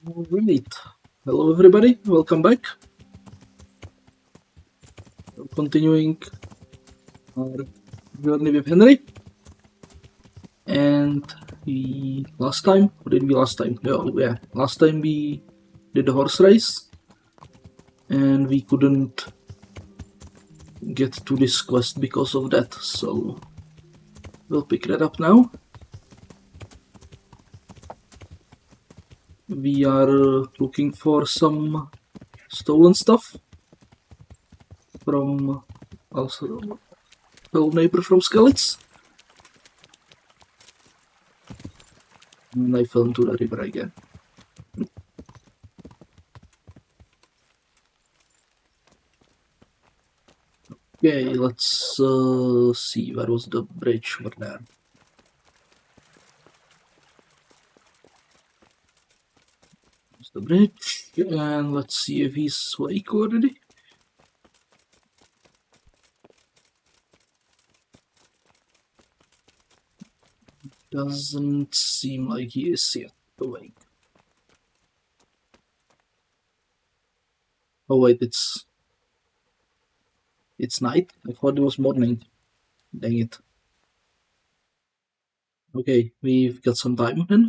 Alright, hello everybody, welcome back. Continuing our journey with Henry. And last time we did the horse race. And we couldn't get to this quest because of that, so we'll pick that up now. We are looking for some stolen stuff from also fellow neighbor from Skalitz. And I fell into the river again. Okay, let's see, where was the bridge over there? There's the bridge, and let's see if he's awake already. Doesn't seem like he is yet awake. Oh wait, it's night? I thought it was morning. Dang it. Okay, we've got some time then.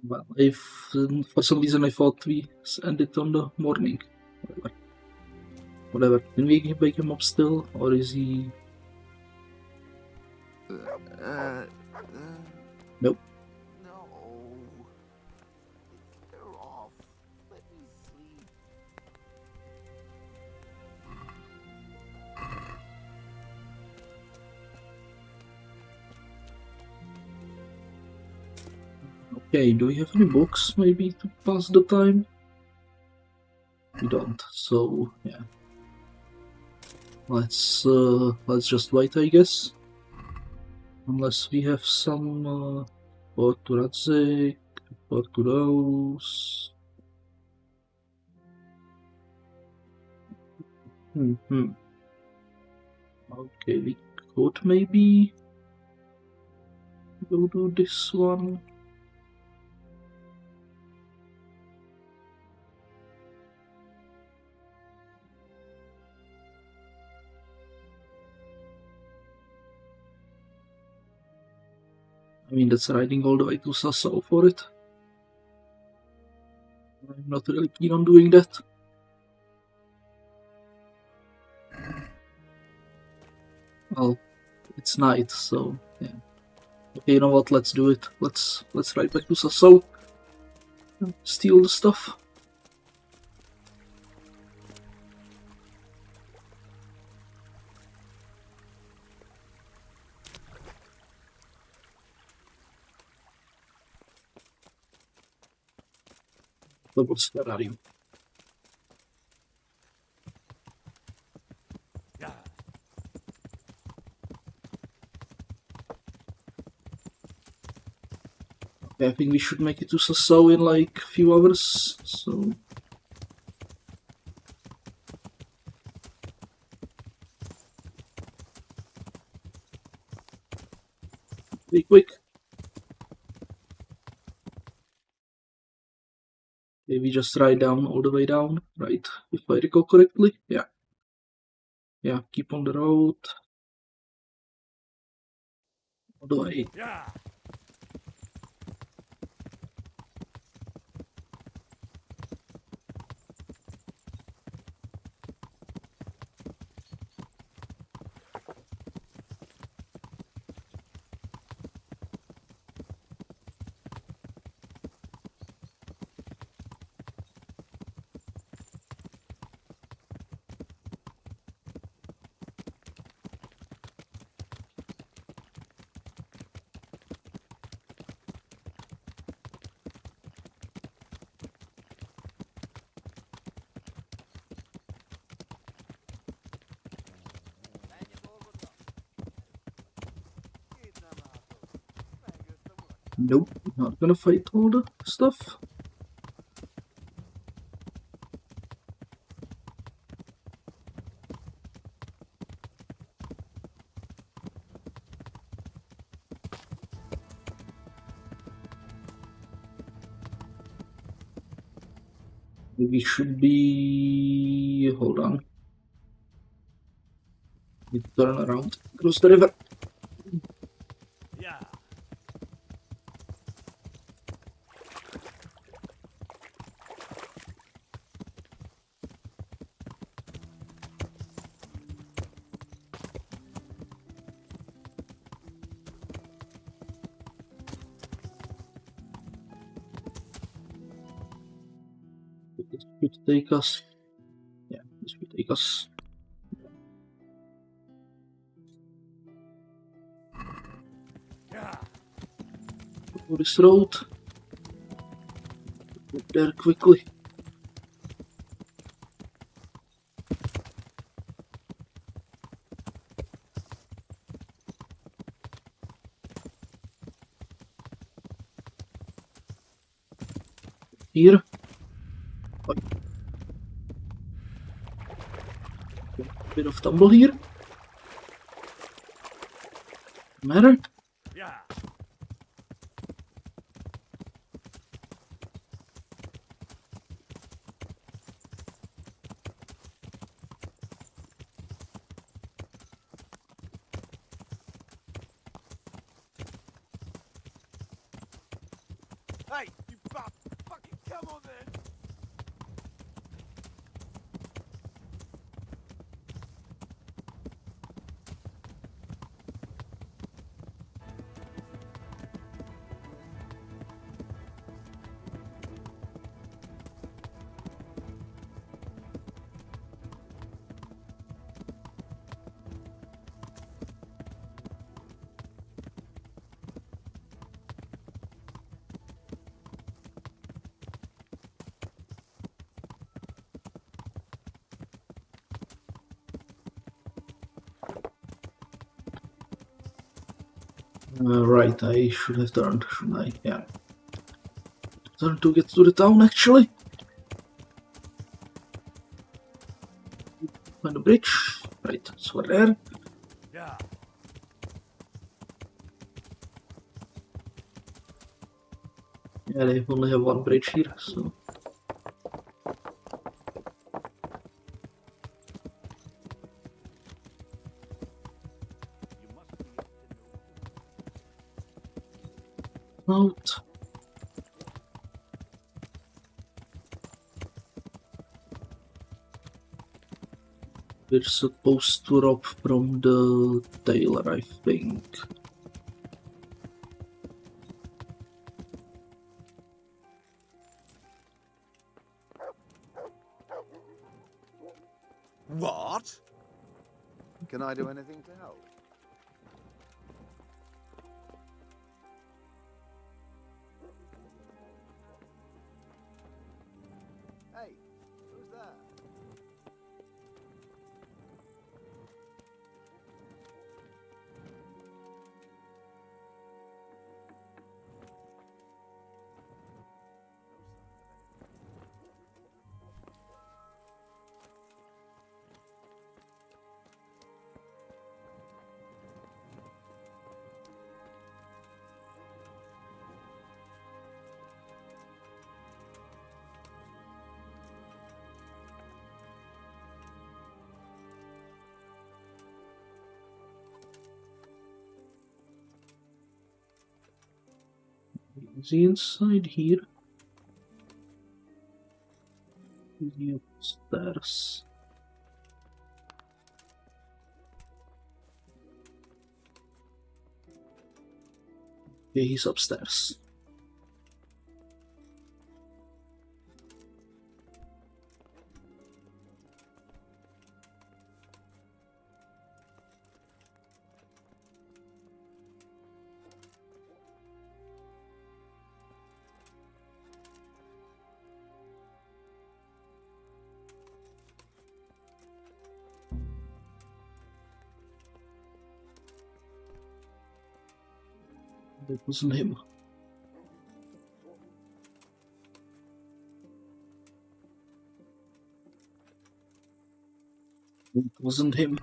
Well, if for some reason I thought we ended on the morning. Whatever. Can we wake him up still, or is he? Nope. No. They're off. Let me sleep. Okay, do we have any books maybe to pass the time? We don't, so yeah. Let's just wait, I guess. Unless we have some Porturadze, Porturos. Okay, we could maybe go do this one. I mean, that's riding all the way to Sassau for it. I'm not really keen on doing that. Well, it's night, so yeah. Okay, you know what? Let's do it. Let's ride back to Sassau. Steal the stuff. Where are you? Okay, I think we should make it to Sassau in like a few hours, so... Be quick. Okay, we just ride down all the way down, right? If I recall correctly, yeah. Yeah, keep on the road. All the way. Nope, not gonna fight all the stuff. We should be... Hold on. We turn around. Cross the river. Yeah. This should take us... Yeah, this should take us... Yeah. Over this road. Get there quickly. Here. Bit of tumble here. Matter. Yeah. Hey, you bop! Fucking come on then! Right, I should have turned, shouldn't I? Yeah. Turn to get to the town, actually. Find a bridge. Right, it's over there. Yeah. Yeah, they only have one bridge here, so... You must be able to know. Out. We're supposed to rob from the tailor, I think. What? Can I do anything to help? Hey, who's there? Is he inside here? Is he upstairs? Yeah, he's upstairs. That wasn't him. It wasn't him.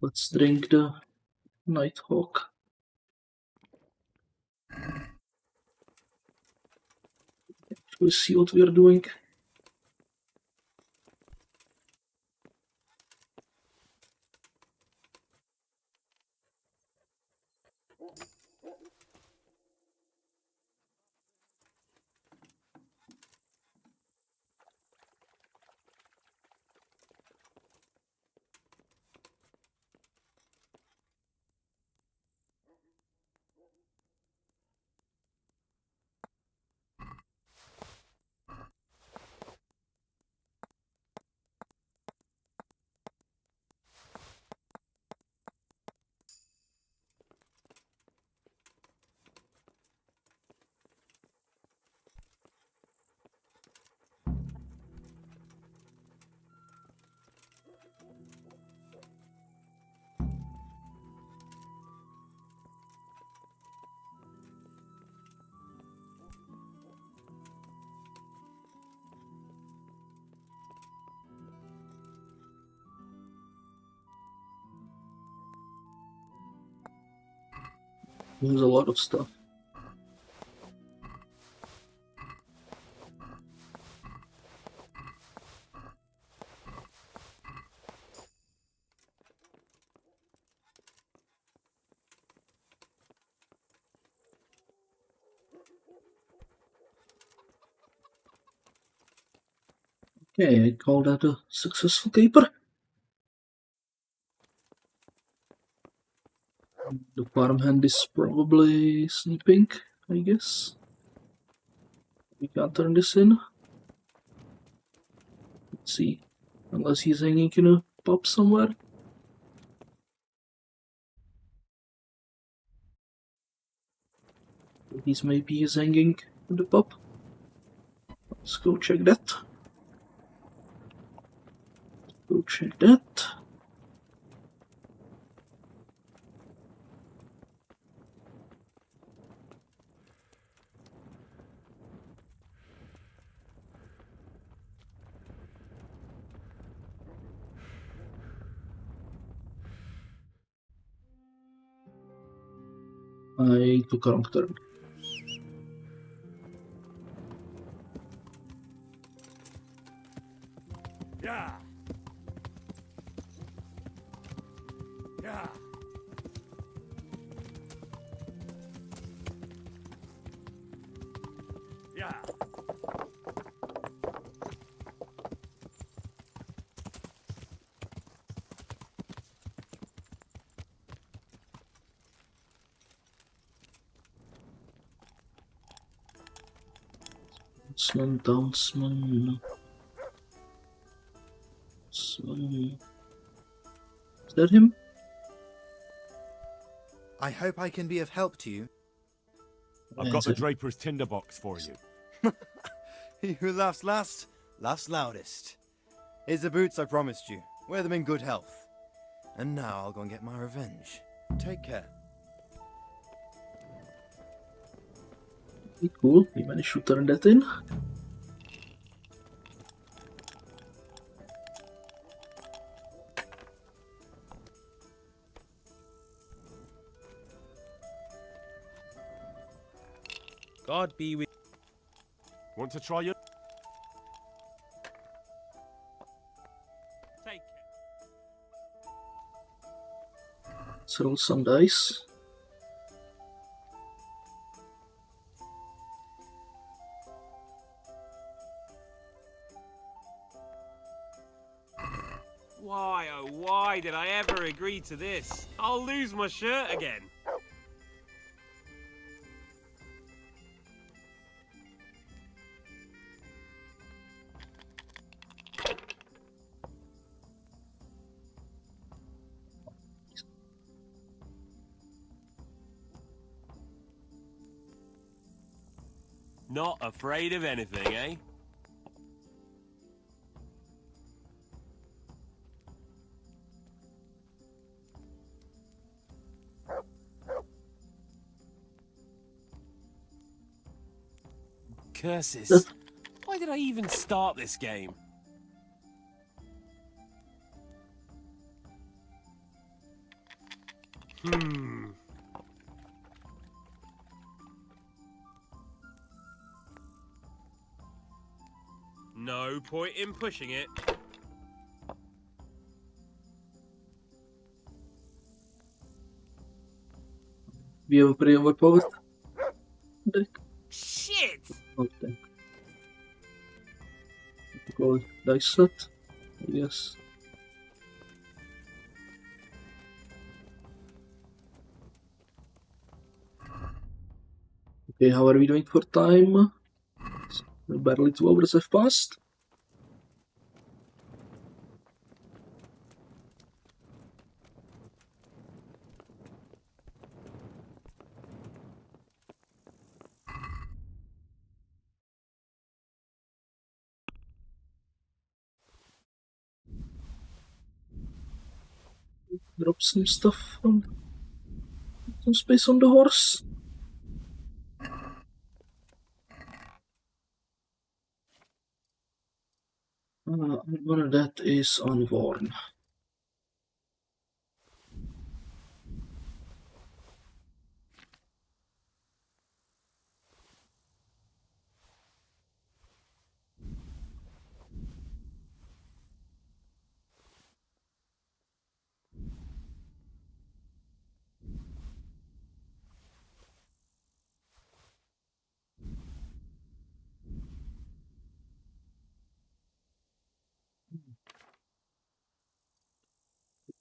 Let's drink the Nighthawk. We'll see what we are doing. There's a lot of stuff. Okay, I call that a successful caper. The farmhand is probably sleeping, I guess. We can't turn this in. Let's see. Unless he's hanging in a pub somewhere. Maybe he's hanging in the pub. Let's go check that. Go check that. I took a wrong turn. Yeah. Yeah. Yeah. Townsman. Is that him? I hope I can be of help to you. I've got the Draper's tinderbox for you. He who laughs last, laughs loudest. Here's the boots I promised you. Wear them in good health. And now I'll go and get my revenge. Take care. Okay, cool. We managed to turn that in. God be with. Want to try your... Take care. Let's roll some dice. Why, oh why did I ever agree to this? I'll lose my shirt again. Not afraid of anything, eh? Curses. Why did I even start this game? No point in pushing it. We have a pretty overpowered deck. Shit! Not deck. Call it dice set, I guess. Okay, how are we doing for time? Barely 2 hours have passed. Drop some stuff from some space on the horse. One of that is unworn.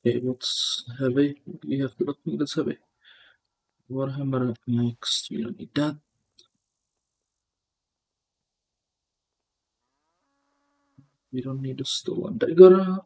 Okay, what's heavy? We have to look that's heavy. Warhammer next. We don't need that. We don't need a stolen dagger.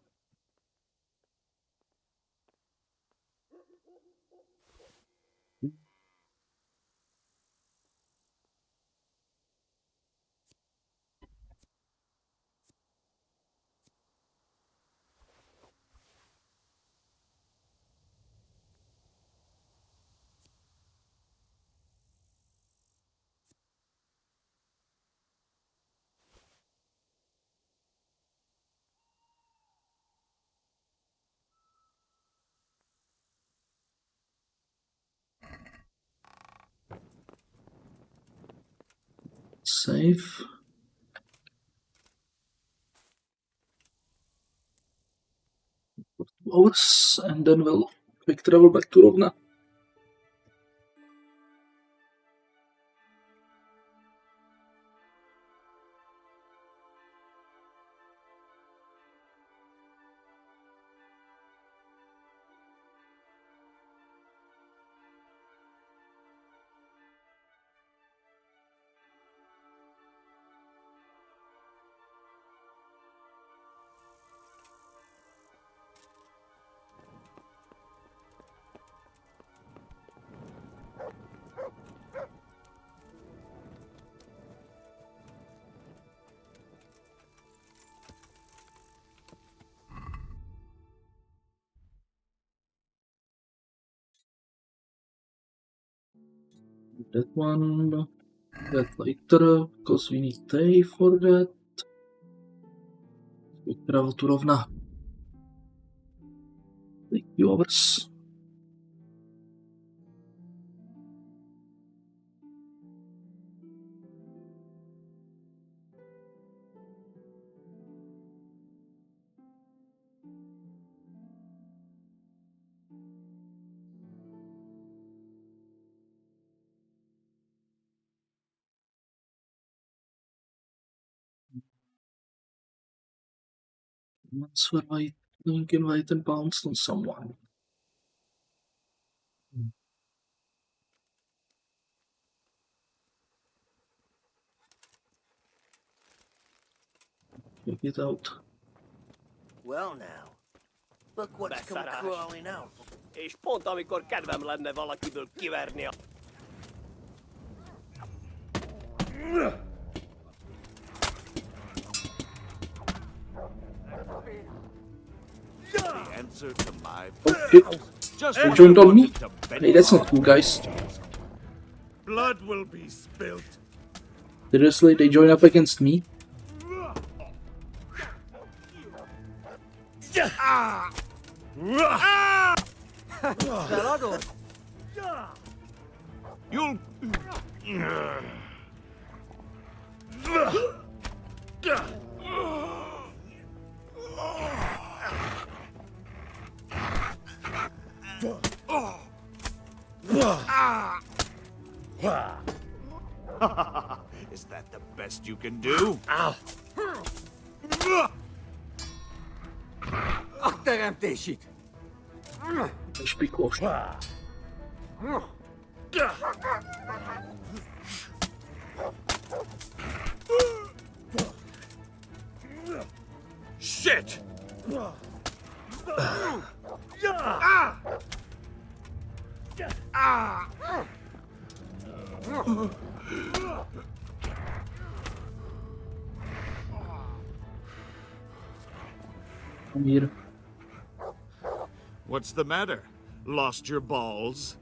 Save. For 2 hours, and then we'll quick travel back to Rovna. That one, that later, because we need day for that. We travel to Rovna. Take few hours. Once we're going invite and bounced on someone. Check it out. Well now, look what's come crawling out. És pont amikor kedvem lenne valakiből kiverni a... The answer to my Okay, they joined on me. Hey, that's not cool, guys. Blood will be spilt. Seriously, they join up against me. Fel adod? You'll... Is that the best you can do? Achter hem, shit. Speak off. Shit! Kom hier. What's the matter? Lost your balls?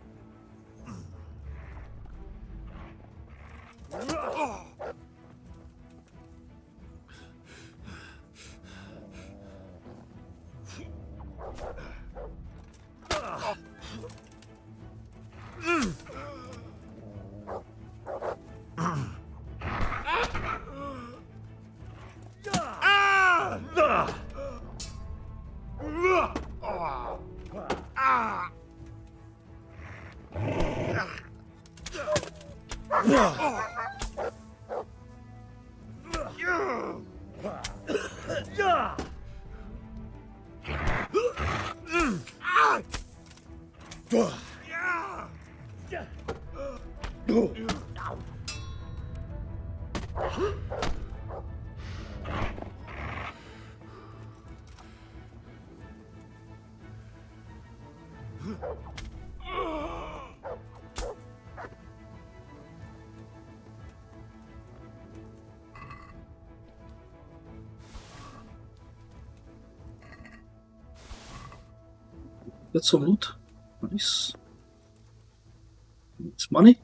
Got some loot. Nice. It's money.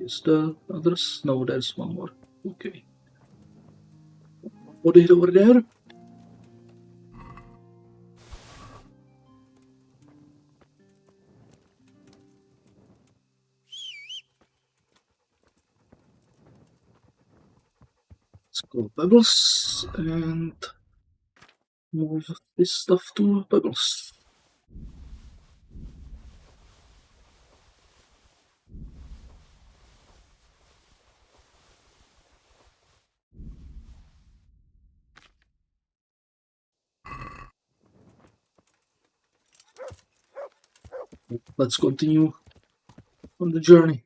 Is the others? No, there's one more. Okay. What is over there? Let's go Pebbles and move this stuff to Pebbles. Let's continue on the journey.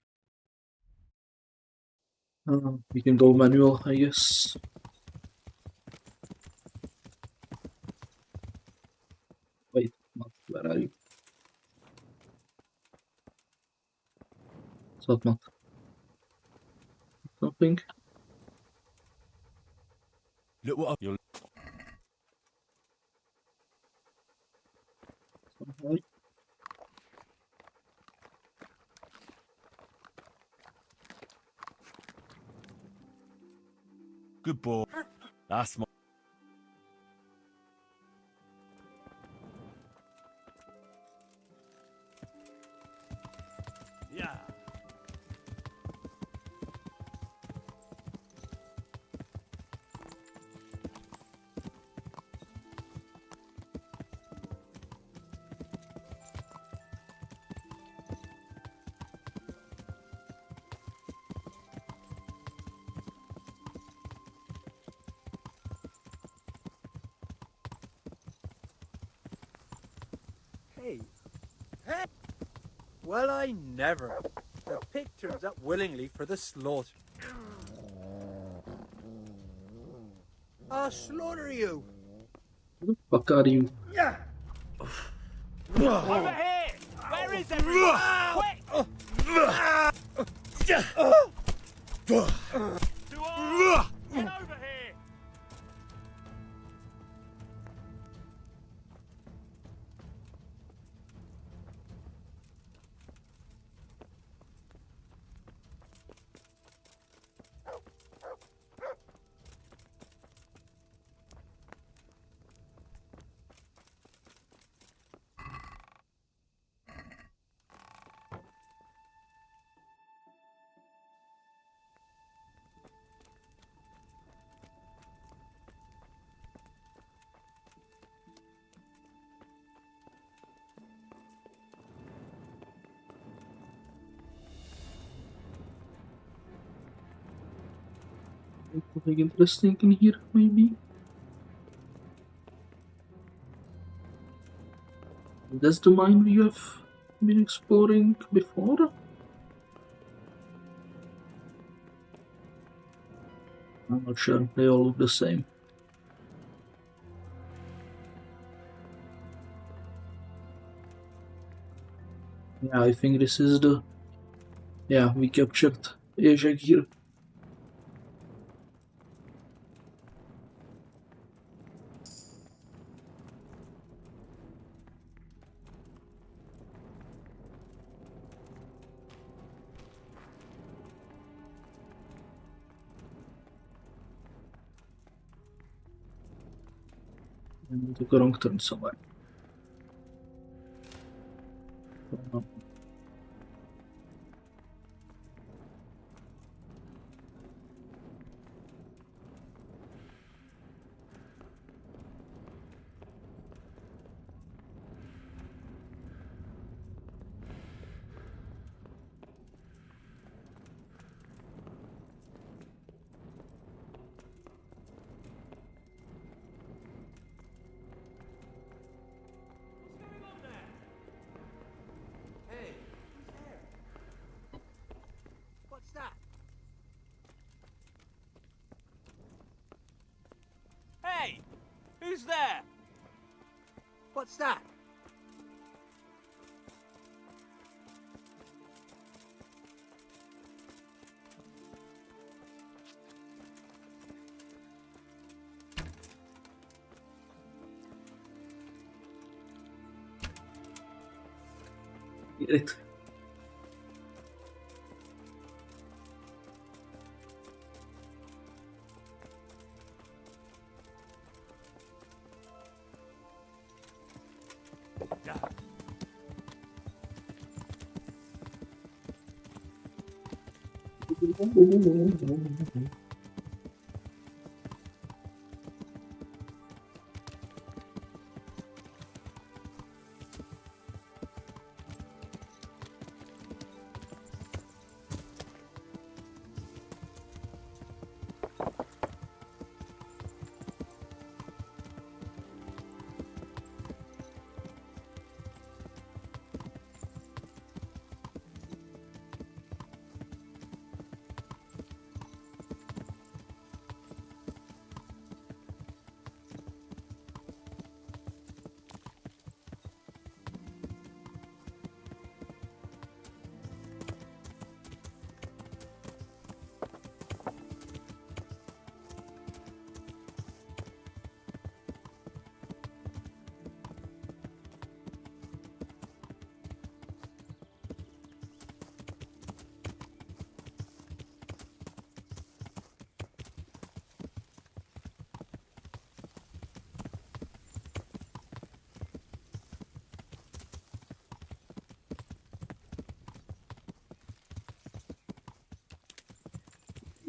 We can go manual, I guess. Wait, Matt, where are you? It's not Matt. Something. Look what you're. Somehow. Good boy. That's my. Yeah. Hey. Hey! Well, I never. The pig turns up willingly for the slaughter. I'll slaughter you. Who the fuck are you? Yeah. Over here! Where is everyone? Quick! To arms! Get over here! Something interesting in here, maybe? That's the mine we have been exploring before? I'm not sure, they all look the same. Yeah, I think this is the... Yeah, we captured Ajak here. And we took a wrong turn somewhere. Hey, who's there? What's that? Hey! Who's there? What's that? Get it.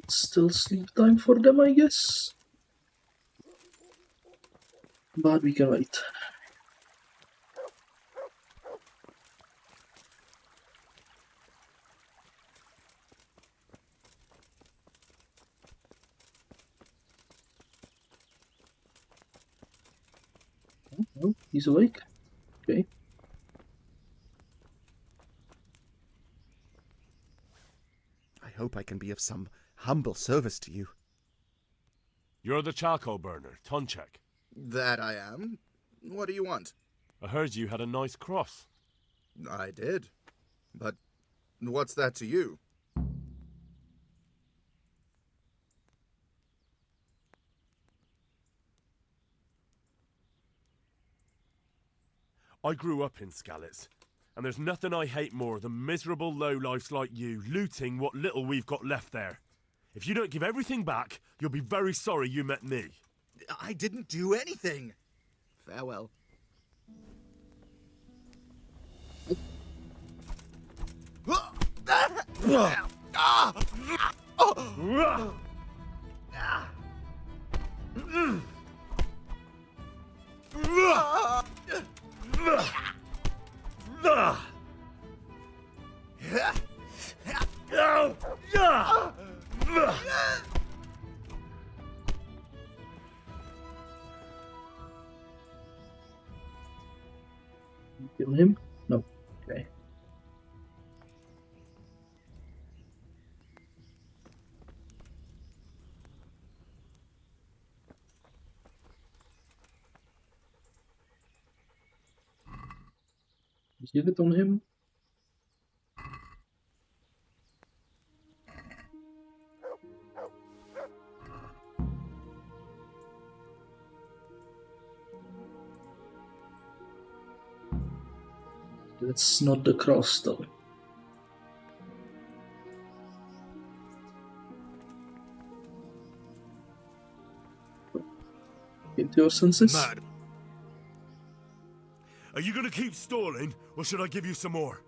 Still sleep time for them, I guess. But we can wait. Oh, he's awake. Okay. I hope I can be of some humble service to you. You're the charcoal burner, Tonchek. That I am. What do you want? I heard you had a nice cross. I did. But what's that to you? I grew up in Skalitz, and there's nothing I hate more than miserable lowlifes like you looting what little we've got left there. If you don't give everything back, you'll be very sorry you met me. I didn't do anything. Farewell. Kill him? No. Okay. Give it on him. That's not the cross though. Into your senses? Mad. Are you gonna keep stalling, or should I give you some more?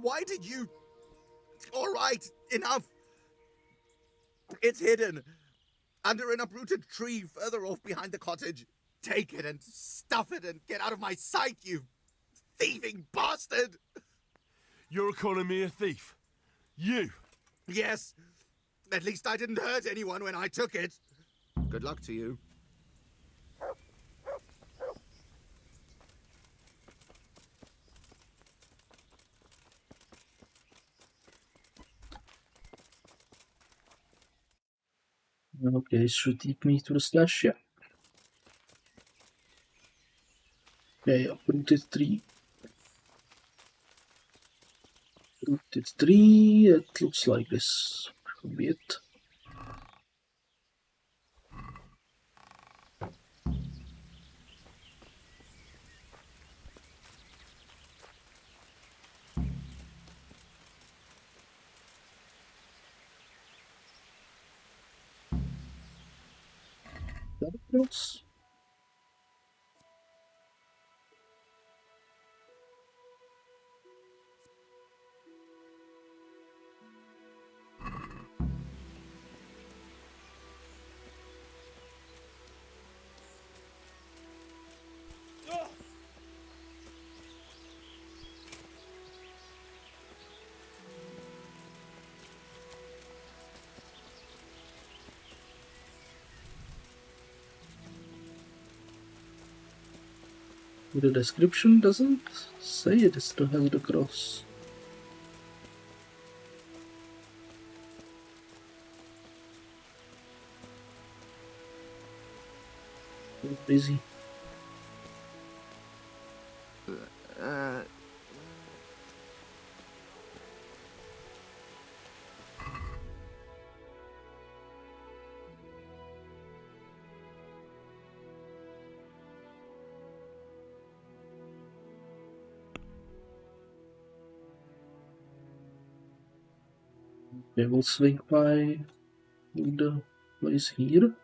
Why did you... All right, enough. It's hidden. Under an uprooted tree further off behind the cottage. Take it and stuff it and get out of my sight, you thieving bastard! You're calling me a thief? You? Yes. At least I didn't hurt anyone when I took it. Good luck to you. Okay, should take me to the slash, yeah. Okay, uprooted tree. Uprooted tree, it looks like this. Should be it. That across? The description doesn't say it still has the cross. Busy. Okay, we'll swing by the place here.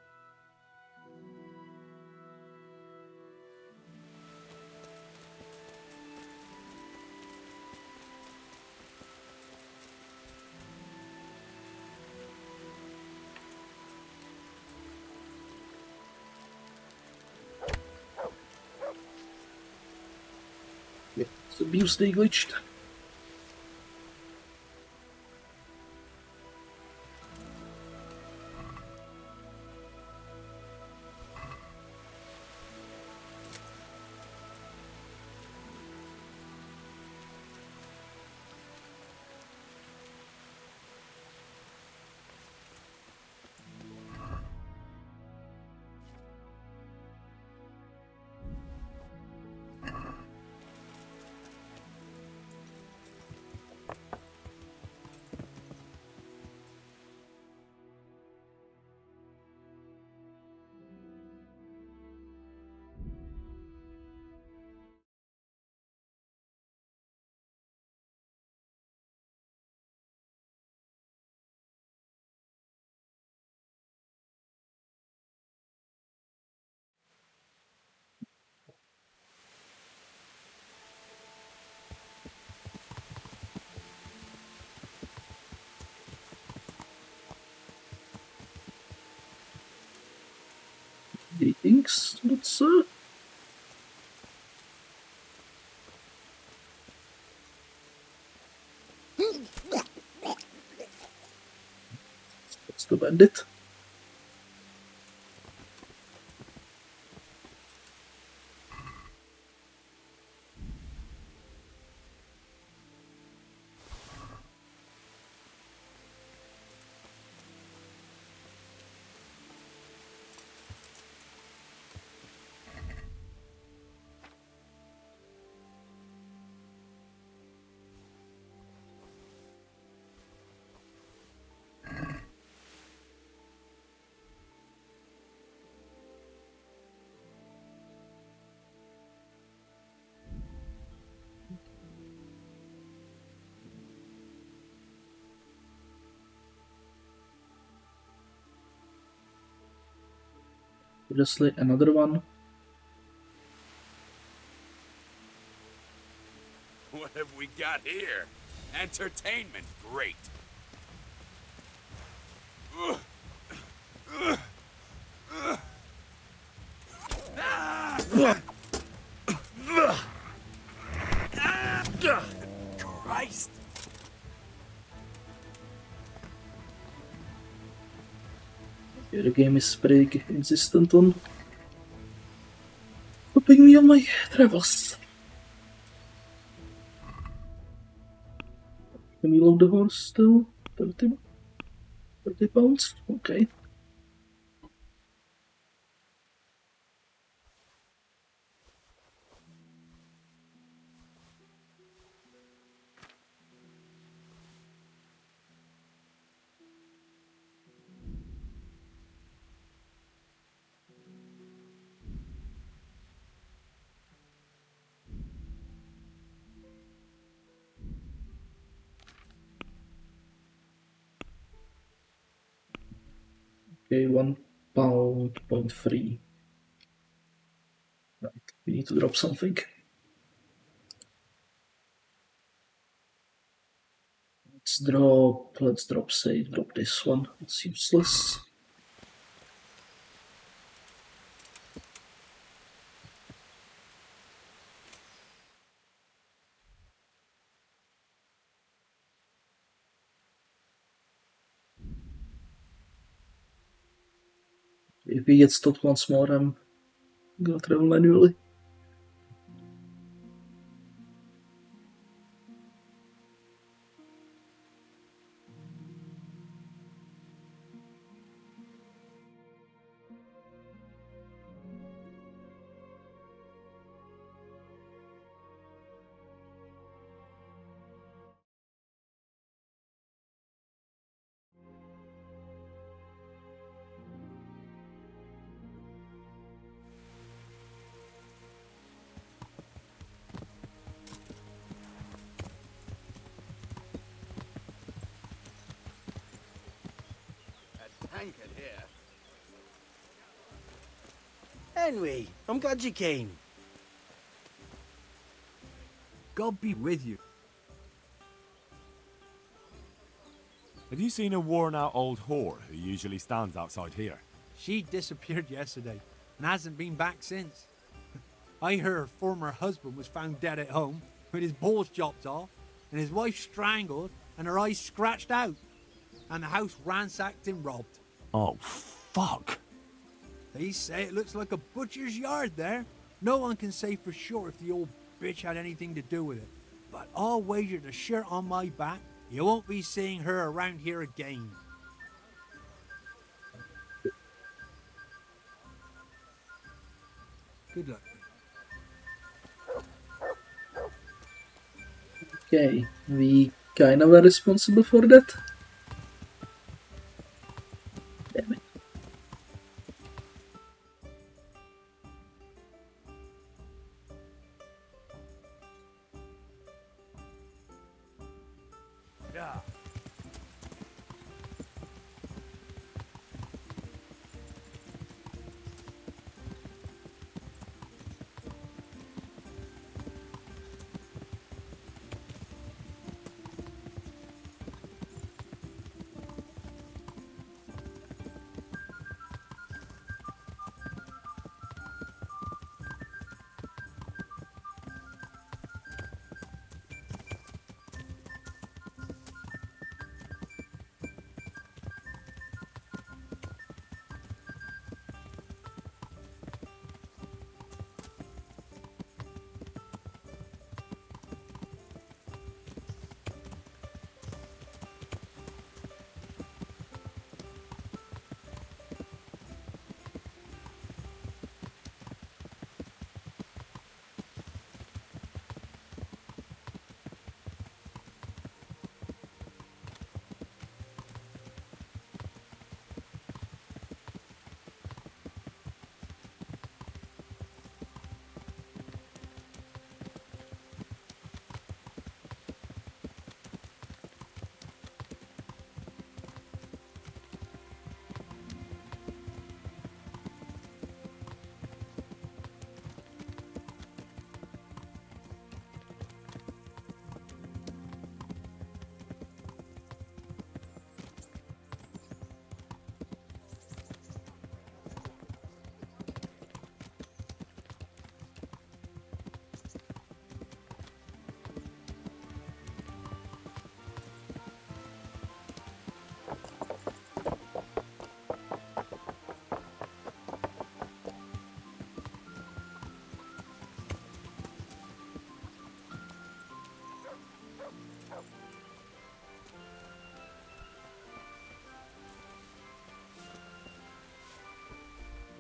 Yeah, it's abuse they glitched. Greetings, good sir. What's the bandit? Seriously, another one? What have we got here? Entertainment, great. Christ! The game is pretty insistent on stopping me on my travels. Can we load the horse still? 30 pounds? Okay. Okay, 1 pound, 0.3. Right, we need to drop something. Let's drop this one. It's useless. If we get stopped once more, I'm gonna travel manually. Tankard here. Henry, I'm glad you came. God be with you. Have you seen a worn-out old whore who usually stands outside here? She disappeared yesterday and hasn't been back since. I heard her former husband was found dead at home with his balls chopped off and his wife strangled and her eyes scratched out and the house ransacked and robbed. Oh, fuck. They say it looks like a butcher's yard there. No one can say for sure if the old bitch had anything to do with it. But I'll wager the shirt on my back you won't be seeing her around here again. Good luck. Okay, we kinda were responsible for that. Damn it. Yeah.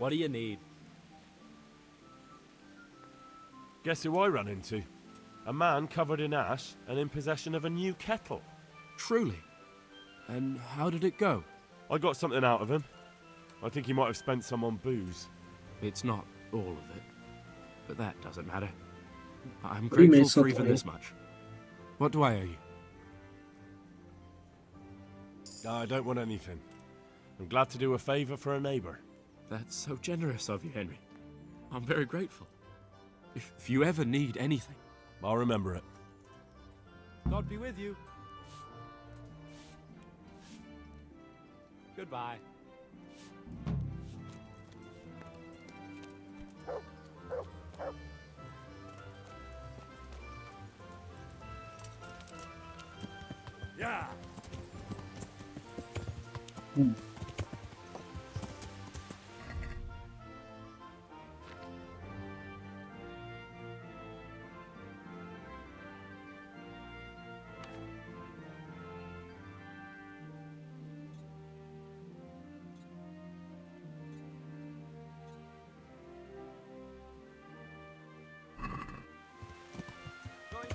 What do you need? Guess who I ran into? A man covered in ash and in possession of a new kettle. Truly? And how did it go? I got something out of him. I think he might have spent some on booze. It's not all of it, but that doesn't matter. I'm What do you mean grateful it's for not even all? this much. What do I owe you? I don't want anything. I'm glad to do a favour for a neighbour. That's so generous of you, Henry. I'm very grateful. If you ever need anything... I'll remember it. God be with you. Goodbye. Yeah. Going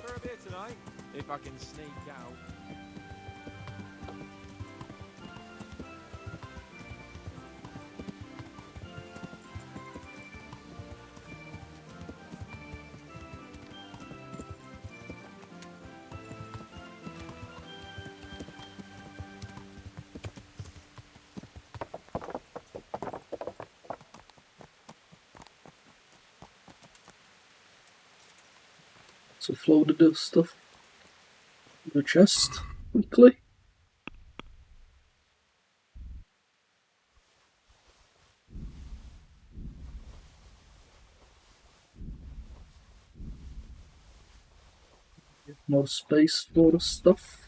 for a beer tonight? If I can sneak out. So floated the stuff in the chest quickly. More space for the stuff.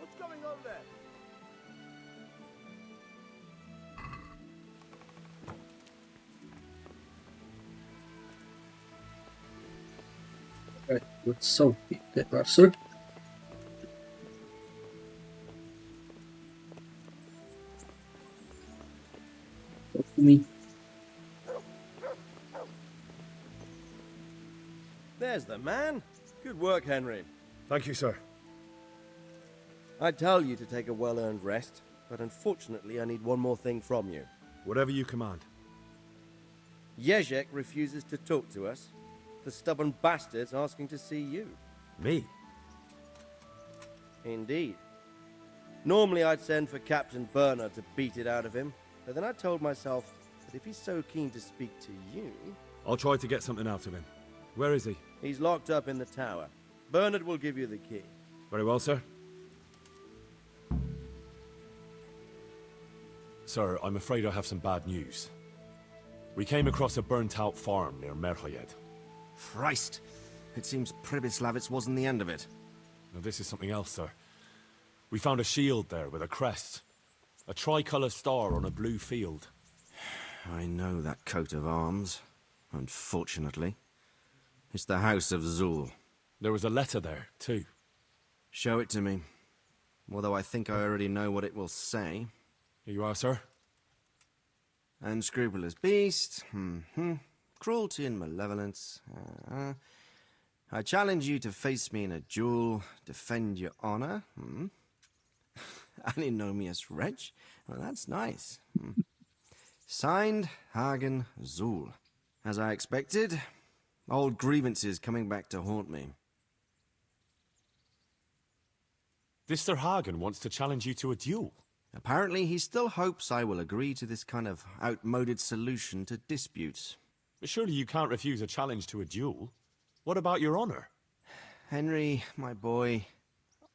What's going on there? Right, let's so keep that answer. Talk to me. There's the man. Good work, Henry. Thank you, sir. I tell you to take a well-earned rest, but unfortunately I need one more thing from you. Whatever you command. Jezek refuses to talk to us. The stubborn bastard's asking to see you. Me? Indeed. Normally I'd send for Captain Bernard to beat it out of him, but then I told myself that if he's so keen to speak to you... I'll try to get something out of him. Where is he? He's locked up in the tower. Bernard will give you the key. Very well, sir. Sir, I'm afraid I have some bad news. We came across a burnt-out farm near Merhoyed. Christ! It seems Pribyslavitz wasn't the end of it. Now, this is something else, sir. We found a shield there with a crest. A tricolour star on a blue field. I know that coat of arms, unfortunately. It's the House of Zul. There was a letter there, too. Show it to me. although I think I already know what it will say. Here you are, sir. Unscrupulous beast. Cruelty and malevolence. I challenge you to face me in a duel, defend your honor. An ignominious wretch. Well, that's nice. Signed, Hagen Zul. As I expected, old grievances coming back to haunt me. This Sir Hagen wants to challenge you to a duel. Apparently, he still hopes I will agree to this kind of outmoded solution to disputes. But surely you can't refuse a challenge to a duel. What about your honor? Henry, my boy,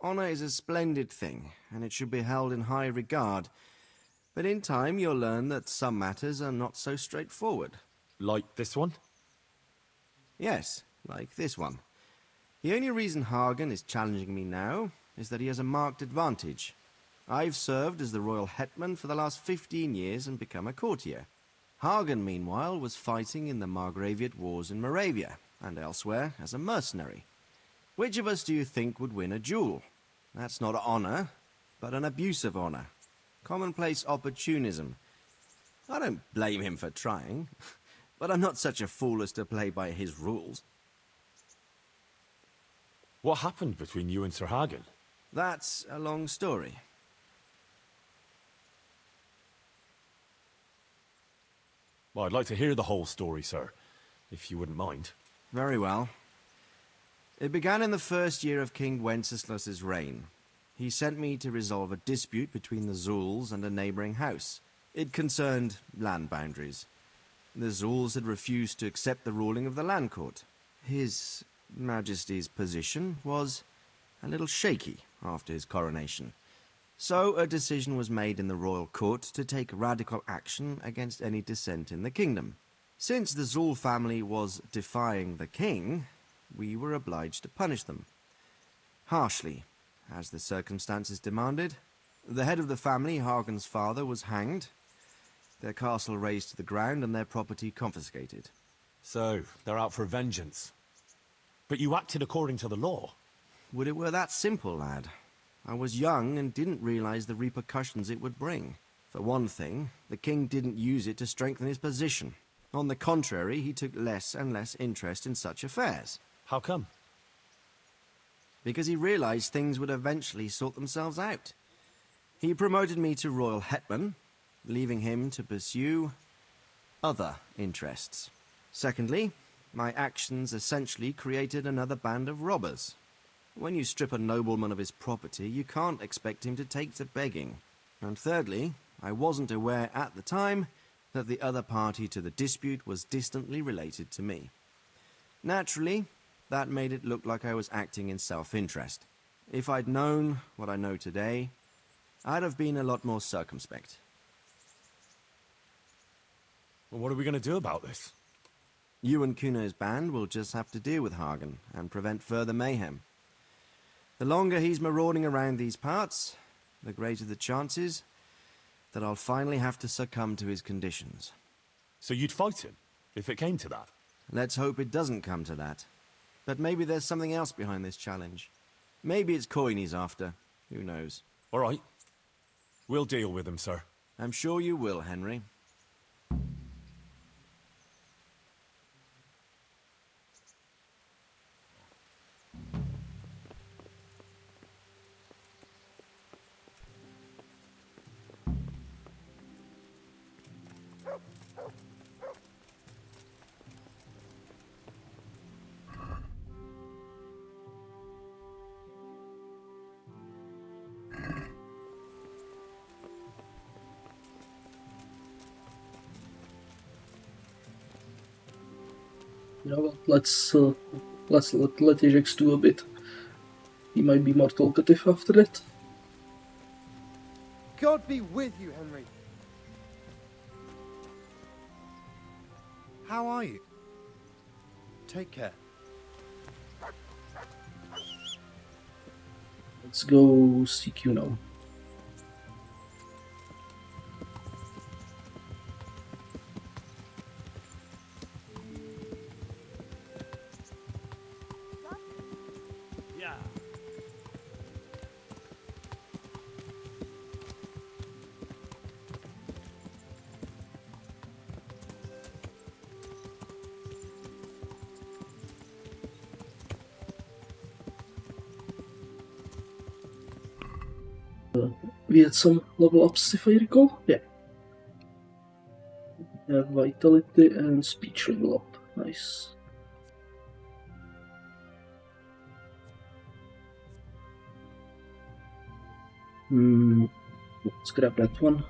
honor is a splendid thing, and it should be held in high regard. But in time, you'll learn that some matters are not so straightforward. Like this one? Yes, like this one. The only reason Hagen is challenging me now is that he has a marked advantage. I've served as the royal hetman for the last 15 years and become a courtier. Hagen, meanwhile, was fighting in the Margraviate Wars in Moravia, and elsewhere as a mercenary. Which of us do you think would win a duel? That's not honor, but an abuse of honor. Commonplace opportunism. I don't blame him for trying, but I'm not such a fool as to play by his rules. What happened between you and Sir Hagen? That's a long story. Well, I'd like to hear the whole story, sir, if you wouldn't mind. Very well. It began in the first year of King Wenceslas's reign. He sent me to resolve a dispute between the Zuls and a neighboring house. It concerned land boundaries. The Zuls had refused to accept the ruling of the land court. His Majesty's position was a little shaky after his coronation. So a decision was made in the royal court to take radical action against any dissent in the kingdom. Since the Zul family was defying the king, we were obliged to punish them. Harshly, as the circumstances demanded. The head of the family, Hagen's father, was hanged, their castle razed to the ground and their property confiscated. So, they're out for vengeance. But you acted according to the law. Would it were that simple, lad. I was young and didn't realize the repercussions it would bring. For one thing, the king didn't use it to strengthen his position. On the contrary, he took less and less interest in such affairs. How come? Because he realized things would eventually sort themselves out. He promoted me to royal hetman, leaving him to pursue other interests. Secondly, my actions essentially created another band of robbers. When you strip a nobleman of his property, you can't expect him to take to begging. And thirdly, I wasn't aware at the time that the other party to the dispute was distantly related to me. Naturally, that made it look like I was acting in self-interest. If I'd known what I know today, I'd have been a lot more circumspect. Well, what are we going to do about this? You and Kuno's band will just have to deal with Hagen and prevent further mayhem. The longer he's marauding around these parts, the greater the chances that I'll finally have to succumb to his conditions. So you'd fight him, if it came to that? Let's hope it doesn't come to that. But maybe there's something else behind this challenge. Maybe it's coin he's after. Who knows? All right. We'll deal with him, sir. I'm sure you will, Henry. You know what? Let's let Ajax do a bit. He might be more talkative after it. God be with you, Henry. How are you? Take care. Let's go seek you now. We had some level ups if I recall. Yeah. Vitality and speech level up. Nice. Let's grab that one.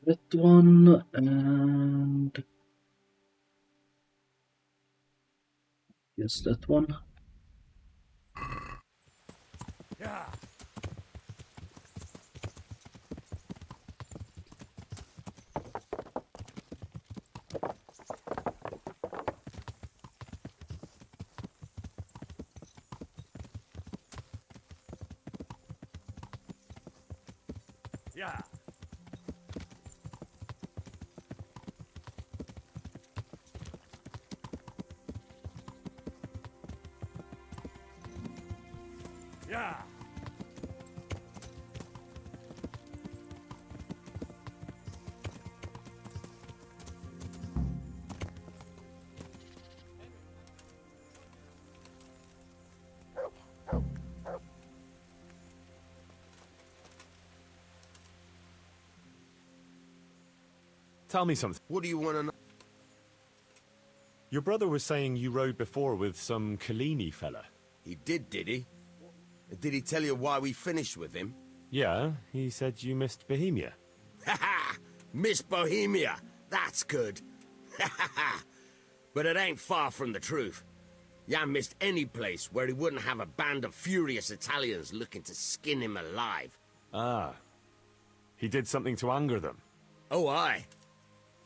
That one and yes, that one. Yeah. Yeah. Yeah. Tell me something. What do you want to know? Your brother was saying you rode before with some Collini fella. He did he? Did he tell you why we finished with him? Yeah, he said you missed Bohemia. Ha ha! Miss Bohemia! That's good! Ha ha ha! But it ain't far from the truth. Jan missed any place where he wouldn't have a band of furious Italians looking to skin him alive. Ah. He did something to anger them. Oh, aye.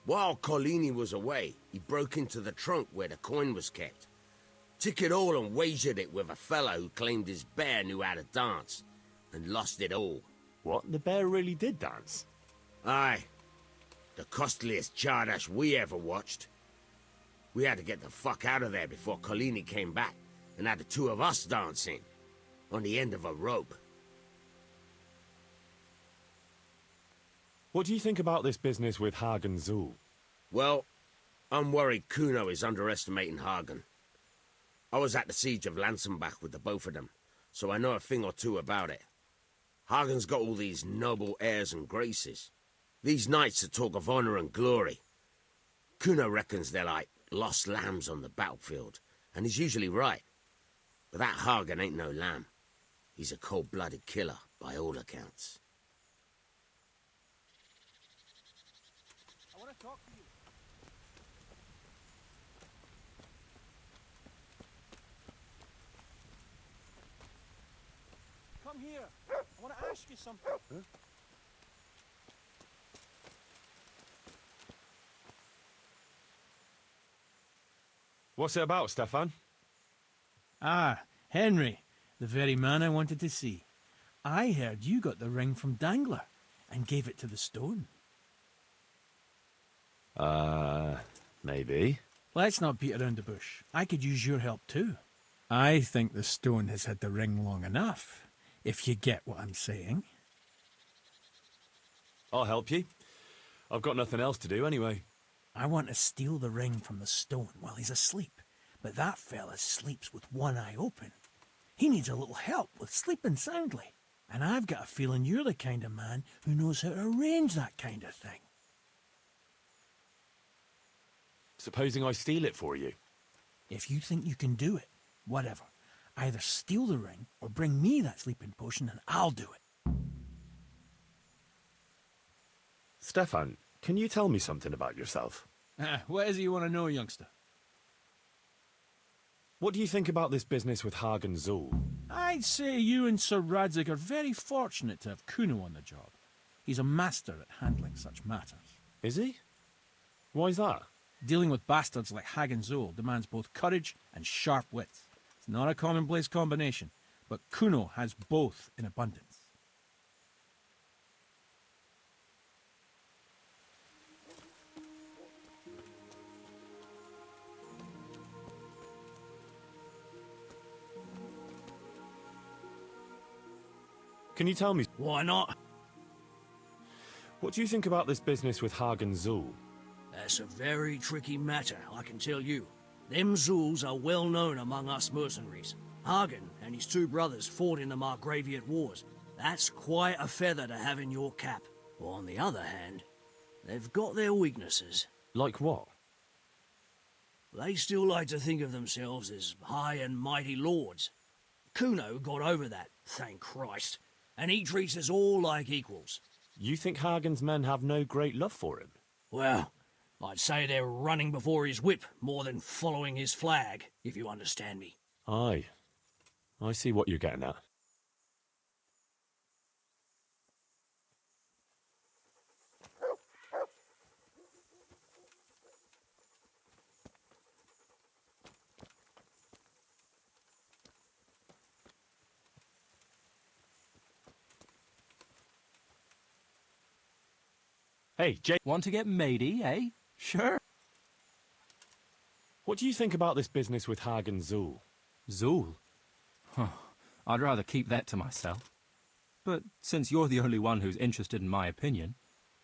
While Collini was away, he broke into the trunk where the coin was kept. Took it all and wagered it with a fellow who claimed his bear knew how to dance, and lost it all. What? The bear really did dance? Aye. The costliest Chardash we ever watched. We had to get the fuck out of there before Collini came back, and had the two of us dancing, on the end of a rope. What do you think about this business with Hagen Zul? Well, I'm worried Kuno is underestimating Hagen. I was at the siege of Lansenbach with the both of them, so I know a thing or two about it. Hagen's got all these noble airs and graces. These knights that talk of honor and glory. Kuno reckons they're like lost lambs on the battlefield, and he's usually right. But that Hagen ain't no lamb. He's a cold-blooded killer, by all accounts. I want to talk to you. Come here. I want to ask you something. Huh? What's it about, Stefan? Ah, Henry, the very man I wanted to see. I heard you got the ring from Dangler and gave it to the stone. Maybe. Let's not beat around the bush. I could use your help too. I think the stone has had the ring long enough, if you get what I'm saying. I'll help you. I've got nothing else to do anyway. I want to steal the ring from the stone while he's asleep, but that fella sleeps with one eye open. He needs a little help with sleeping soundly, and I've got a feeling you're the kind of man who knows how to arrange that kind of thing. Supposing I steal it for you? If you think you can do it, whatever. Either steal the ring or bring me that sleeping potion and I'll do it. Stefan, can you tell me something about yourself? What is it you want to know, youngster? What do you think about this business with Hagen Zul? I'd say you and Sir Radzig are very fortunate to have Kuno on the job. He's a master at handling such matters. Is he? Why's that? Dealing with bastards like Hagen Zul demands both courage and sharp wits. It's not a commonplace combination, but Kuno has both in abundance. Can you tell me? Why not? What do you think about this business with Hagen Zul? That's a very tricky matter, I can tell you. Them Zulls are well known among us mercenaries. Hagen and his two brothers fought in the Margraviate Wars. That's quite a feather to have in your cap. On the other hand, they've got their weaknesses. Like what? They still like to think of themselves as high and mighty lords. Kuno got over that, thank Christ, and he treats us all like equals. You think Hagen's men have no great love for him? Well, I'd say they're running before his whip more than following his flag, if you understand me. Aye. I see what you're getting at. Hey, Jay. Want to get matey, eh? Sure. What do you think about this business with Hagen Zul? Zul? Huh. I'd rather keep that to myself. But since you're the only one who's interested in my opinion,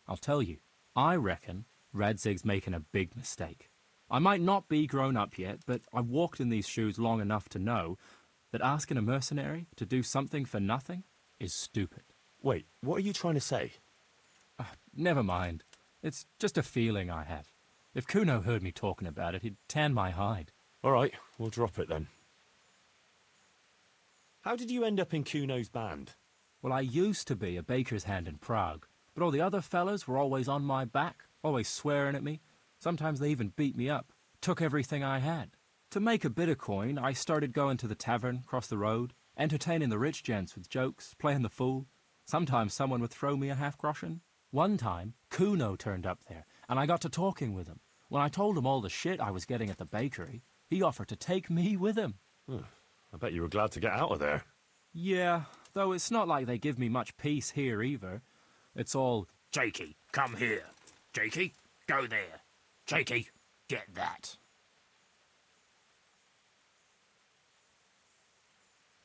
I'll tell you. I reckon Radzig's making a big mistake. I might not be grown up yet, but I've walked in these shoes long enough to know that asking a mercenary to do something for nothing is stupid. Wait, what are you trying to say? Never mind. It's just a feeling I have. If Kuno heard me talking about it, he'd tan my hide. All right, we'll drop it then. How did you end up in Kuno's band? Well, I used to be a baker's hand in Prague, but all the other fellas were always on my back, always swearing at me. Sometimes they even beat me up, took everything I had. To make a bit of coin, I started going to the tavern across the road, entertaining the rich gents with jokes, playing the fool. Sometimes someone would throw me a half-groschen. One time, Kuno turned up there, and I got to talking with him. When I told him all the shit I was getting at the bakery, he offered to take me with him. I bet you were glad to get out of there. Yeah, though it's not like they give me much peace here either. It's all, Jakey, come here. Jakey, go there. Jakey, get that.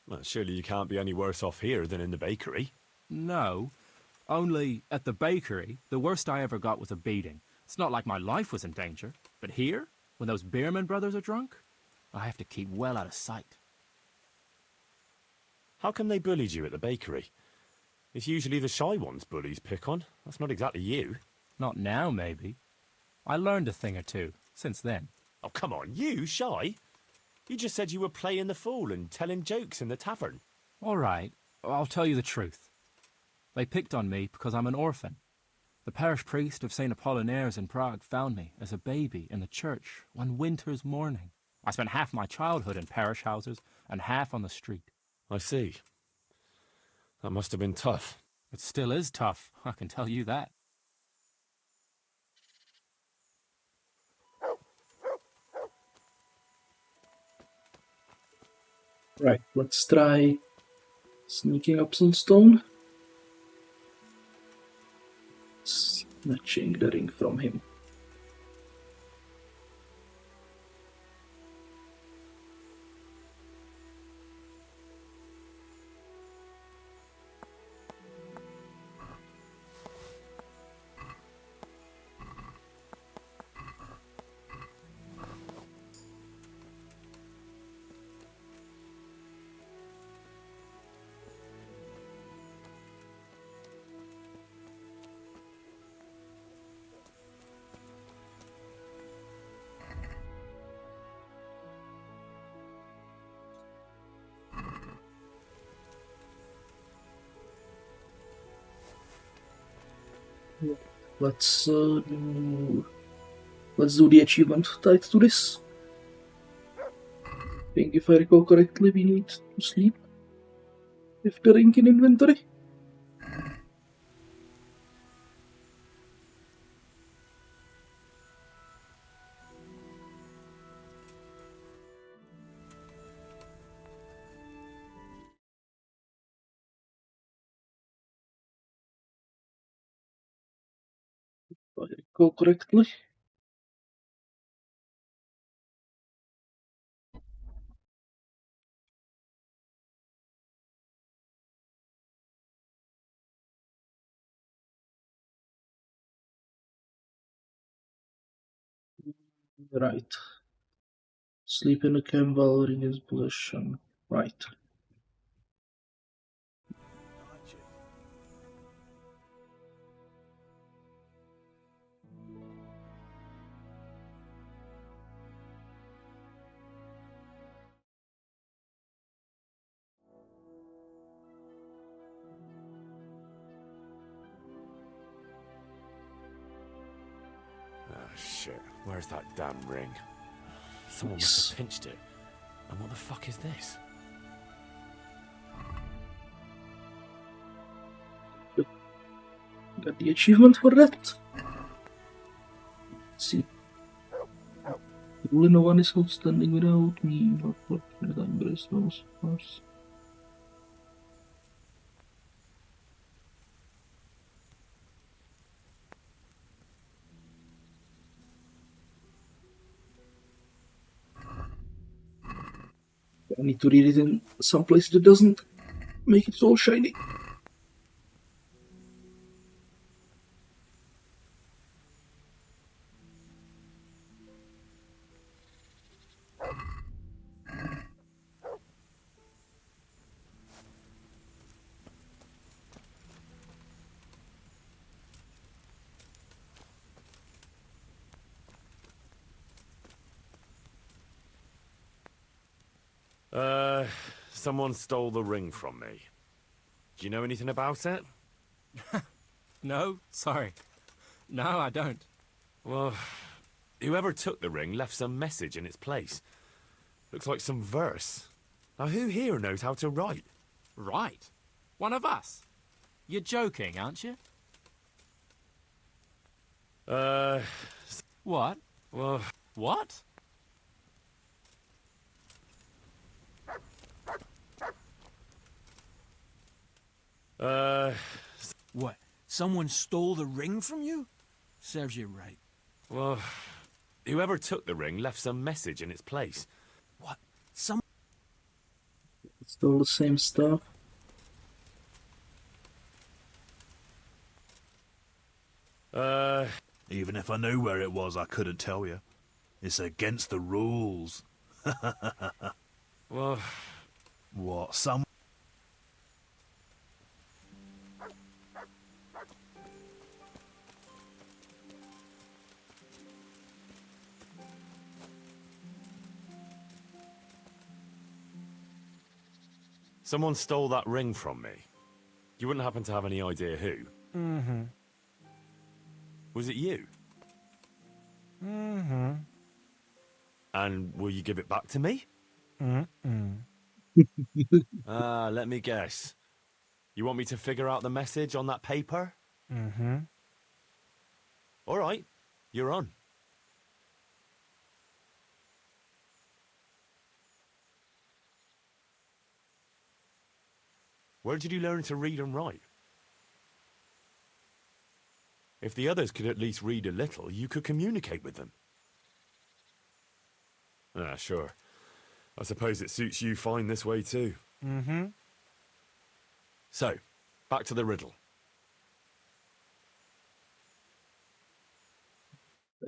Well, surely you can't be any worse off here than in the bakery. no. Only, at the bakery, the worst I ever got was a beating. It's not like my life was in danger. But here, when those Bierman brothers are drunk, I have to keep well out of sight. How come they bullied you at the bakery? It's usually the shy ones bullies pick on. That's not exactly you. Not now, maybe. I learned a thing or two since then. Oh, come on, you shy? You just said you were playing the fool and telling jokes in the tavern. All right, I'll tell you the truth. They picked on me because I'm an orphan. The parish priest of St. Apollinaires in Prague found me as a baby in the church one winter's morning. I spent half my childhood in parish houses and half on the street. I see. That must have been tough. It still is tough, I can tell you that. Right, let's try sneaking up some stone. Snatching the ring from him. Let's do the achievement tied to this. I think if I recall correctly, we need to sleep with the ring in inventory. If I recall correctly. Right. Sleep in the camp while ring is possession. Right. Oh, shit. Where's that damn ring? Someone must have pinched it. And what the fuck is this? Got the achievement for that. Let's see. Rule no one is outstanding without me. Not fortunate, I'm very slow, course. I need to read it in some place that doesn't make it all shiny. Someone stole the ring from me. Do you know anything about it? No, sorry. No, I don't. Well, whoever took the ring left some message in its place. Looks like some verse. Now, who here knows how to write? Right. One of us. You're joking, aren't you? What? Well... What? What? Someone stole the ring from you? Serves you right. Well, whoever took the ring left some message in its place. What? Some... It's all the same stuff. Even if I knew where it was, I couldn't tell you. It's against the rules. Well... What, some... Someone stole that ring from me. You wouldn't happen to have any idea who? Mm-hmm. Was it you? Mm-hmm. And will you give it back to me? Mm-mm. Let me guess. You want me to figure out the message on that paper? Mm-hmm. All right, you're on. Where did you learn to read and write? If the others could at least read a little, you could communicate with them. Ah, sure. I suppose it suits you fine this way too. Mm-hmm. So, back to the riddle.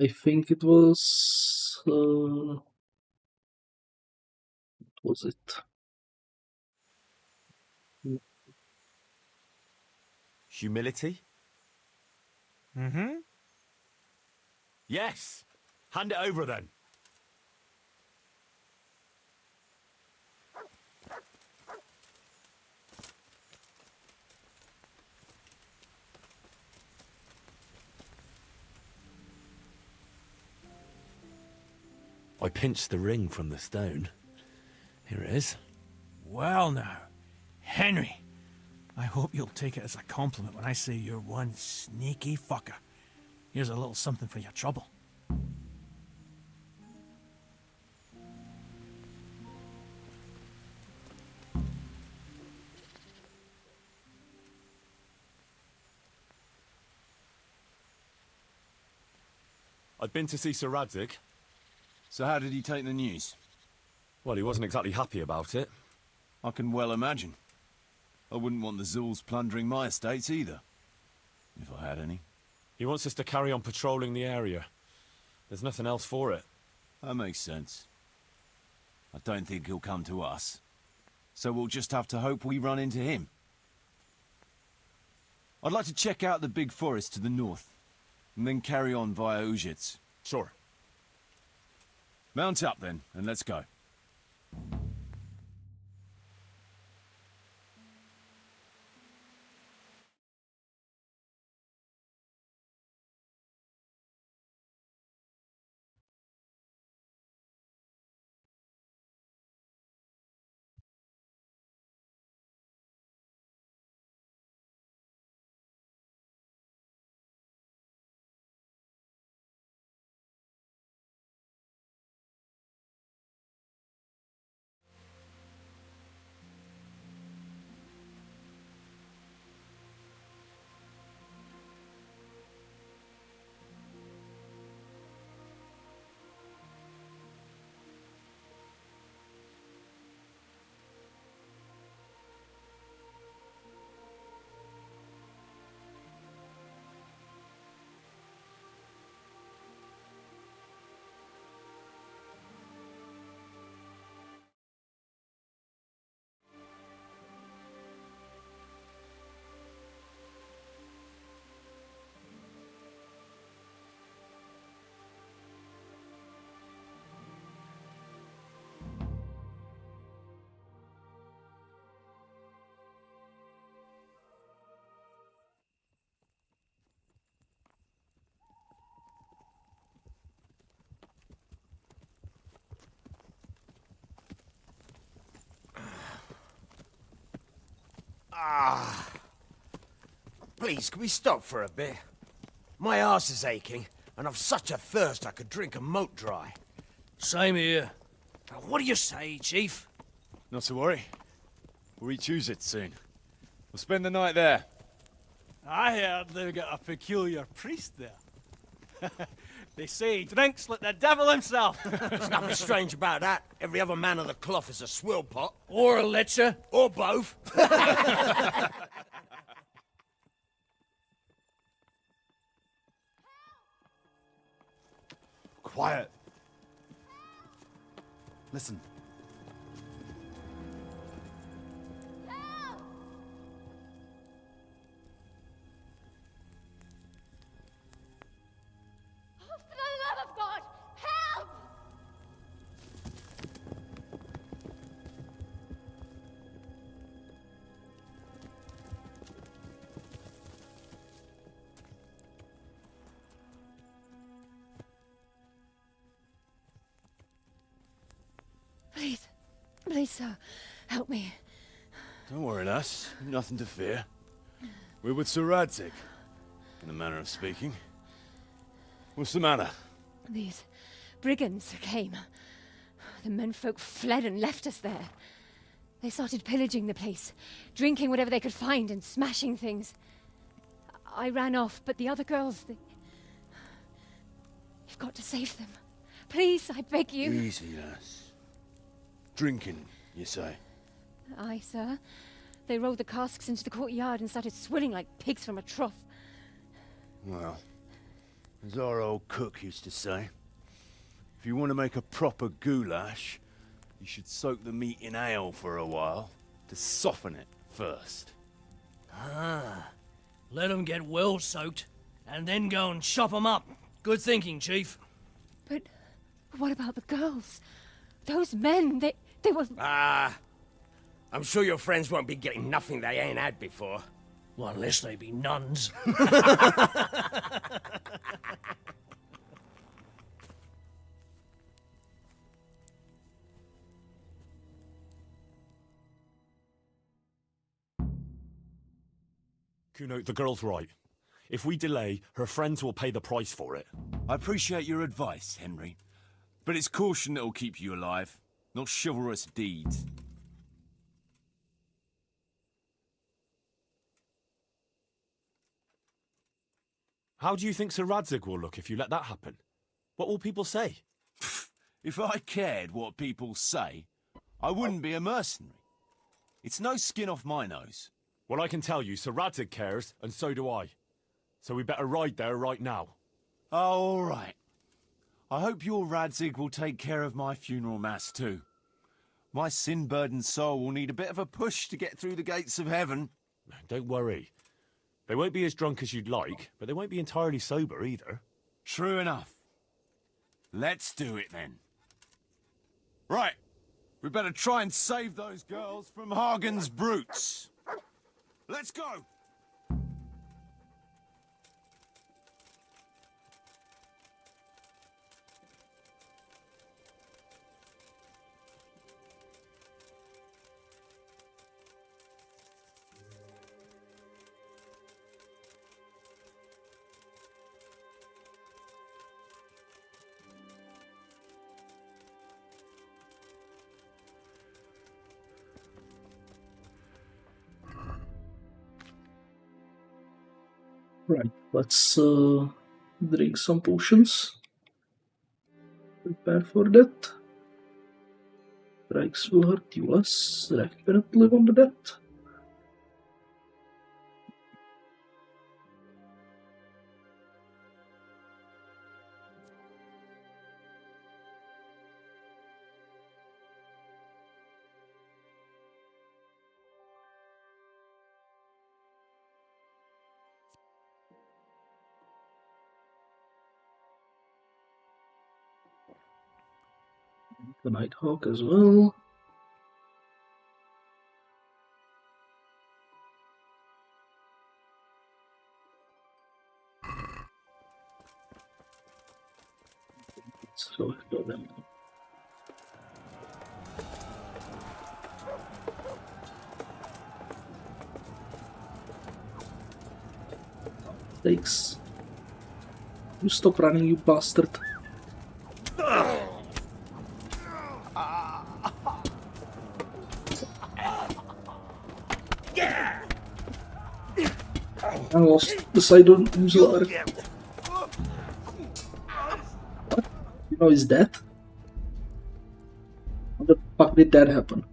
I think it was... what was it? Humility? Mm-hmm. Yes! Hand it over then. I pinched the ring from the stone. Here it is. Well now, Henry, I hope you'll take it as a compliment when I say you're one sneaky fucker. Here's a little something for your trouble. I'd been to see Sir Radzig. So how did he take the news? Well, he wasn't exactly happy about it. I can well imagine. I wouldn't want the Zulls plundering my estates either. If I had any. He wants us to carry on patrolling the area. There's nothing else for it. That makes sense. I don't think he'll come to us. So we'll just have to hope we run into him. I'd like to check out the big forest to the north, and then carry on via Ujits. Sure. Mount up then, and let's go. Please, can we stop for a bit? My arse is aching, and I've such a thirst I could drink a moat dry. Same here. What do you say, Chief? Not to worry. We'll reach Ujits soon. We'll spend the night there. I heard they've got a peculiar priest there. They say he drinks like the devil himself. There's nothing strange about that. Every other man of the cloth is a swill pot. Or a lecher. Or both. Quiet. Listen. For the love of God, help! Please, sir, help me. Don't worry, lass. Nothing to fear. We're with Sir Radzig, in a manner of speaking. What's the matter? These brigands came. The menfolk fled and left us there. They started pillaging the place, drinking whatever they could find and smashing things. I ran off, but the other girls, You've got to save them. Please, I beg you. Easy, lass. Drinking, you say? Aye, sir. They rolled the casks into the courtyard and started swilling like pigs from a trough. Well, as our old cook used to say, if you want to make a proper goulash, you should soak the meat in ale for a while to soften it first. Ah, let them get well soaked, and then go and chop them up. Good thinking, Chief. But what about the girls? Those men, they were... I'm sure your friends won't be getting nothing they ain't had before. Well, unless they be nuns. Kuno, the girl's right. If we delay, her friends will pay the price for it. I appreciate your advice, Henry. But it's caution that'll keep you alive, not chivalrous deeds. How do you think Sir Radzig will look if you let that happen? What will people say? If I cared what people say, I wouldn't be a mercenary. It's no skin off my nose. Well, I can tell you, Sir Radzig cares, and so do I. So we better ride there right now. All right. I hope your Radzig will take care of my funeral mass too. My sin-burdened soul will need a bit of a push to get through the gates of heaven. Don't worry. They won't be as drunk as you'd like, but they won't be entirely sober either. True enough. Let's do it then. Right. We better try and save those girls from Hagen's brutes. Let's go! Right, let's drink some potions. Prepare for that. Strikes will hurt you less. Recuperate live on the dead. The Nighthawk as well. Let's go kill them. Thanks. You stop running, you bastard. I lost the side on Uzlar. What? You know he's dead? How the fuck did that happen?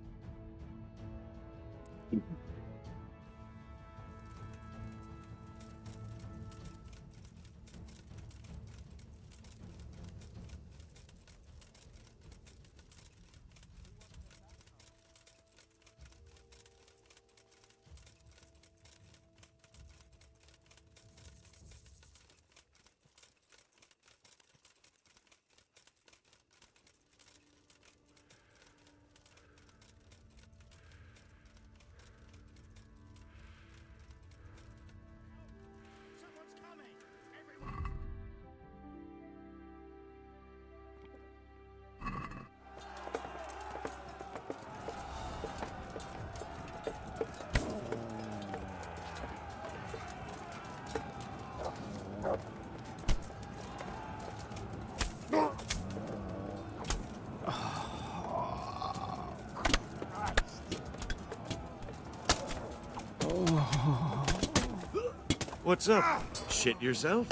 What's up? Shit yourself?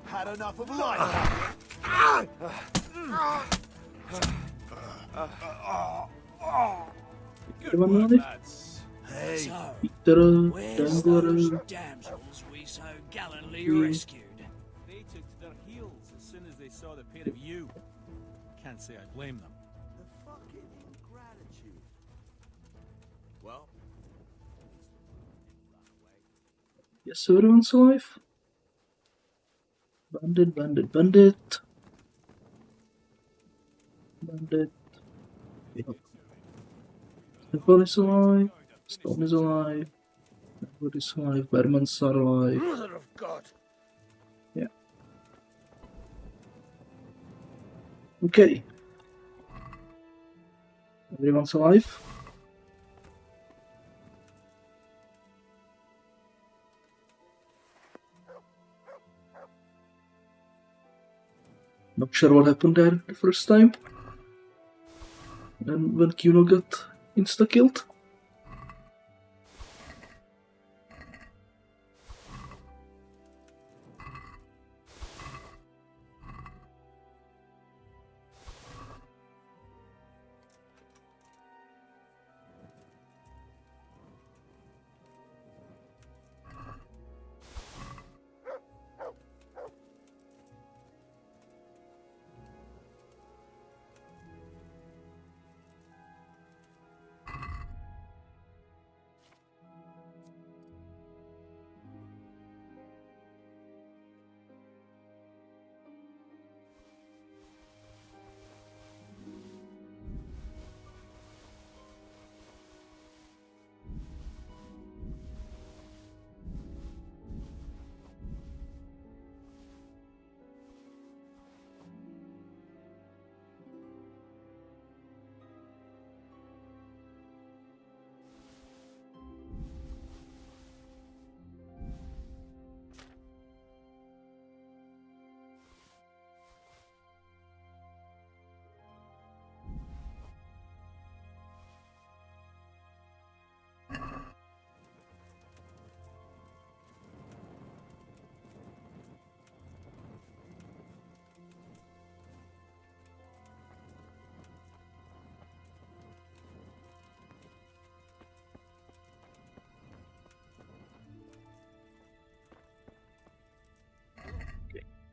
Had enough of life. Everyone ready? Hey, Peter, where's Denver, those damsels we so gallantly rescued? They took to their heels as soon as they saw the pair of you. Can't say I blame them. The fucking ingratitude. Well, yes, everyone's alive. Bandit, bandit, bandit. Bandit. Yep. Stefan is alive. Stone is alive. Edward is alive. Bermans are alive. Mother of God! Yeah. Okay. Everyone's alive. Not sure what happened there the first time. And when Kuno got insta-killed.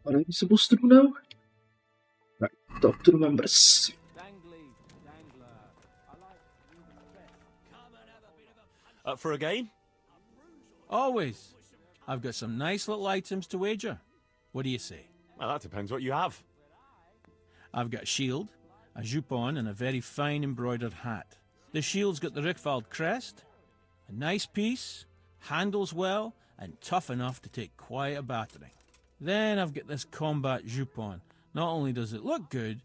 What are we supposed to do now? Right, talk to the members. Up for a game? Always. I've got some nice little items to wager. What do you say? Well, that depends what you have. I've got a shield, a jupon, and a very fine embroidered hat. The shield's got the Rickfald crest, a nice piece, handles well, and tough enough to take quite a battering. Then I've got this combat jupon. Not only does it look good,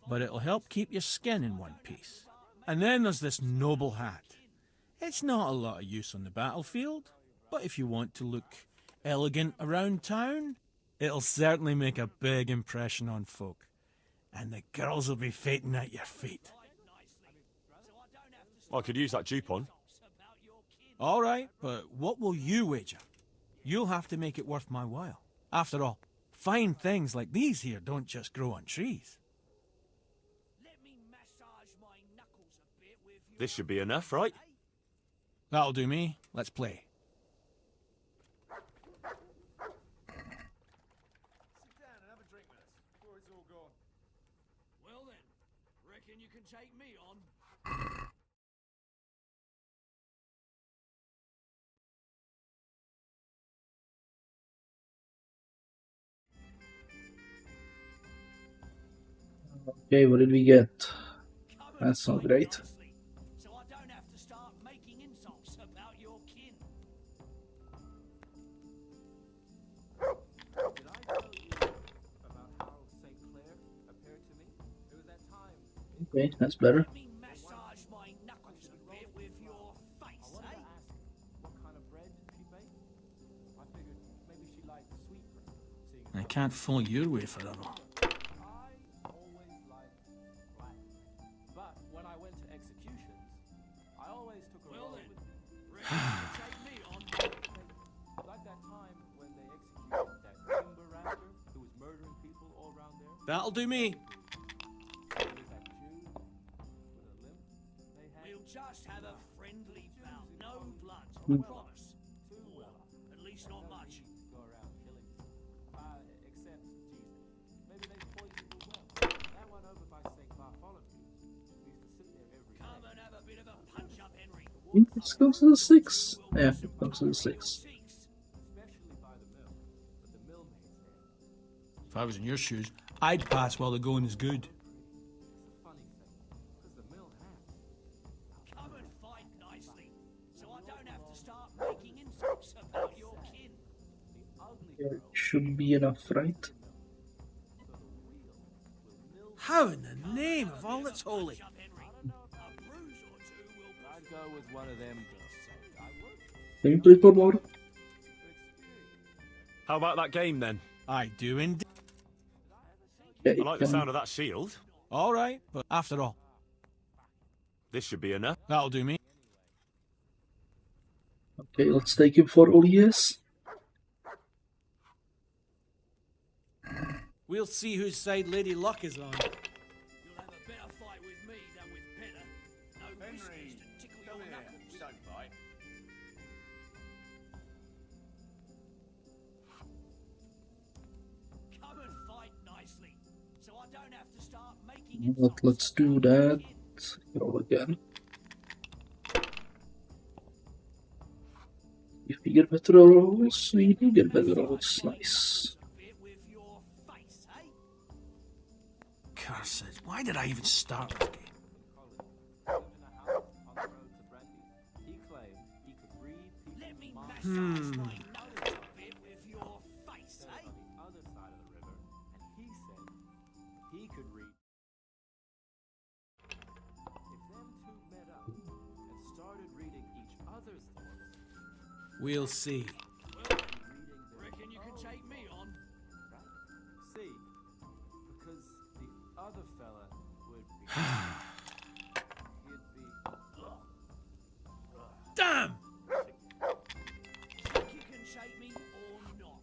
but it'll help keep your skin in one piece. And then there's this noble hat. It's not a lot of use on the battlefield, but if you want to look elegant around town, it'll certainly make a big impression on folk. And the girls will be fainting at your feet. I could use that jupon. All right, but what will you wager? You'll have to make it worth my while. After all, fine things like these here don't just grow on trees. This should be enough, right? That'll do me. Let's play. Well then, reckon you can take me on? Okay, what did we get? That's not great. So I don't have to start making insults about your kin. Okay, that's better. Massage my knuckles a bit with your face, eh? I can't follow your way forever. That'll do me. We'll just have a friendly bout. No blood, I Hmm. promise. At least not much. Come and have a bit of a punch up, Henry. It comes to the 6. Yeah, it comes to the 6. If I was in your shoes, I'd pass while the going is good. Come and fight nicely, so I don't have to start making insults about your kin. There should be enough, right? How in the name of all that's holy? I'd go with one of them. Can you play for more? How about that game then? I do indeed. Yeah, I like the sound of that shield. All right, but after all, This should be enough. that'll do me. Okay, let's take him for all he is. We'll see whose side Lady Luck is on. You'll have a better fight with me than with Peter. No whiskers to tickle your knuckles. Don't fight. Come and fight nicely, so I don't have to start making But let's do that. Roll again. If we get better rolls, we do get better rolls. Nice. Curses, why did I even start this game? We'll see. Reckon you can take me on? See, because the other fella would be. He'd be. Damn! Think you can take me or not?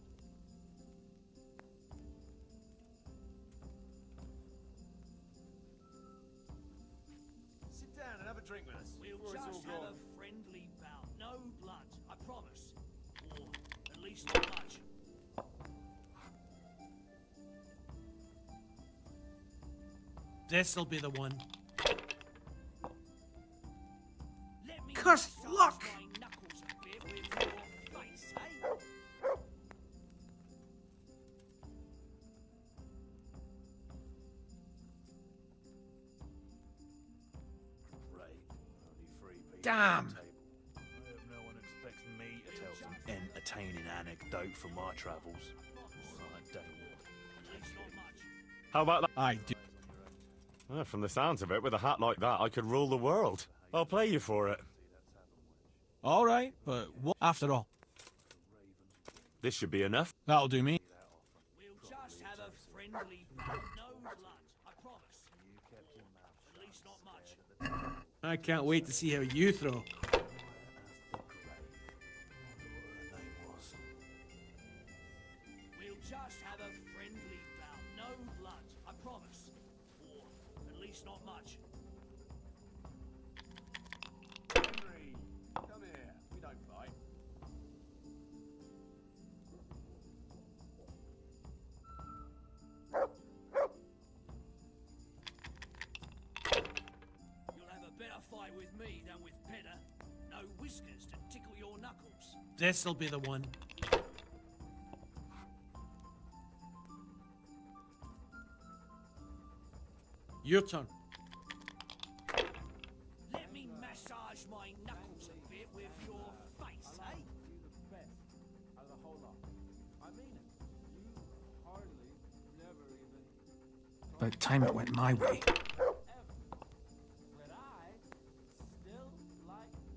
Sit down and have a drink with us. We'll just have a friendly bout. No blood, I promise. Or at least not much. This'll be the one. Let me Cursed massage luck! my knuckles a bit with your face, eh? Damn! I hope no one expects me to tell some entertaining anecdote from my travels. I don't How about that? I do. Well, from the sounds of it, with a hat like that, I could rule the world. I'll play you for it. All right, but what? After all, This should be enough. that'll do me. We'll just have a friendly bout. No blood, I promise. At least not much. I can't wait to see how you throw. We'll just have a friendly bout. No blood, I promise. Or at least not much. Henry, come here. We don't fight. You'll have a better fight with me than with Peter. No whiskers to tickle your knuckles. This'll be the one. Your turn. Let me massage my knuckles a bit with your face, eh? Out of the whole lot. I mean it. You hardly never even. About time it went my way. But I still like you.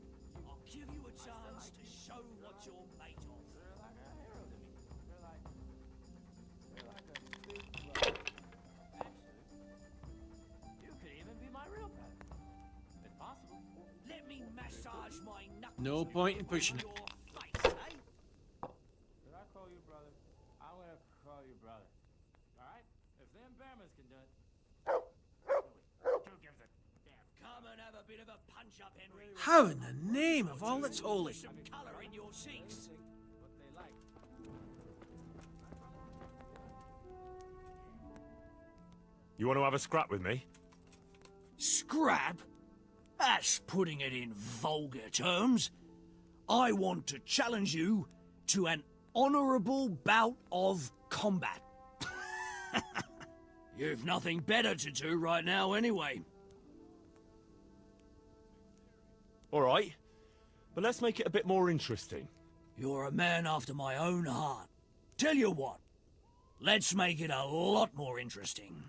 I'll give you a chance to show what you're made of. You're like a hero to me. You're like a big brother. Actually, you could even be my real brother. It's possible. Let me massage my knuckles. No point in pushing it. Your face, eh? Did I call you brother? I'm gonna call you brother. Alright? If them Bearmans can do it. Who gives a damn? Come and have a bit of a punch up, Henry. How in the name of all that's holy? Some colour in your cheeks. What they like. You want to have a scrap with me? Scrap? That's putting it in vulgar terms. I want to challenge you to an honourable bout of combat. You've nothing better to do right now anyway. All right. But let's make it a bit more interesting. You're a man after my own heart. Tell you what, let's make it a lot more interesting.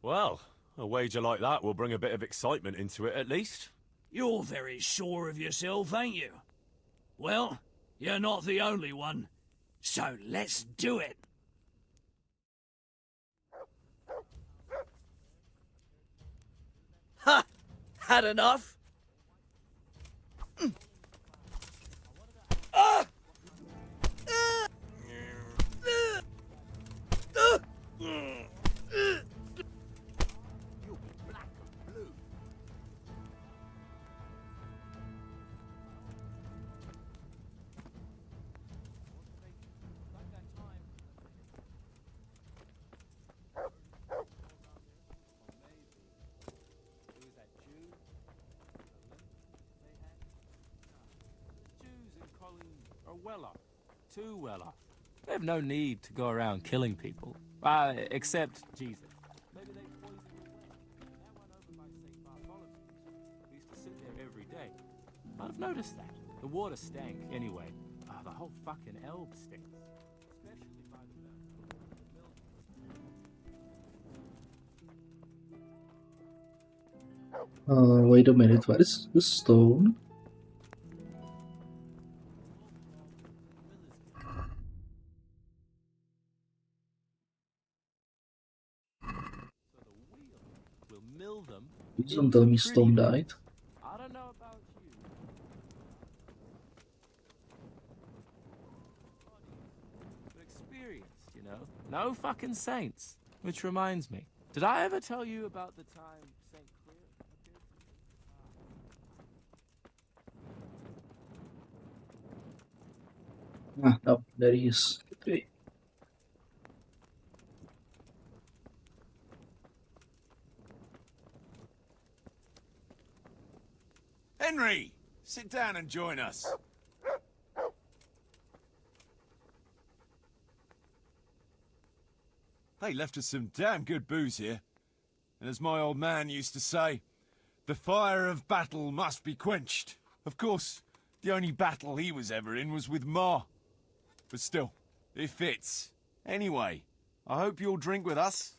Well, a wager like that will bring a bit of excitement into it at least. You're very sure of yourself, ain't you? Well, you're not the only one. So let's do it. Had enough? Are well off. Too well off. They have no need to go around killing people. Except Jesus. Maybe they poison your way. That one over by St. Bartholomew's. We used to sit there every day. I've noticed that. The water stank anyway. The whole fucking Elbe stinks. Especially by the milk. Wait a minute, where is the stone? Please don't tell me stone died. I don't know about you. But experienced, you know? No fucking saints. Which reminds me, did I ever tell you about the time St. Clair appeared to me? Ah, no, there he is. Okay. Henry! Sit down and join us. They left us some damn good booze here. And as my old man used to say, the fire of battle must be quenched. Of course, the only battle he was ever in was with Ma. But still, it fits. Anyway, I hope you'll drink with us.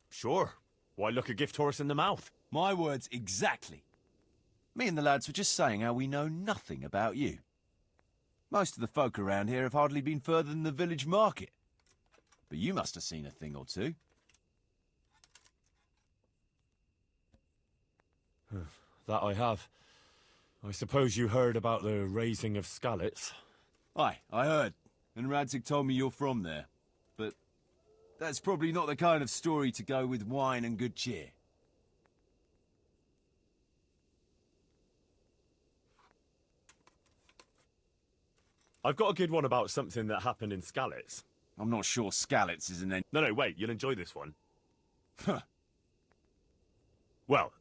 Sure. Why look a gift horse in the mouth? My words exactly. Me and the lads were just saying how we know nothing about you. Most of the folk around here have hardly been further than the village market. But you must have seen a thing or two. That I have. I suppose you heard about the raising of Skalitz? Aye, I heard. And Radzig told me you're from there. But that's probably not the kind of story to go with wine and good cheer. I've got a good one about something that happened in Skalitz. I'm not sure Skalitz is an end. No, wait, you'll enjoy this one. Well,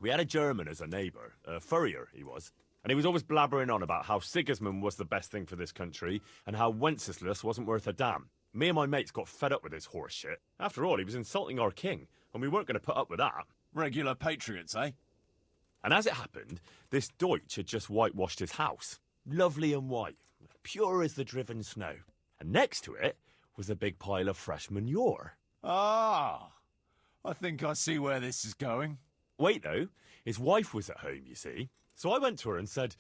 we had a German as a neighbour, a furrier he was, and he was always blabbering on about how Sigismund was the best thing for this country, and how Wenceslas wasn't worth a damn. Me and my mates got fed up with his horse shit. After all, he was insulting our king, and we weren't going to put up with that. Regular patriots, eh? And as it happened, this Deutsch had just whitewashed his house. Lovely and white, pure as the driven snow. And next to it was a big pile of fresh manure. Ah, I think I see where this is going. Wait, though, his wife was at home, you see. So I went to her and said,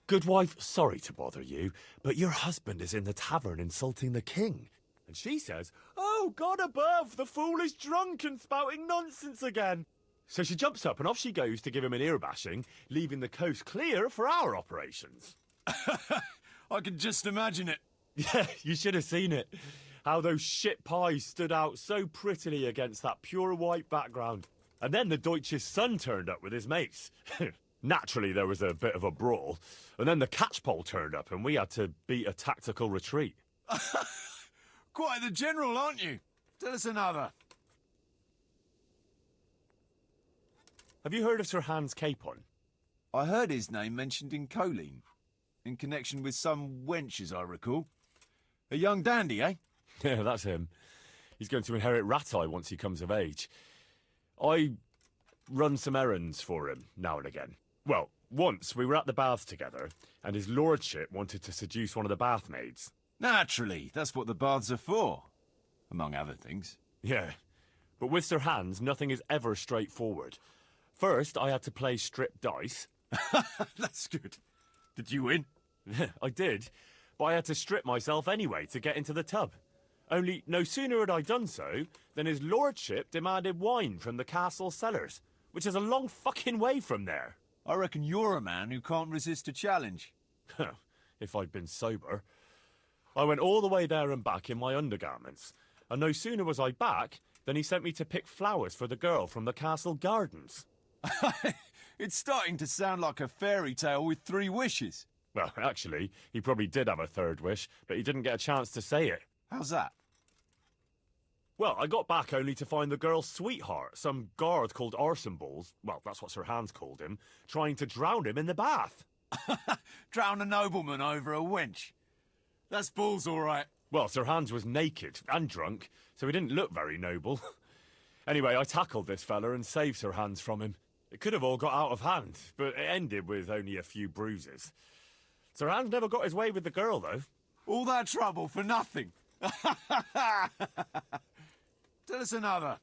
"Good wife, sorry to bother you, but your husband is in the tavern insulting the king." And she says, "Oh, God above, the fool is drunk and spouting nonsense again." So she jumps up and off she goes to give him an ear bashing, leaving the coast clear for our operations. I can just imagine it. Yeah, you should have seen it. How those shit pies stood out so prettily against that pure white background. And then the Deutsch's son turned up with his mates. Naturally, there was a bit of a brawl. And then the catchpole turned up and we had to beat a tactical retreat. Quite the general, aren't you? Tell us another. Have you heard of Sir Hans Capon? I heard his name mentioned in Colleen, in connection with some wench, as I recall. A young dandy, eh? Yeah, that's him. He's going to inherit Rattay once he comes of age. I run some errands for him now and again. Well, once we were at the baths together, and his lordship wanted to seduce one of the bath maids. Naturally, that's what the baths are for, among other things. Yeah, but with Sir Hans, nothing is ever straightforward. First, I had to play strip dice. That's good. Did you win? I did, but I had to strip myself anyway to get into the tub. Only no sooner had I done so than his lordship demanded wine from the castle cellars, which is a long fucking way from there. I reckon you're a man who can't resist a challenge. If I'd been sober. I went all the way there and back in my undergarments, and no sooner was I back than he sent me to pick flowers for the girl from the castle gardens. It's starting to sound like a fairy tale with 3 wishes. Well, actually, he probably did have a third wish, but he didn't get a chance to say it. How's that? Well, I got back only to find the girl's sweetheart, some guard called Arson Balls, well, that's what Sir Hans called him, trying to drown him in the bath. Drown a nobleman over a wench. That's balls, all right. Well, Sir Hans was naked and drunk, so he didn't look very noble. Anyway, I tackled this fella and saved Sir Hans from him. It could have all got out of hand, but it ended with only a few bruises. Sir Hans never got his way with the girl, though. All that trouble for nothing. Tell us another.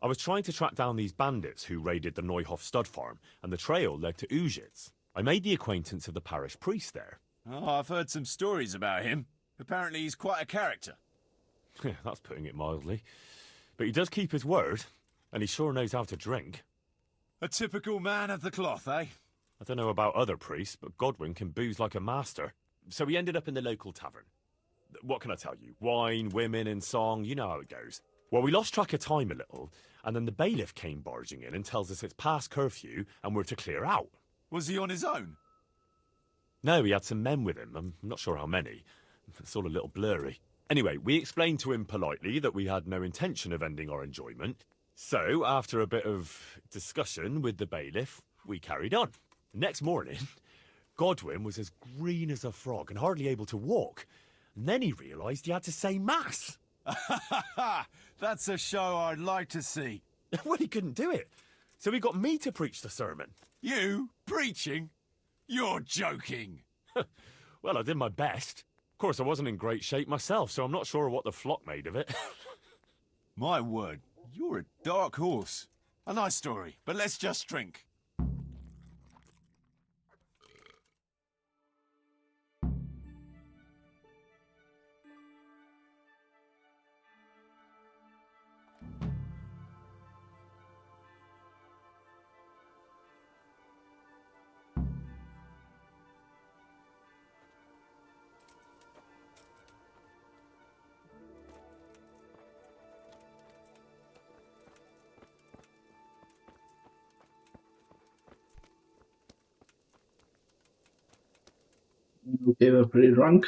I was trying to track down these bandits who raided the Neuhof stud farm, and the trail led to Ujitz. I made the acquaintance of the parish priest there. Oh, I've heard some stories about him. Apparently he's quite a character. That's putting it mildly. But he does keep his word, and he sure knows how to drink. A typical man of the cloth, eh? I don't know about other priests, but Godwin can booze like a master. So we ended up in the local tavern. What can I tell you? Wine, women, and song, you know how it goes. Well, we lost track of time a little, and then the bailiff came barging in and tells us it's past curfew and we're to clear out. Was he on his own? No, he had some men with him. I'm not sure how many. It's all a little blurry. Anyway, we explained to him politely that we had no intention of ending our enjoyment. So, after a bit of discussion with the bailiff, we carried on. Next morning, Godwin was as green as a frog and hardly able to walk. And then he realised he had to say mass. That's a show I'd like to see. Well, he couldn't do it. So he got me to preach the sermon. You? Preaching? You're joking. Well, I did my best. Of course, I wasn't in great shape myself, so I'm not sure what the flock made of it. My word, you're a dark horse. A nice story, but let's just drink. Okay, we're pretty drunk.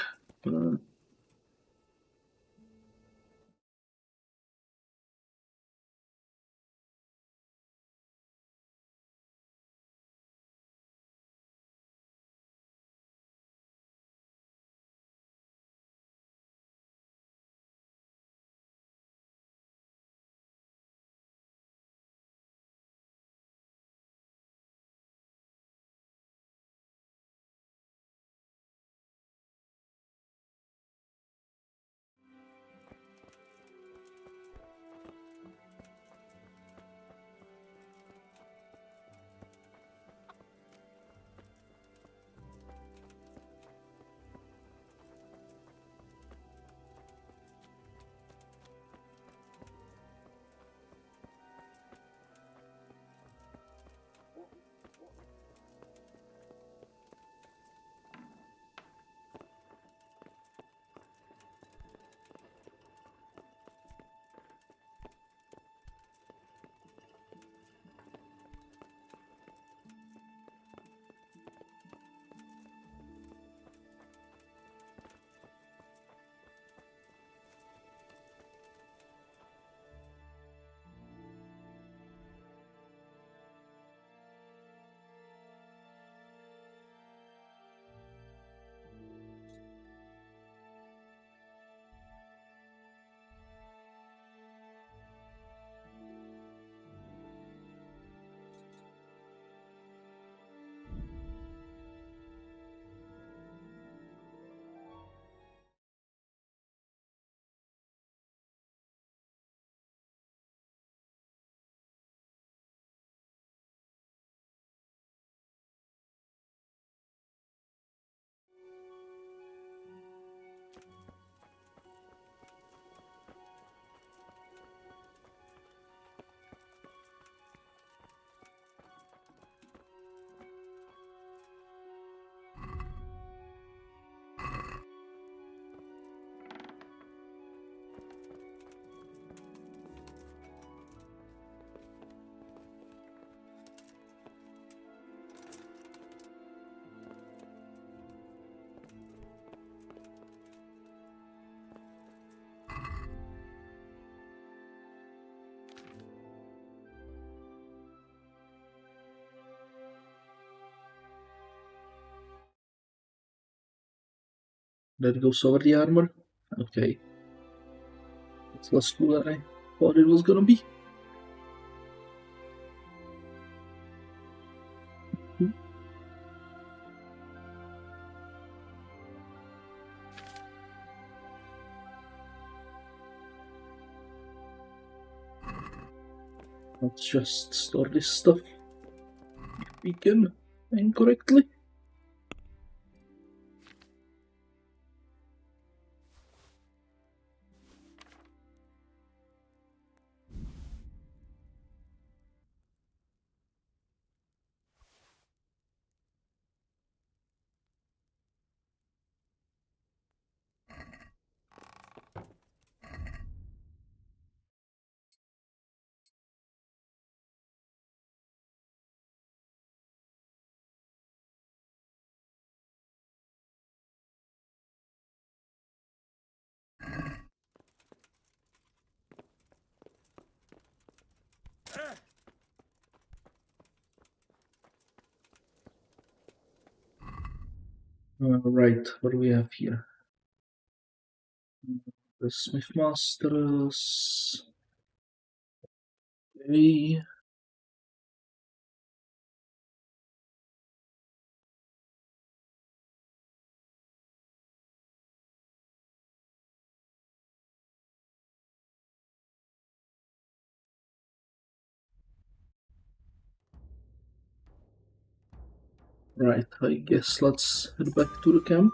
That goes over the armor. Okay. It's less cool than I thought it was gonna be. Let's just store this stuff if we can incorrectly. Right, what do we have here? The Smith Masters. Okay. Right, I guess let's head back to the camp.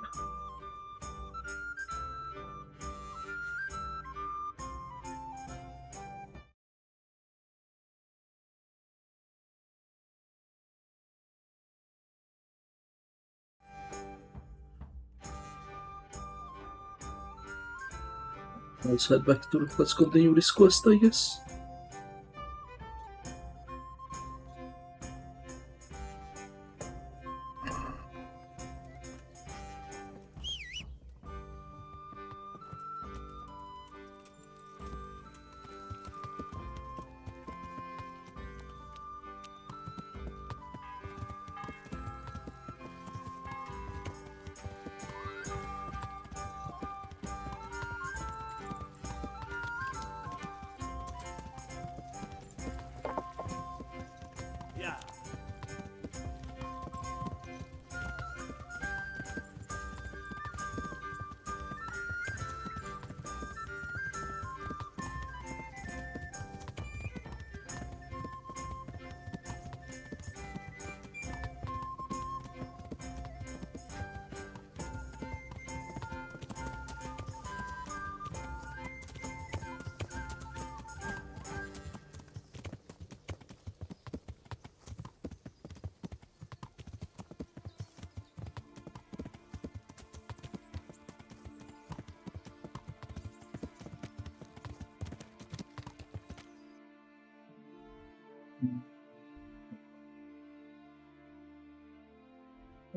Let's head back to let's continue this quest, I guess.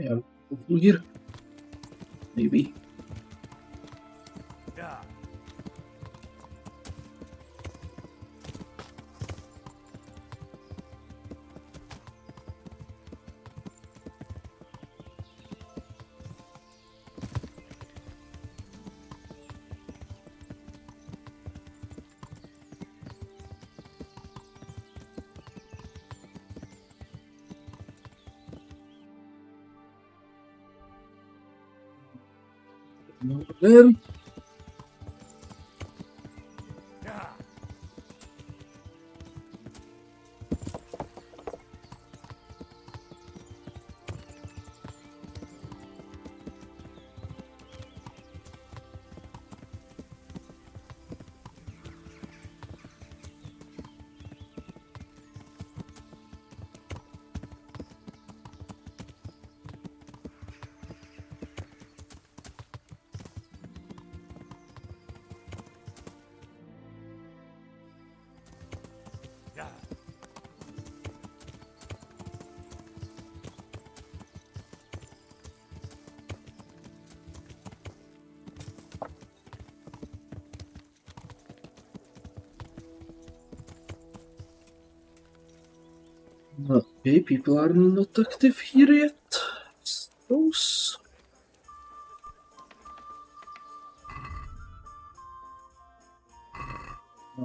Yeah, go through here. Maybe. Yeah. Over there. Okay, people are not active here yet. Those.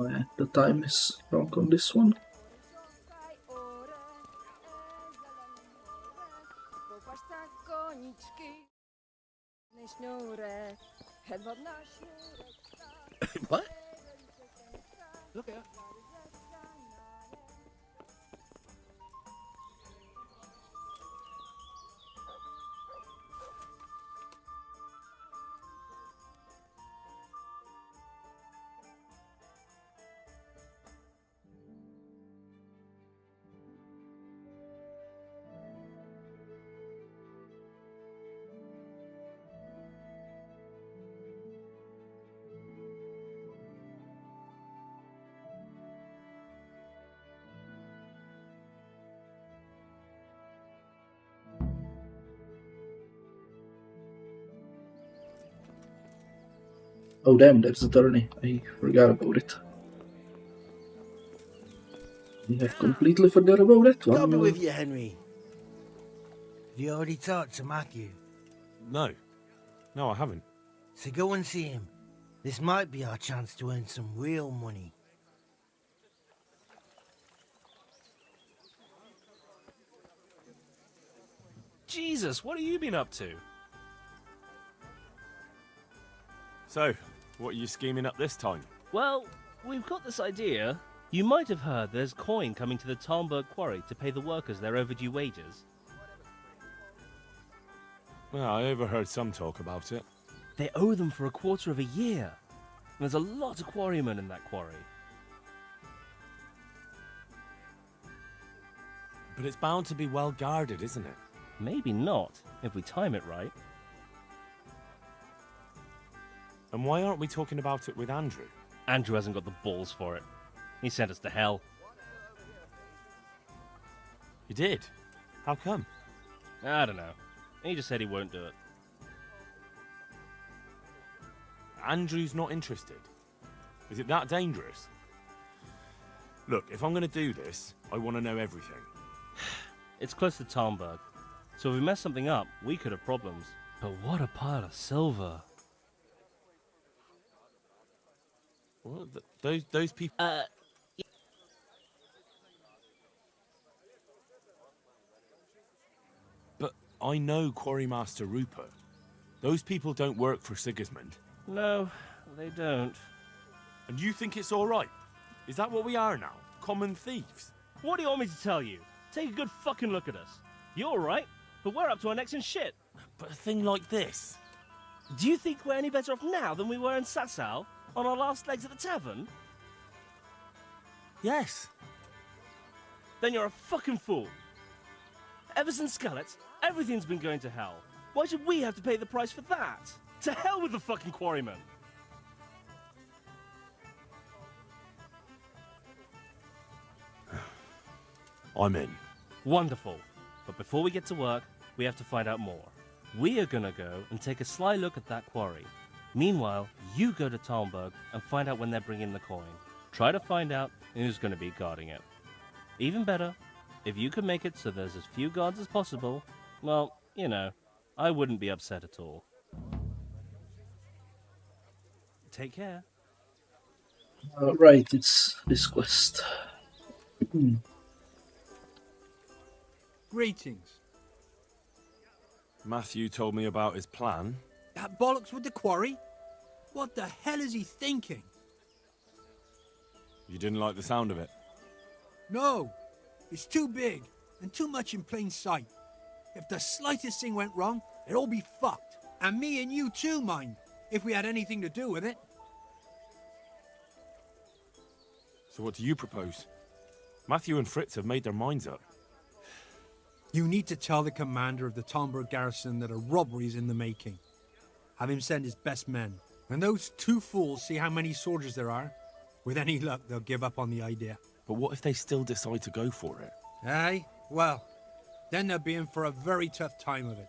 Oh yeah, the time is wrong on this one. What? Look at Oh damn, there's a tourney. I forgot about it. I have completely forgot about that one. God be with you, Henry. Have you already talked to Matthew? No. No, I haven't. So go and see him. This might be our chance to earn some real money. Jesus, what have you been up to? So, what are you scheming up this time? Well, we've got this idea. You might have heard there's coin coming to the Talmberg quarry to pay the workers their overdue wages. Well, I overheard some talk about it. They owe them for a quarter of a year. And there's a lot of quarrymen in that quarry. But it's bound to be well guarded, isn't it? Maybe not, if we time it right. And why aren't we talking about it with Andrew? Andrew hasn't got the balls for it. He sent us to hell. He did? How come? I don't know. He just said he won't do it. Andrew's not interested. Is it that dangerous? Look, if I'm going to do this, I want to know everything. It's close to Talmberg, so if we mess something up, we could have problems. But what a pile of silver. What? Those people... But I know Quarrymaster Rupert. Those people don't work for Sigismund. No, they don't. And you think it's all right? Is that what we are now? Common thieves? What do you want me to tell you? Take a good fucking look at us. You're all right, but we're up to our necks in shit. But a thing like this... Do you think we're any better off now than we were in Sassau, on our last legs at the tavern? Yes. Then you're a fucking fool. Ever since Skalitz, everything's been going to hell. Why should we have to pay the price for that? To hell with the fucking quarrymen! I'm in. Wonderful. But before we get to work, we have to find out more. We are gonna go and take a sly look at that quarry. Meanwhile, you go to Talmberg and find out when they're bringing the coin. Try to find out who's gonna be guarding it. Even better, if you can make it so there's as few guards as possible, well, you know, I wouldn't be upset at all. Take care. Right, it's this quest. Greetings. Matthew told me about his plan. That bollocks with the quarry? What the hell is he thinking? You didn't like the sound of it? No, it's too big and too much in plain sight. If the slightest thing went wrong, it'd all be fucked. And me and you too, mind, if we had anything to do with it. So what do you propose? Matthew and Fritz have made their minds up. You need to tell the commander of the Talmberg garrison that a robbery is in the making. Have him send his best men. When those two fools see how many soldiers there are, with any luck, they'll give up on the idea. But what if they still decide to go for it? Aye, well, then they'll be in for a very tough time of it.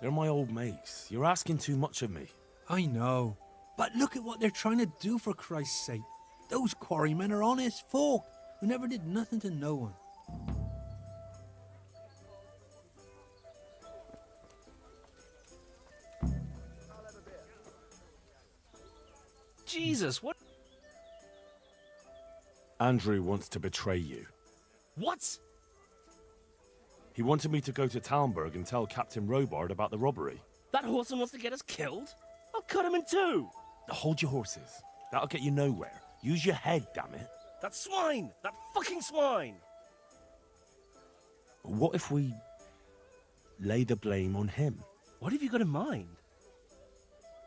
They're my old mates. You're asking too much of me. I know. But look at what they're trying to do, for Christ's sake. Those quarrymen are honest folk who never did nothing to no one. Jesus, what? Andrew wants to betray you. What? He wanted me to go to Talmberg and tell Captain Robard about the robbery. That horseman wants to get us killed? I'll cut him in two. Hold your horses. That'll get you nowhere. Use your head, damn it. That swine! That fucking swine! What if we lay the blame on him? What have you got in mind?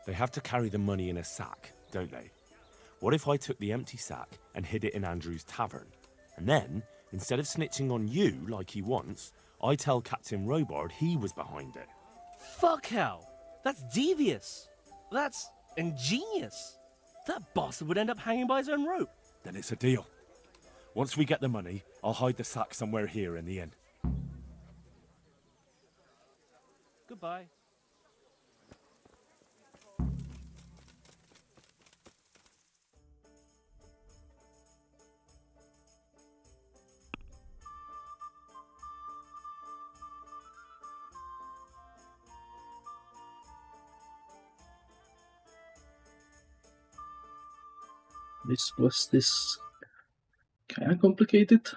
They have to carry the money in a sack, don't they? What if I took the empty sack and hid it in Andrew's tavern? And then, instead of snitching on you like he wants, I tell Captain Robard he was behind it. Fuck hell! That's devious! That's ingenious! That bastard would end up hanging by his own rope. Then it's a deal. Once we get the money, I'll hide the sack somewhere here in the inn. Goodbye. This quest is kinda complicated.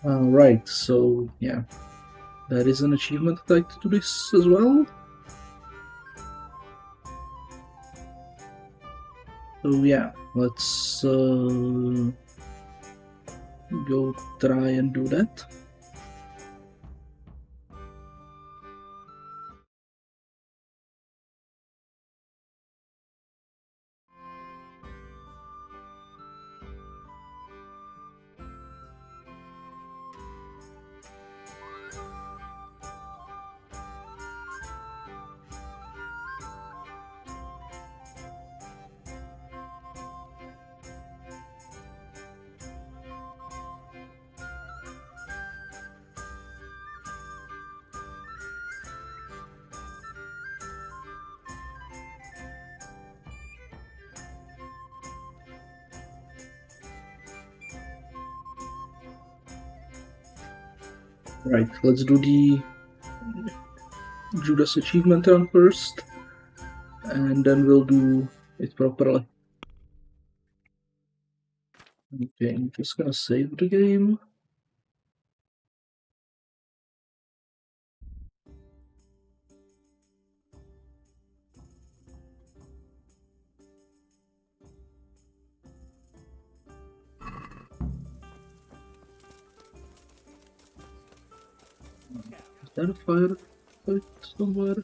Right, so yeah, there is an achievement tied to this as well. So yeah, let's go try and do that. Right, let's do the Judas achievement run first, and then we'll do it properly. Okay, I'm just gonna save the game. Is there a fire fight somewhere?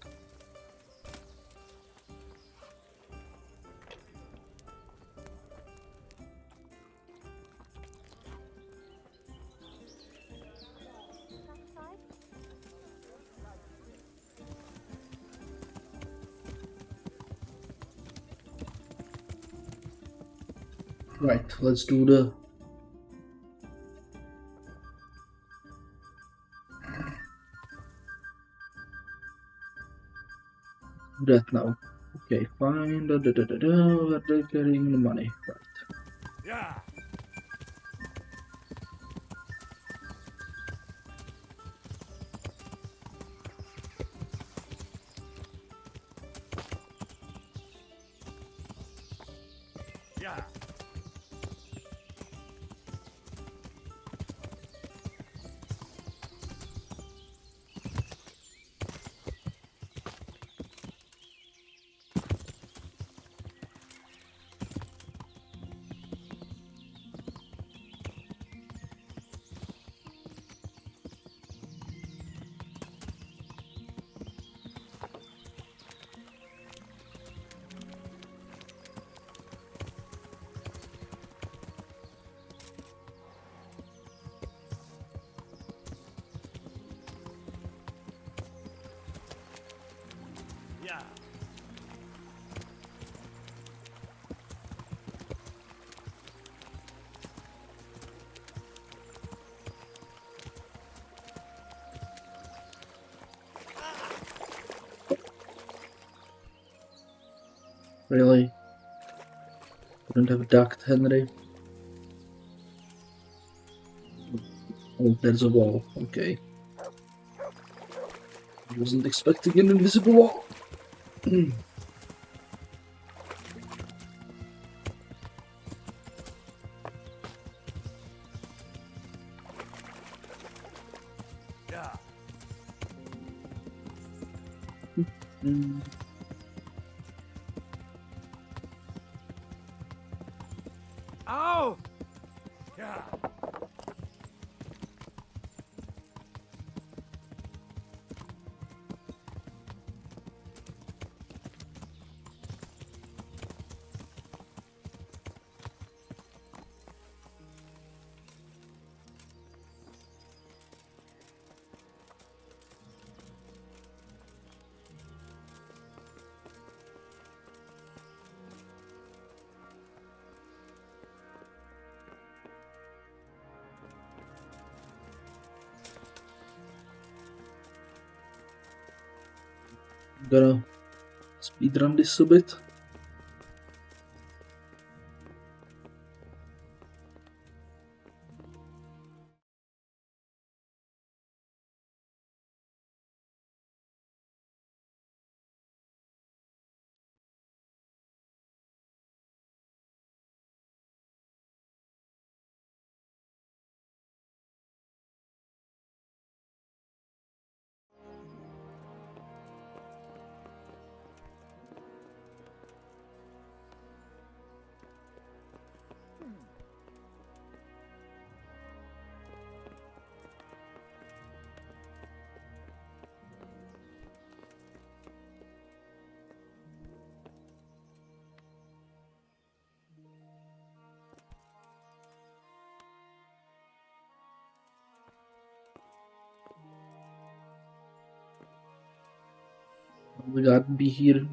Right, let's do that now. Okay, fine. Where they're carrying the money. Right. Yeah. Yeah. Really? Couldn't have ducked Henry. Oh, there's a wall. Okay. I wasn't expecting an invisible wall. Ow! Yeah. Gonna speedrun this a bit. The guard be here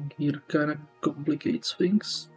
kind of complicates things.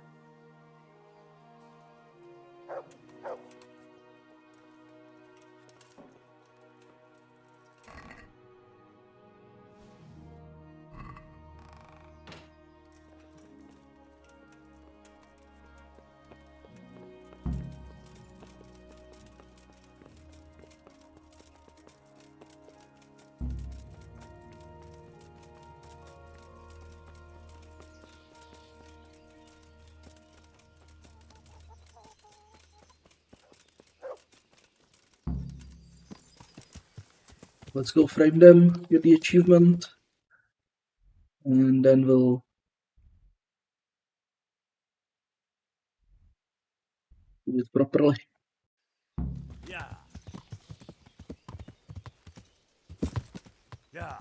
Let's go frame them, get the achievement, and then we'll do it properly. Yeah. Yeah.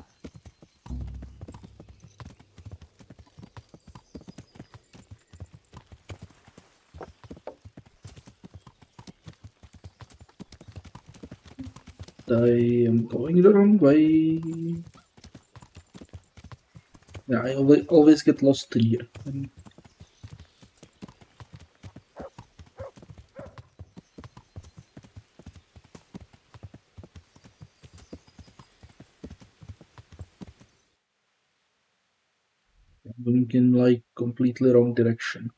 I am going the wrong way. Yeah, I always get lost here. I'm going in like completely wrong direction.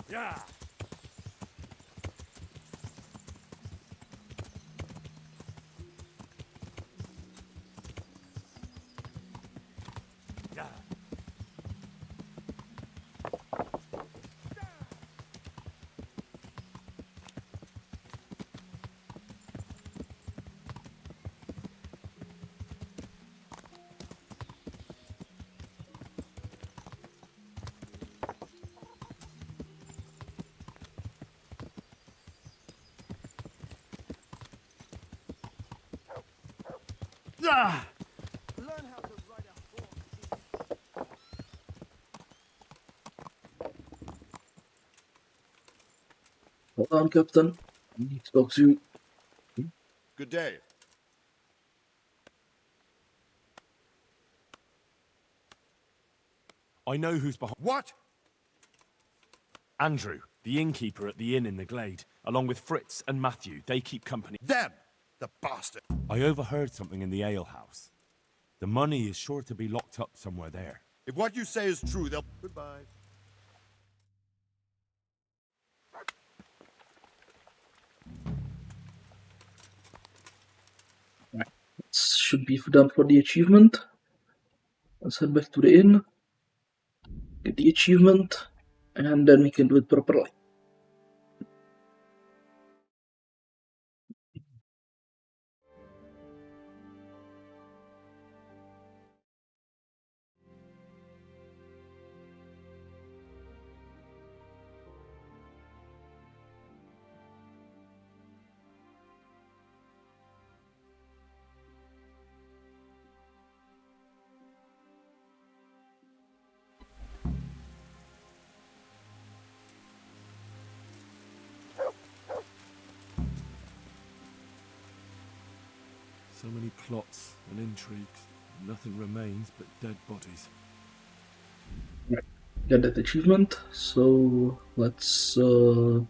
Yeah. Yeah. Ah! Hold on, Captain. I need to talk to you. Good day. I know who's behind. What? Andrew, the innkeeper at the inn in the glade, along with Fritz and Matthew. They keep company. Them! The bastard! I overheard something in the alehouse. The money is sure to be locked up somewhere there. If what you say is true, they'll... Goodbye. Right. Should be done for the achievement. Let's head back to the inn. Get the achievement. And then we can do it properly. So many plots and intrigues. Nothing remains but dead bodies. Right. Get that achievement. So let's reload.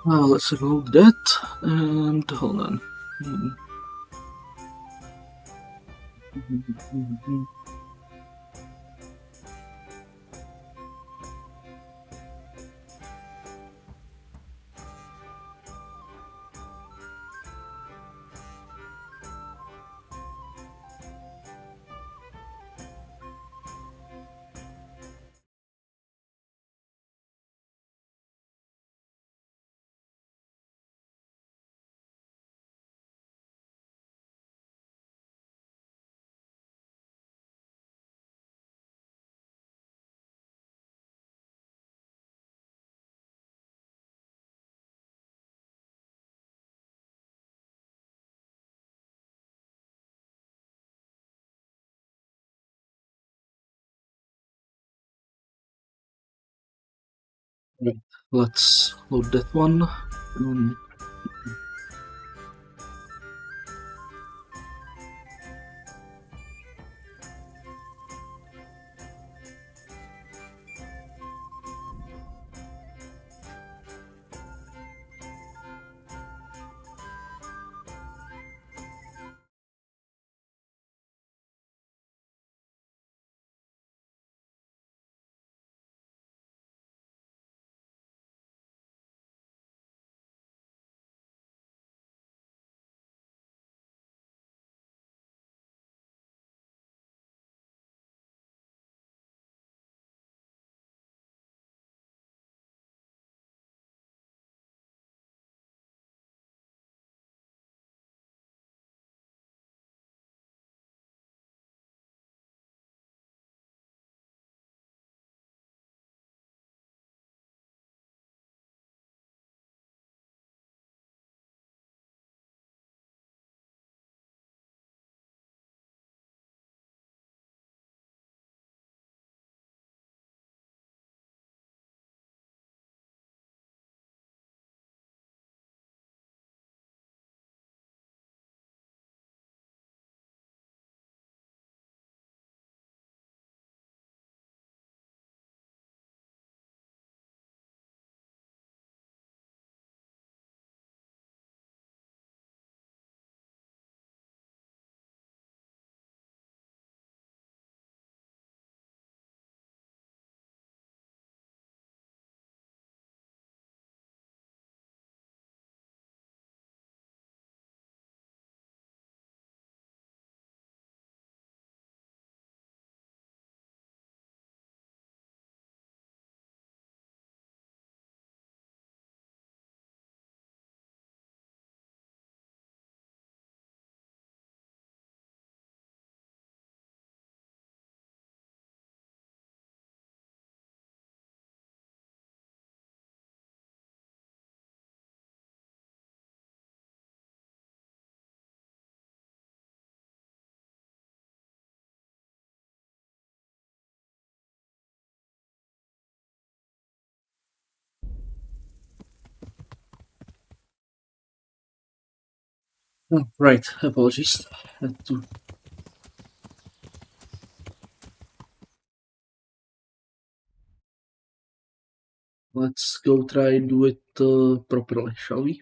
Let's reload that, and hold on. Right. Let's load that one. Oh, right, apologies. Had to. Let's go try do it properly, shall we?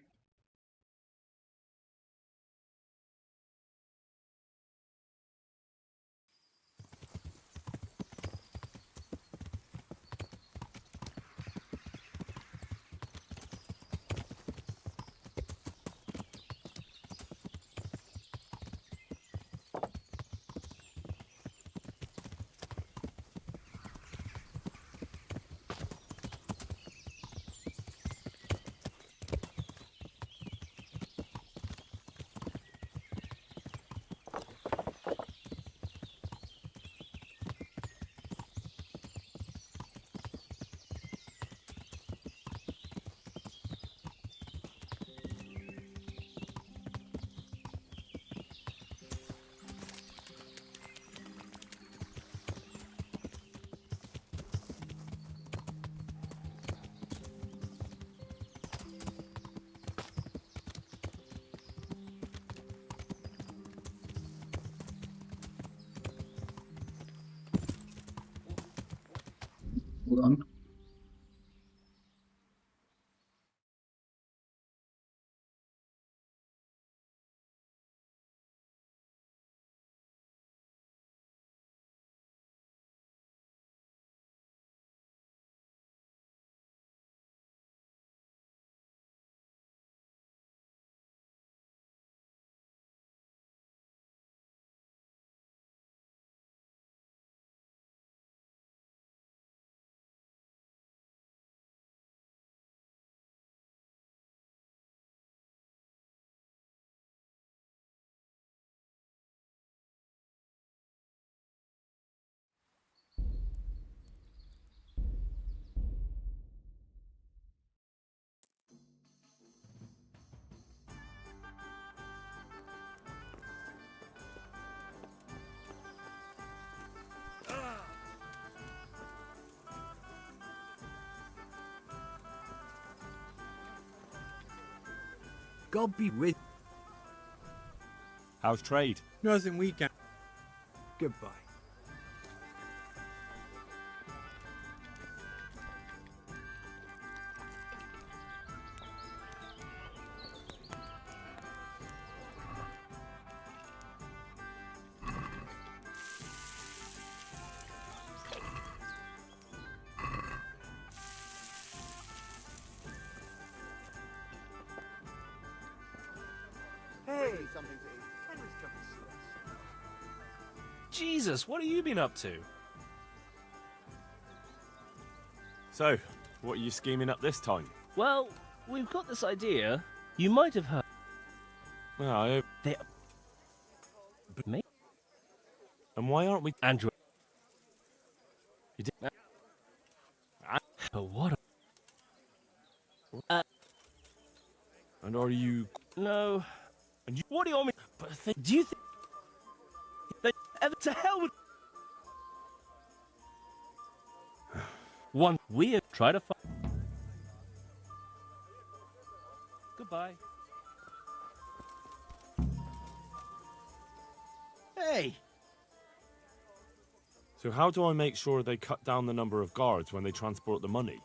Hold on. God be with. How's trade? Nothing we can. Goodbye. Hey, Something to eat. Henry's coming to see us. Jesus, what have you been up to? So, what are you scheming up this time? Well, we've got this idea. You might have heard. Well, I hope... They... Me? And why aren't we... Andrew. You did... But what? And are you... No. And you... What do you want me... But do you think... That ever to hell with... One weird... Try to find... Goodbye. Hey! So how do I make sure they cut down the number of guards when they transport the money?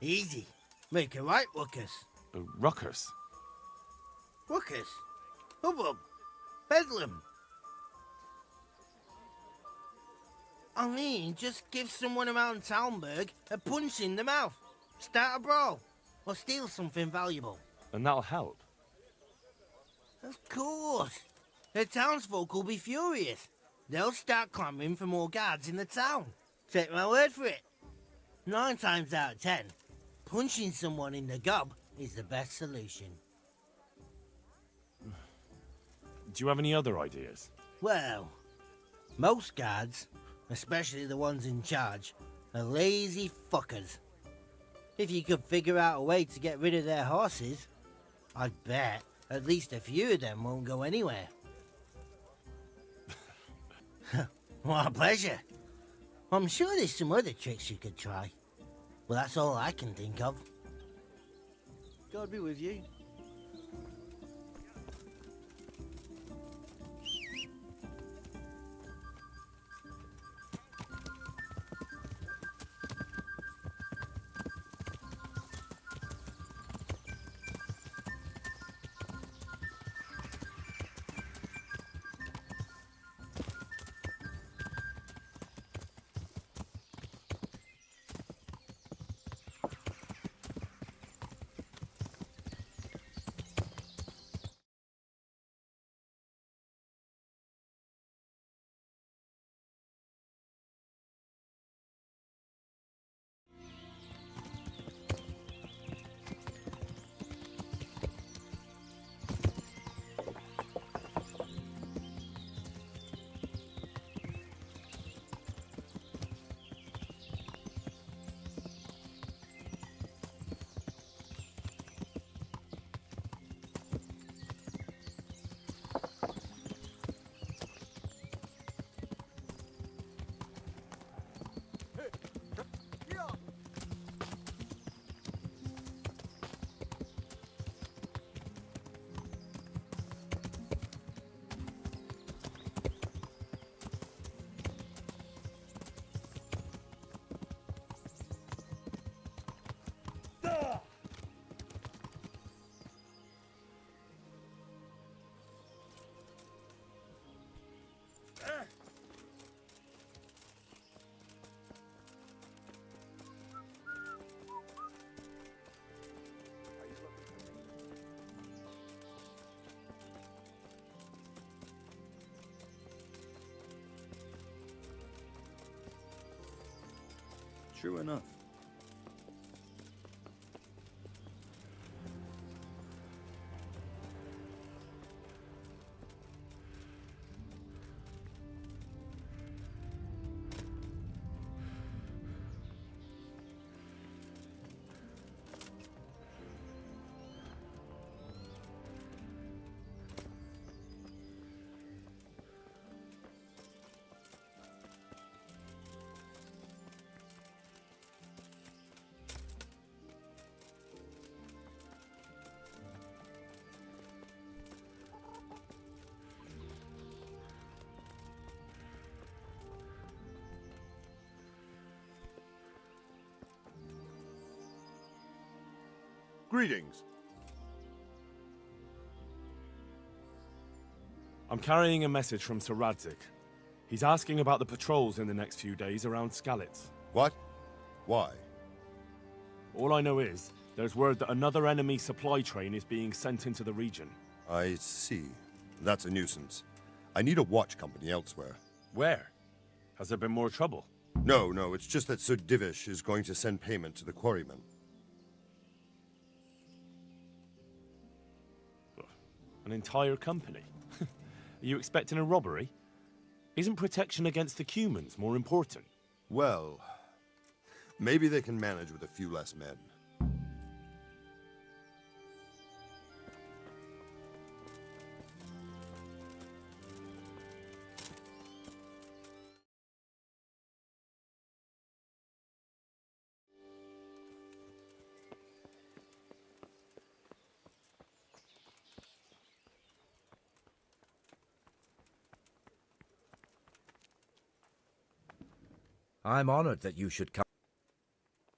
Easy. Make it right, Ruckus. Ruckus? Ruckus? Hubbub? Bedlam? I mean, just give someone around Talmberg a punch in the mouth, start a brawl, or steal something valuable. And that'll help. Of course. The townsfolk will be furious. They'll start clamouring for more guards in the town. Take my word for it. 9 times out of 10, punching someone in the gob is the best solution. Do you have any other ideas? Well, most guards, especially the ones in charge, are lazy fuckers. If you could figure out a way to get rid of their horses, I'd bet at least a few of them won't go anywhere. What a pleasure. I'm sure there's some other tricks you could try. Well, that's all I can think of. God be with you. True enough. Greetings. I'm carrying a message from Sir Radzik. He's asking about the patrols in the next few days around Skalitz. What? Why? All I know is, there's word that another enemy supply train is being sent into the region. I see. That's a nuisance. I need a watch company elsewhere. Where? Has there been more trouble? No, it's just that Sir Divish is going to send payment to the quarrymen. An entire company? Are you expecting a robbery? Isn't protection against the humans more important? Well, maybe they can manage with a few less men. I'm honored that you should come.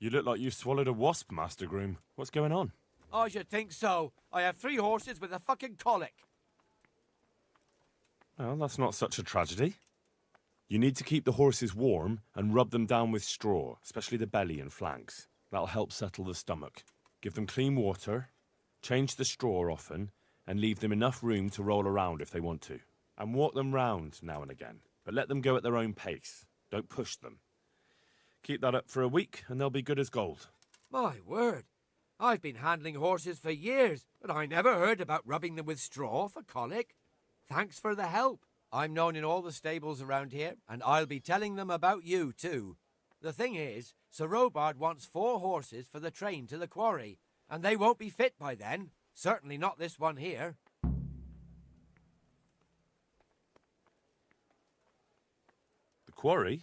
You look like you swallowed a wasp, Master Groom. What's going on? I should think so. I have 3 horses with a fucking colic. Well, that's not such a tragedy. You need to keep the horses warm and rub them down with straw, especially the belly and flanks. That'll help settle the stomach. Give them clean water, change the straw often, and leave them enough room to roll around if they want to. And walk them round now and again, but let them go at their own pace. Don't push them. Keep that up for a week, and they'll be good as gold. My word. I've been handling horses for years, but I never heard about rubbing them with straw for colic. Thanks for the help. I'm known in all the stables around here, and I'll be telling them about you, too. The thing is, Sir Robard wants 4 horses for the train to the quarry, and they won't be fit by then. Certainly not this one here. The quarry?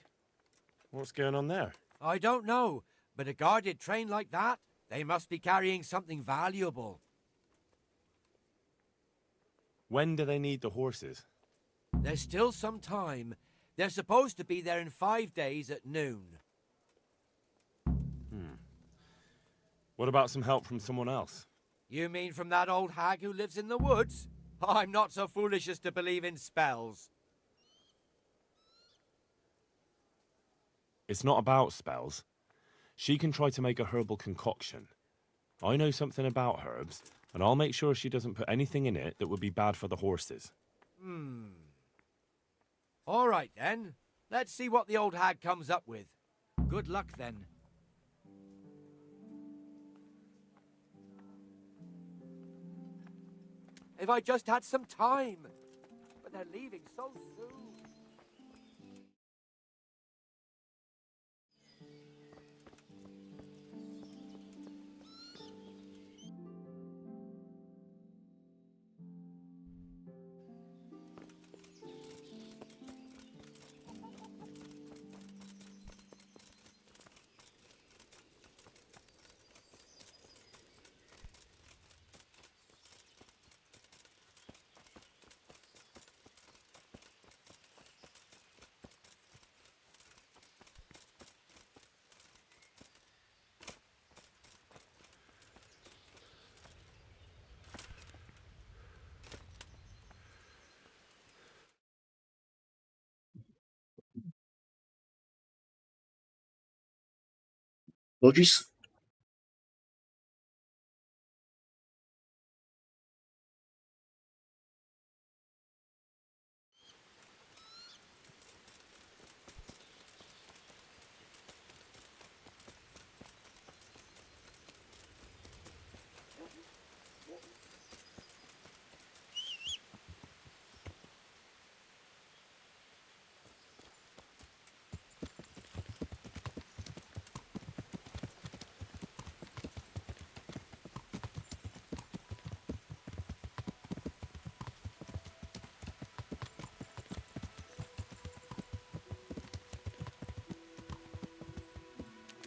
What's going on there? I don't know, but a guarded train like that, they must be carrying something valuable. When do they need the horses? There's still some time. They're supposed to be there in 5 days at noon. What about some help from someone else? You mean from that old hag who lives in the woods? I'm not so foolish as to believe in spells. It's not about spells. She can try to make a herbal concoction. I know something about herbs, and I'll make sure she doesn't put anything in it that would be bad for the horses. All right, then. Let's see what the old hag comes up with. Good luck, then. If I just had some time. But they're leaving so soon. Apologies.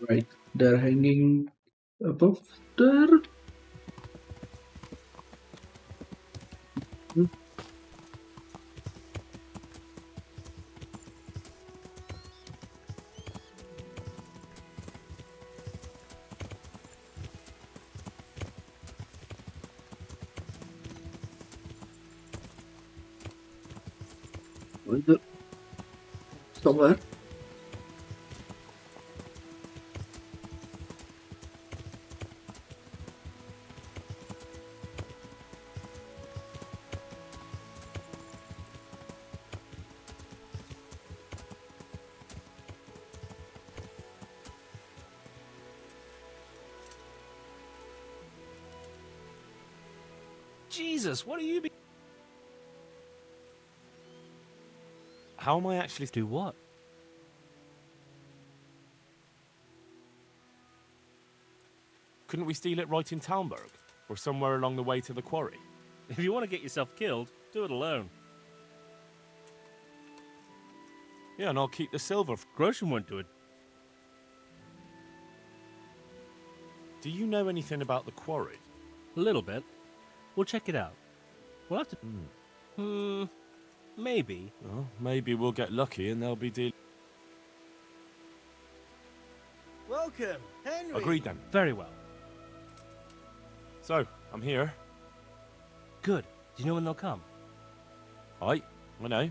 Right, they're hanging above there. Either somewhere. Jesus, what are you be... How am I actually... Do what? Couldn't we steal it right in Talmberg? Or somewhere along the way to the quarry? If you want to get yourself killed, do it alone. Yeah, and I'll keep the silver. Groshen won't do it. Do you know anything about the quarry? A little bit. We'll check it out. We'll have to... maybe. Well, maybe we'll get lucky and they'll be dealing... Welcome, Henry. Agreed then. Very well. So, I'm here. Good. Do you know when they'll come? I know.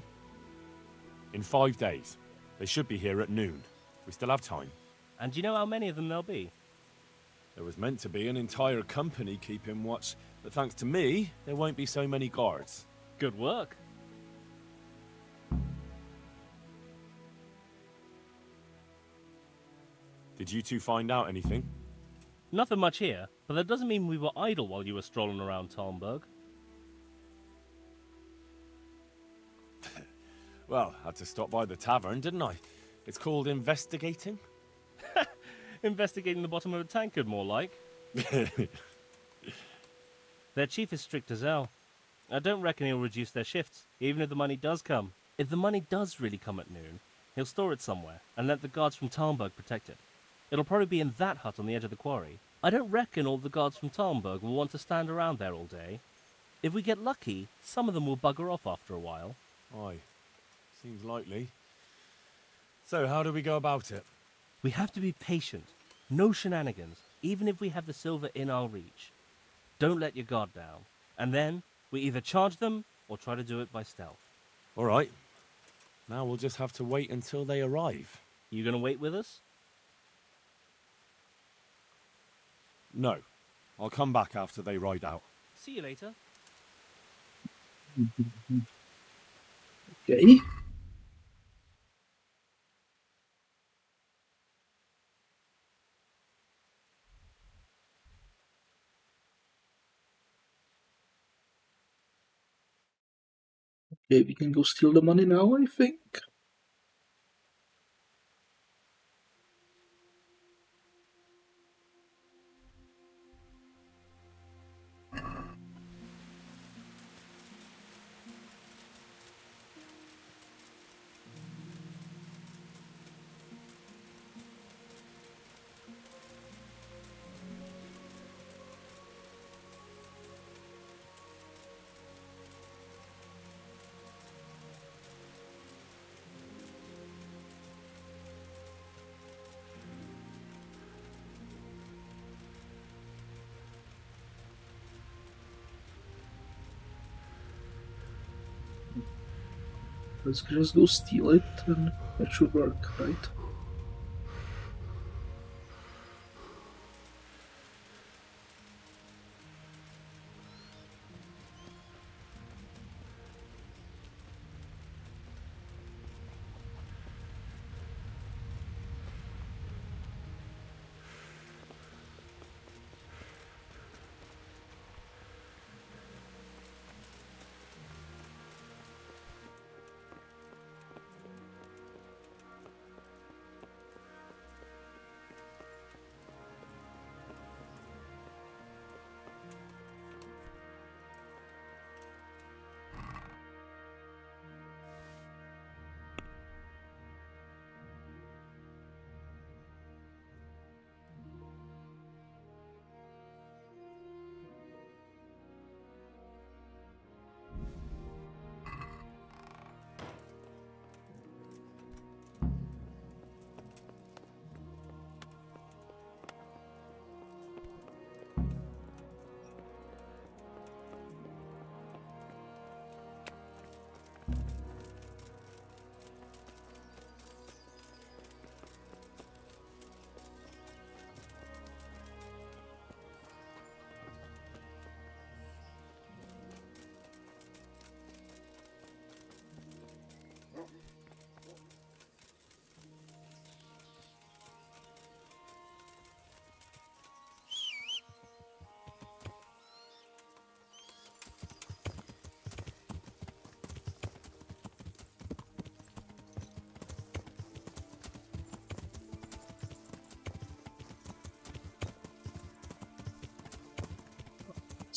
In 5 days. They should be here at noon. We still have time. And do you know how many of them there'll be? There was meant to be an entire company keeping watch, but thanks to me, there won't be so many guards. Good work. Did you two find out anything? Nothing much here, but that doesn't mean we were idle while you were strolling around Talmberg. Well, had to stop by the tavern, didn't I? It's called investigating. Investigating the bottom of a tankard, more like. Their chief is strict as hell. I don't reckon he'll reduce their shifts, even if the money does come. If the money does really come at noon, he'll store it somewhere and let the guards from Talmberg protect it. It'll probably be in that hut on the edge of the quarry. I don't reckon all the guards from Talmberg will want to stand around there all day. If we get lucky, some of them will bugger off after a while. Aye. Seems likely. So, how do we go about it? We have to be patient. No shenanigans, even if we have the silver in our reach. Don't let your guard down. And then, we either charge them, or try to do it by stealth. All right. Now we'll just have to wait until they arrive. You gonna wait with us? No. I'll come back after they ride out. See you later. Okay. Okay, we can go steal the money now, I think. Let's just go steal it and that should work, right?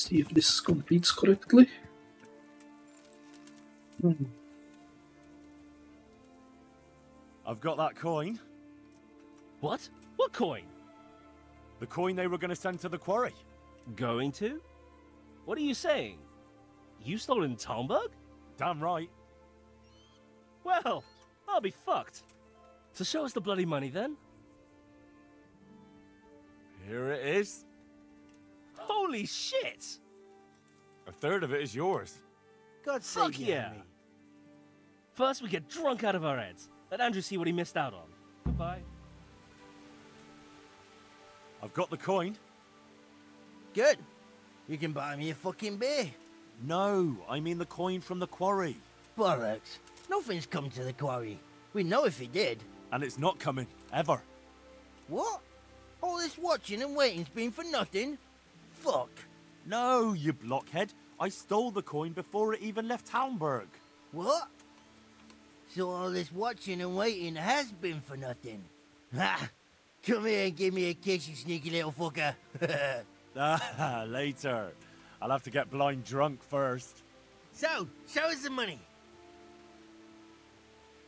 Let's see if this completes correctly. I've got that coin. What? What coin? The coin they were going to send to the quarry. Going to? What are you saying? You stole in Talmberg? Damn right. Well, I'll be fucked. So show us the bloody money then. Here it is. Holy shit! A third of it is yours. God Fuck save you, yeah! Henry. First we get drunk out of our heads. Let Andrew see what he missed out on. Goodbye. I've got the coin. Good. You can buy me a fucking beer. No, I mean the coin from the quarry. Bollocks. Nothing's come to the quarry. We know if he did. And it's not coming, ever. What? All this watching and waiting's been for nothing? Fuck. No, you blockhead. I stole the coin before it even left Talmberg. What? So all this watching and waiting has been for nothing? Ha! Come here and give me a kiss, you sneaky little fucker. Ah, later. I'll have to get blind drunk first. So, show us the money.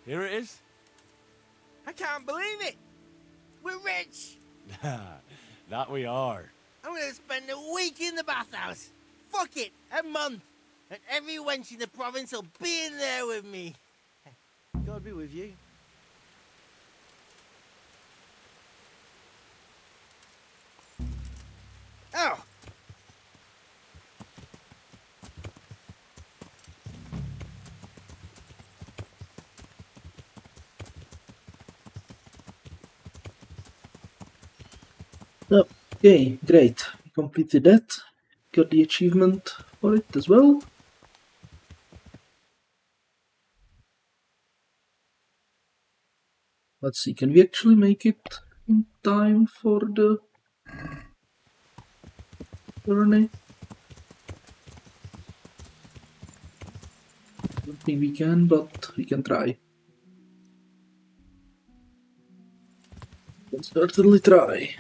Here it is. I can't believe it. We're rich. That we are. I'm gonna spend a week in the bathhouse. Fuck it, a month. And every wench in the province will be in there with me. God be with you. Oh! Okay, great. We completed that. Got the achievement for it as well. Let's see, can we actually make it in time for the journey? I don't think we can, but we can try. Let's certainly try.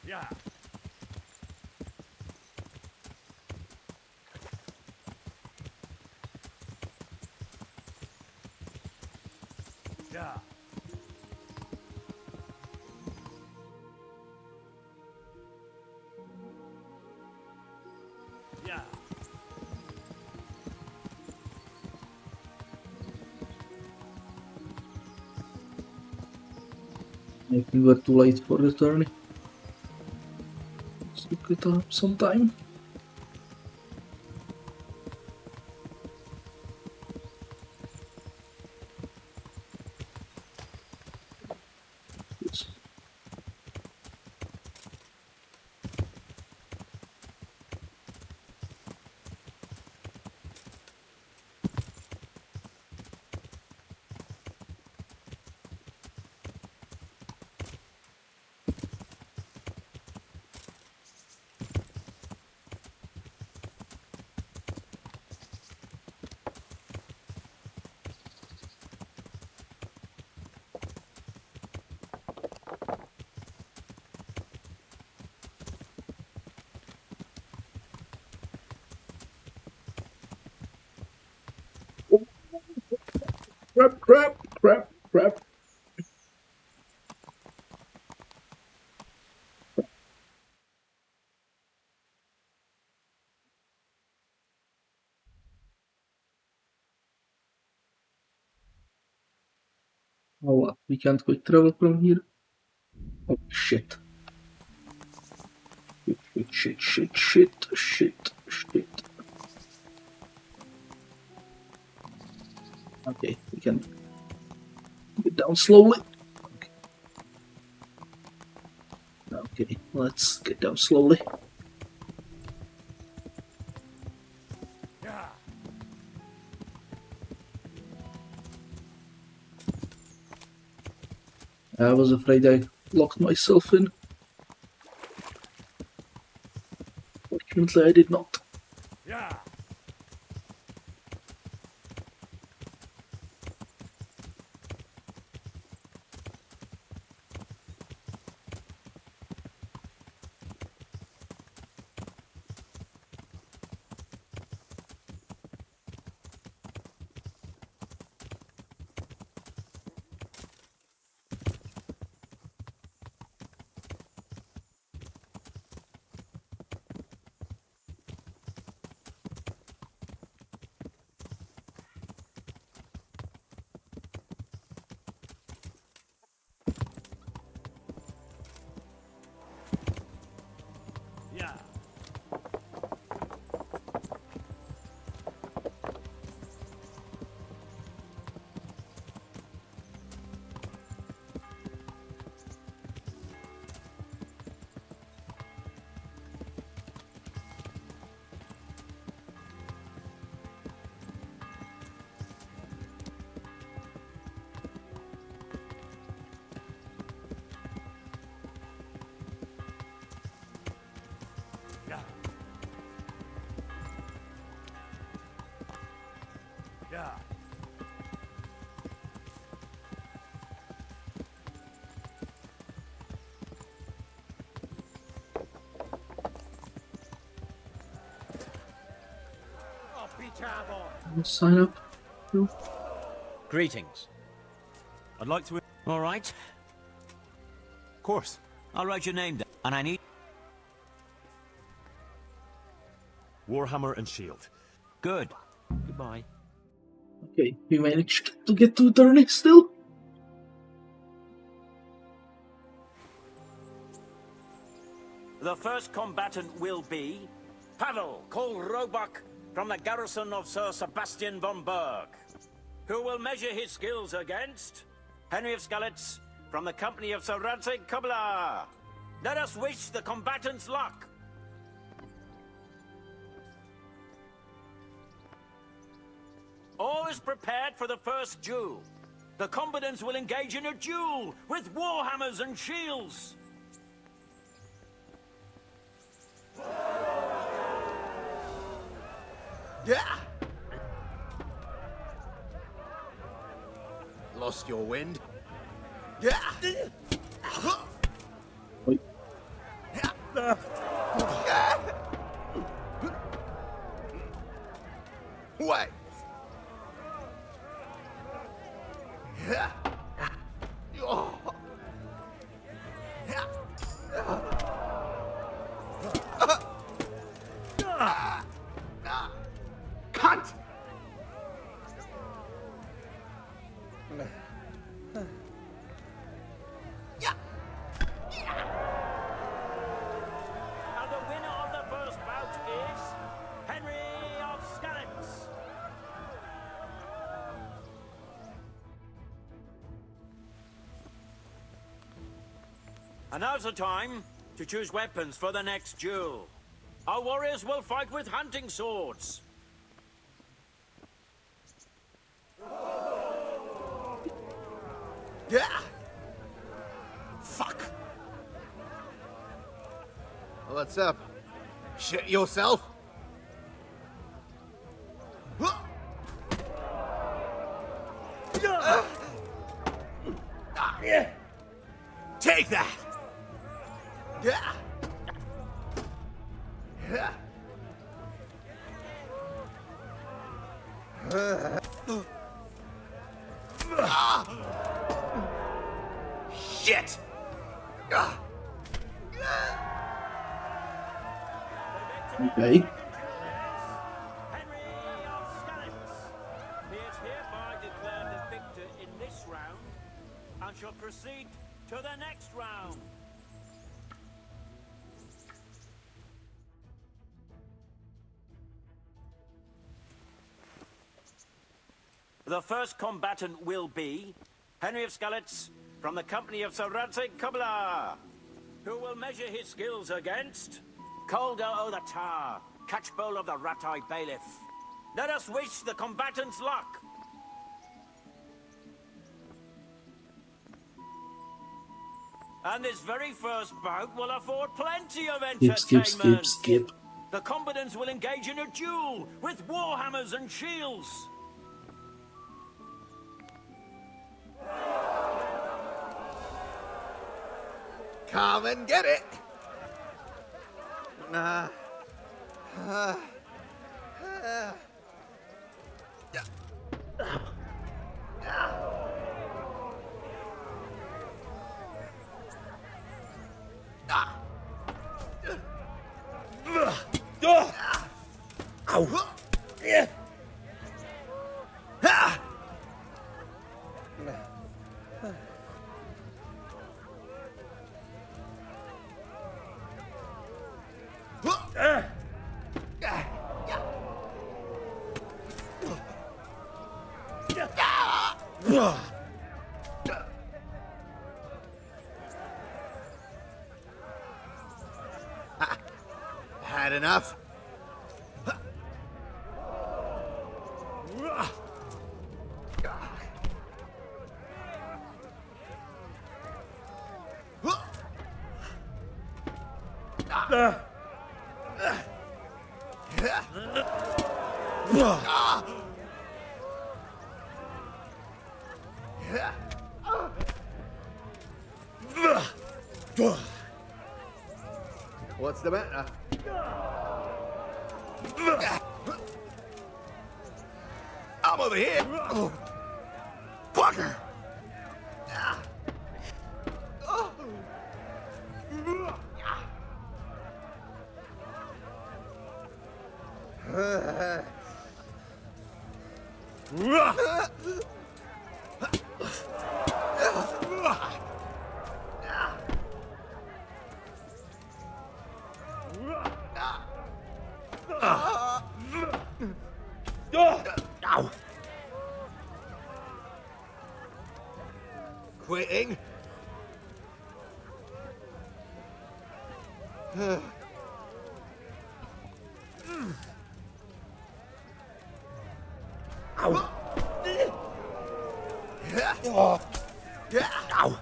Yeah. Yeah. Yeah. I think we're too late for the journey. Let's look it up sometime. Yes. Crap. Oh, what? We can't quick travel from here? Oh, shit. Shit. Okay, we can get down slowly. Okay, Let's get down slowly. I was afraid I locked myself in. Fortunately, I did not. Sign up. No. Greetings. I'd like to... All right. Of course. I'll write your name down, and I need... Warhammer and shield. Good. Goodbye. Okay, we managed to get to Turney still. The first combatant will be Pavel Kolrobak from the garrison of Sir Sebastian von Berg, who will measure his skills against Henry of Skalitz from the company of Sir Radzig Kobyla. Let us wish the combatants luck. All is prepared for the first duel. The combatants will engage in a duel with warhammers and shields. Yeah. Lost your wind? Yeah. Wait. Wait. Oh. Cunt! And the winner of the first bout is Henry of Skalitz. And now's the time to choose weapons for the next duel. Our warriors will fight with hunting swords. Yeah. Fuck. What's up? Shit yourself? Take that. Yeah. Shit. Okay. Henry of Skalitz. He is hereby declared the victor in this round and shall proceed to the next round. The first combatant will be Henry of Skalitz from the company of Sir Radzig Kobyla, Who will measure his skills against Calder o' the Tar, Catchbowl of the Rat-Eye Bailiff. Let us wish the combatants luck. And this very first bout will afford plenty of entertainment. Skip. The combatants will engage in a duel with warhammers and shields. Come and get it. Had enough? What's the matter? I'm over here. Oh. Fucker. Ow. Quitting? Ow. Oh. Ow.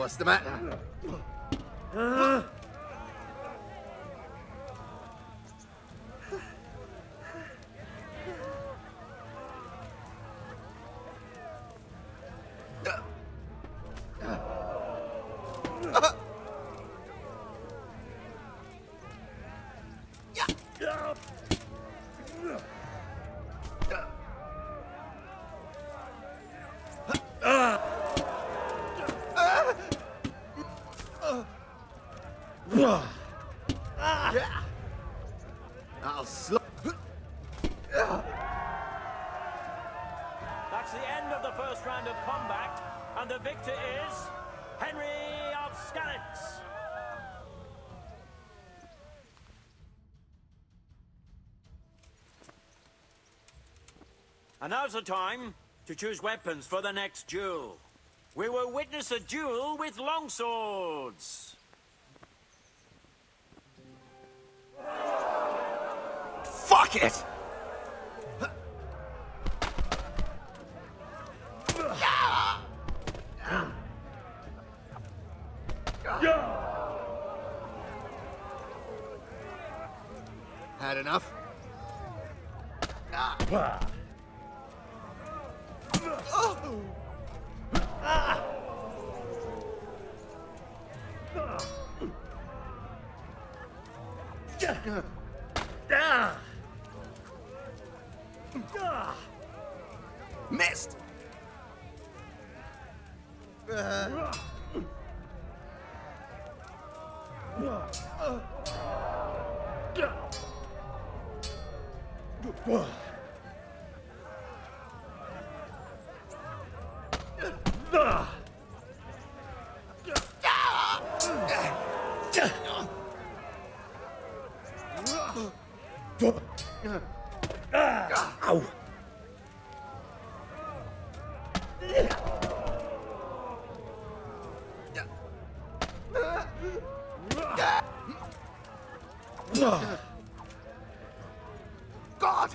What's the matter? I'll That's the end of the first round of combat, and the victor is Henry of Skalitz. And now's the time to choose weapons for the next duel. We will witness a duel with longswords. Fuck it! Had enough? Missed! Ow! God!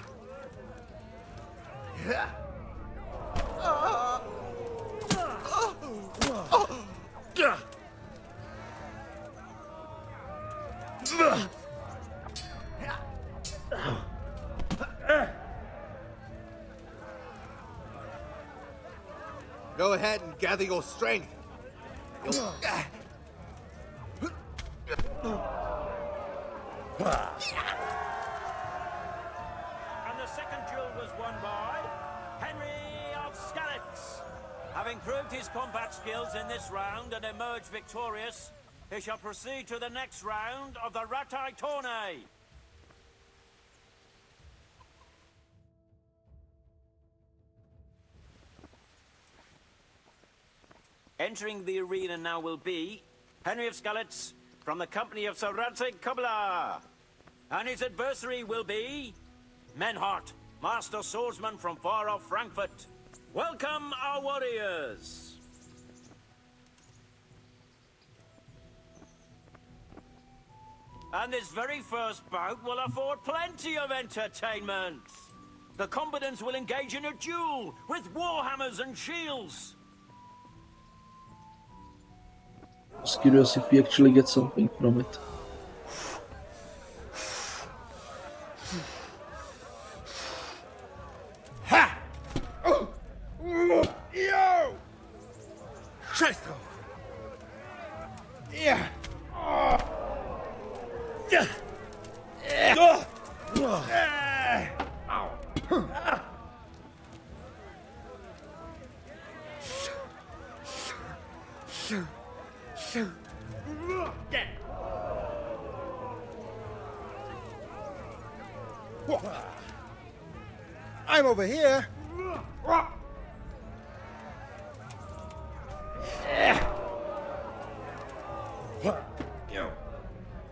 Go ahead and gather your strength. And the second duel was won by Henry of Skalitz. Having proved his combat skills in this round and emerged victorious, he shall proceed to the next round of the Ratai Tourney. Entering the arena now will be Henry of Skalitz from the company of Sir Radzig Kobyla. And his adversary will be Menhart, master swordsman from far off Frankfurt. Welcome, our warriors! And this very first bout will afford plenty of entertainment. The combatants will engage in a duel with warhammers and shields. I was curious if we actually get something from it. Ha! Yo! Scheiß drauf! Ja! Ja! I'm over here.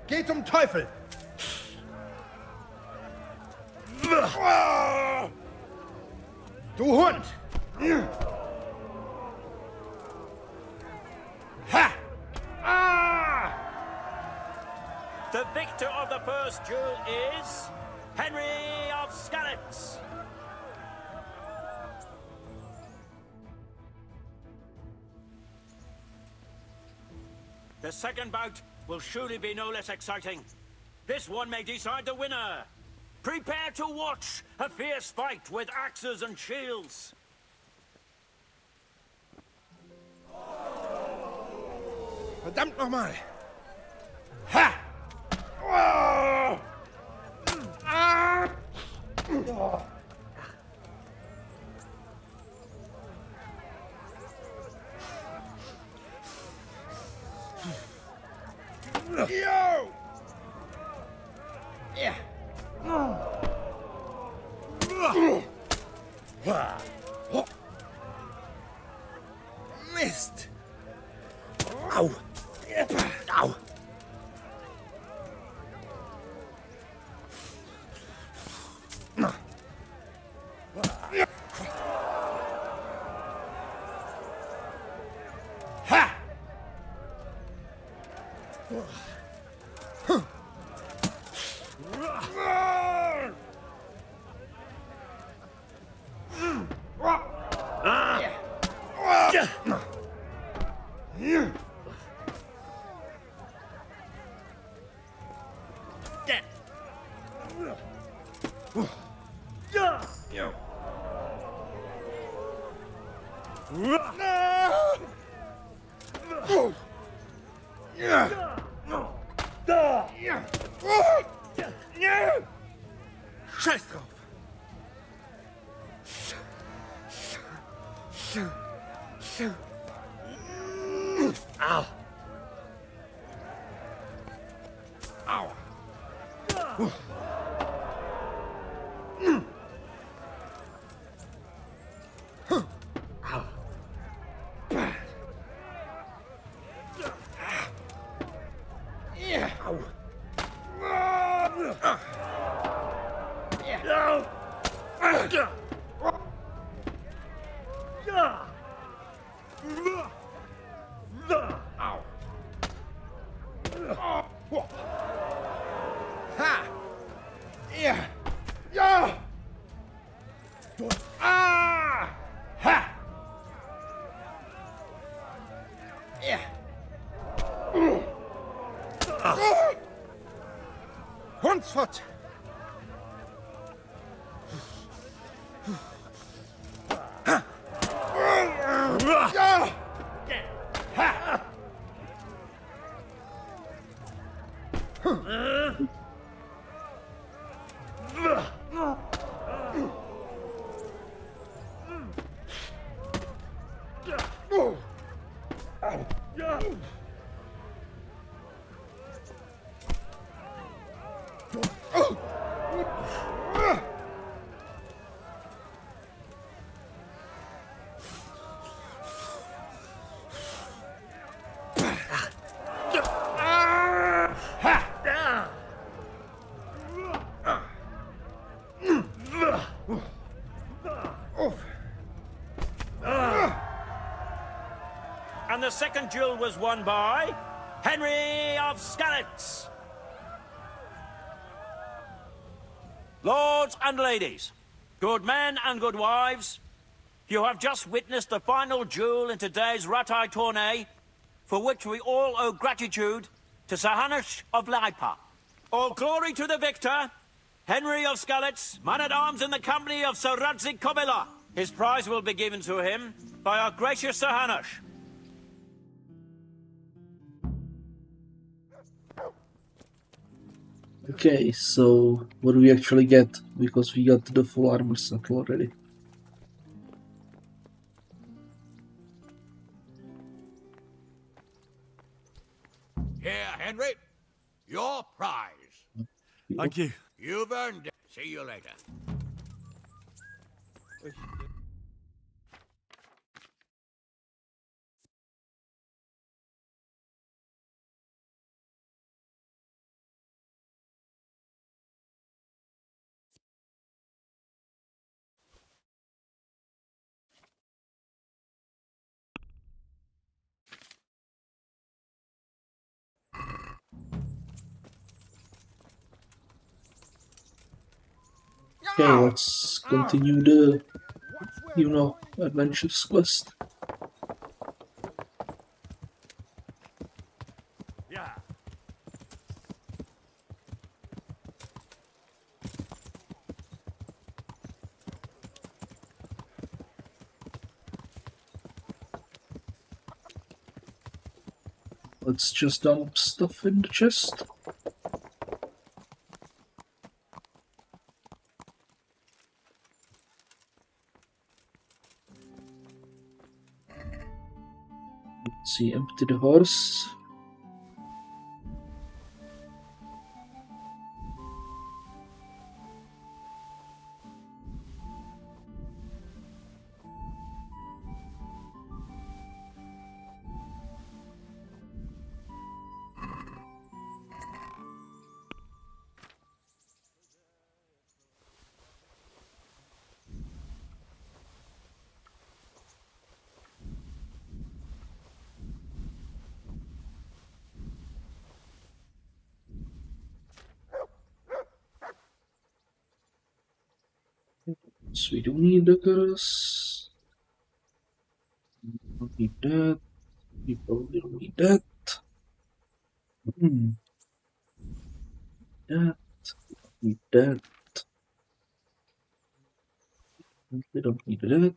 Geh zum Teufel! Du Hund! Ha! The victor of the first duel is Henry of Skalitz. The second bout will surely be no less exciting. This one may decide the winner. Prepare to watch a fierce fight with axes and shields. Verdammt nochmal! Ha! Ah! Yo! Yeah. Mist! Ow! Ow! Ha! Scheiß drauf! Au! Au! Ha! Yeah! Yeah! Ah! Ha! Yeah! Hundsfott! Ha! Ja! Ha! And the second duel was won by Henry of Skalitz. Lords and ladies, good men and good wives, you have just witnessed the final duel in today's Ratai tourney, for which we all owe gratitude to Sir Hanush of Laipa. All glory to the victor, Henry of Skalitz, man-at-arms in the company of Sir Radzik Kobila. His prize will be given to him by our gracious Sir Hanush. Okay, so what do we actually get? Because we got the full armor set already. Here, Henry. Your prize. Thank you. You've earned it. See you later. Okay, let's continue the, adventures quest. Yeah. Let's just dump stuff in the chest. Let's see, empty the horse. So we don't need the curse. We don't need that. We probably don't need that. That. Need that. We don't need that.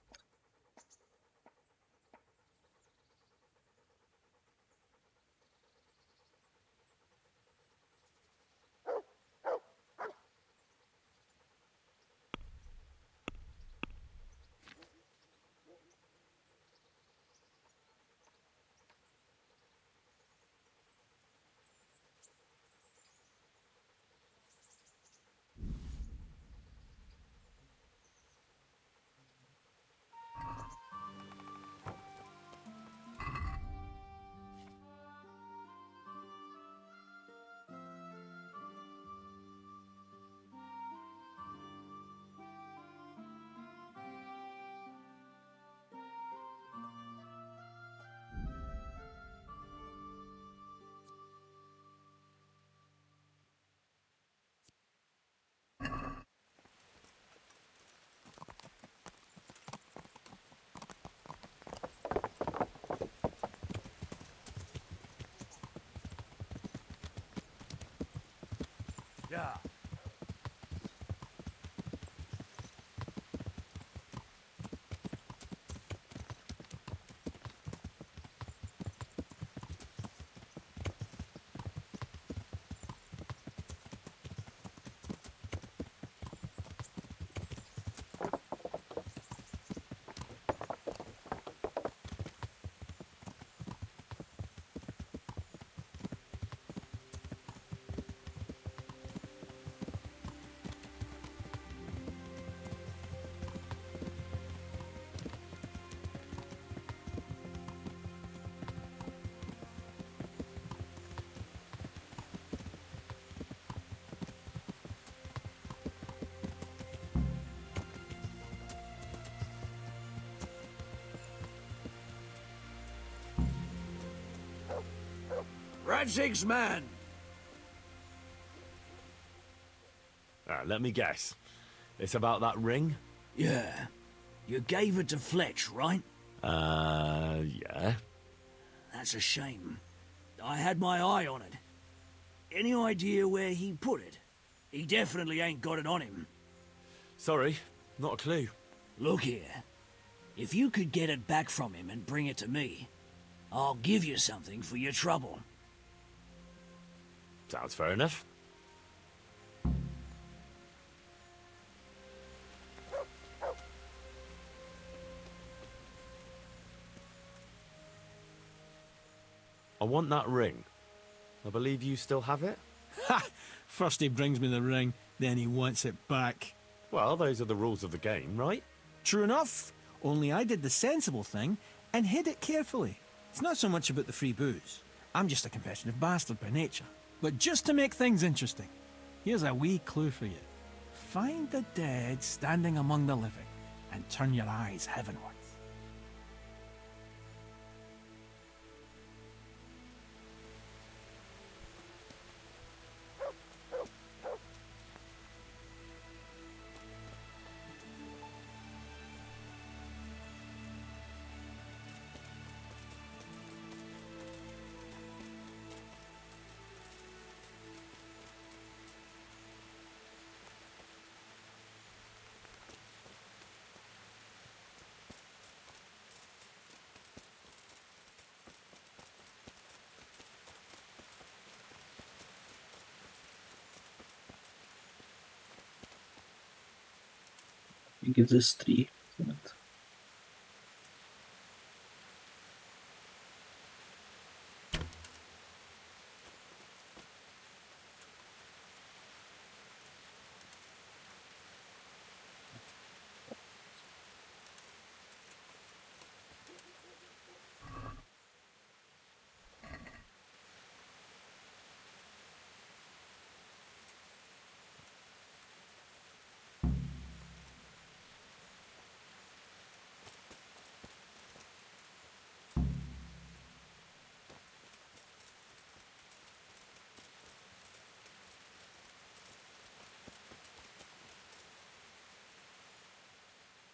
Yeah. Radzig's man. Let me guess. It's about that ring? Yeah. You gave it to Fletch, right? Yeah. That's a shame. I had my eye on it. Any idea where he put it? He definitely ain't got it on him. Sorry, not a clue. Look here. If you could get it back from him and bring it to me, I'll give you something for your trouble. Sounds fair enough. I want that ring. I believe you still have it? Ha! First he brings me the ring, then he wants it back. Well, those are the rules of the game, right? True enough. Only I did the sensible thing and hid it carefully. It's not so much about the free booze. I'm just a competitive bastard by nature. But just to make things interesting, here's a wee clue for you. Find the dead standing among the living and turn your eyes heavenwards. I think it's this 3, isn't it?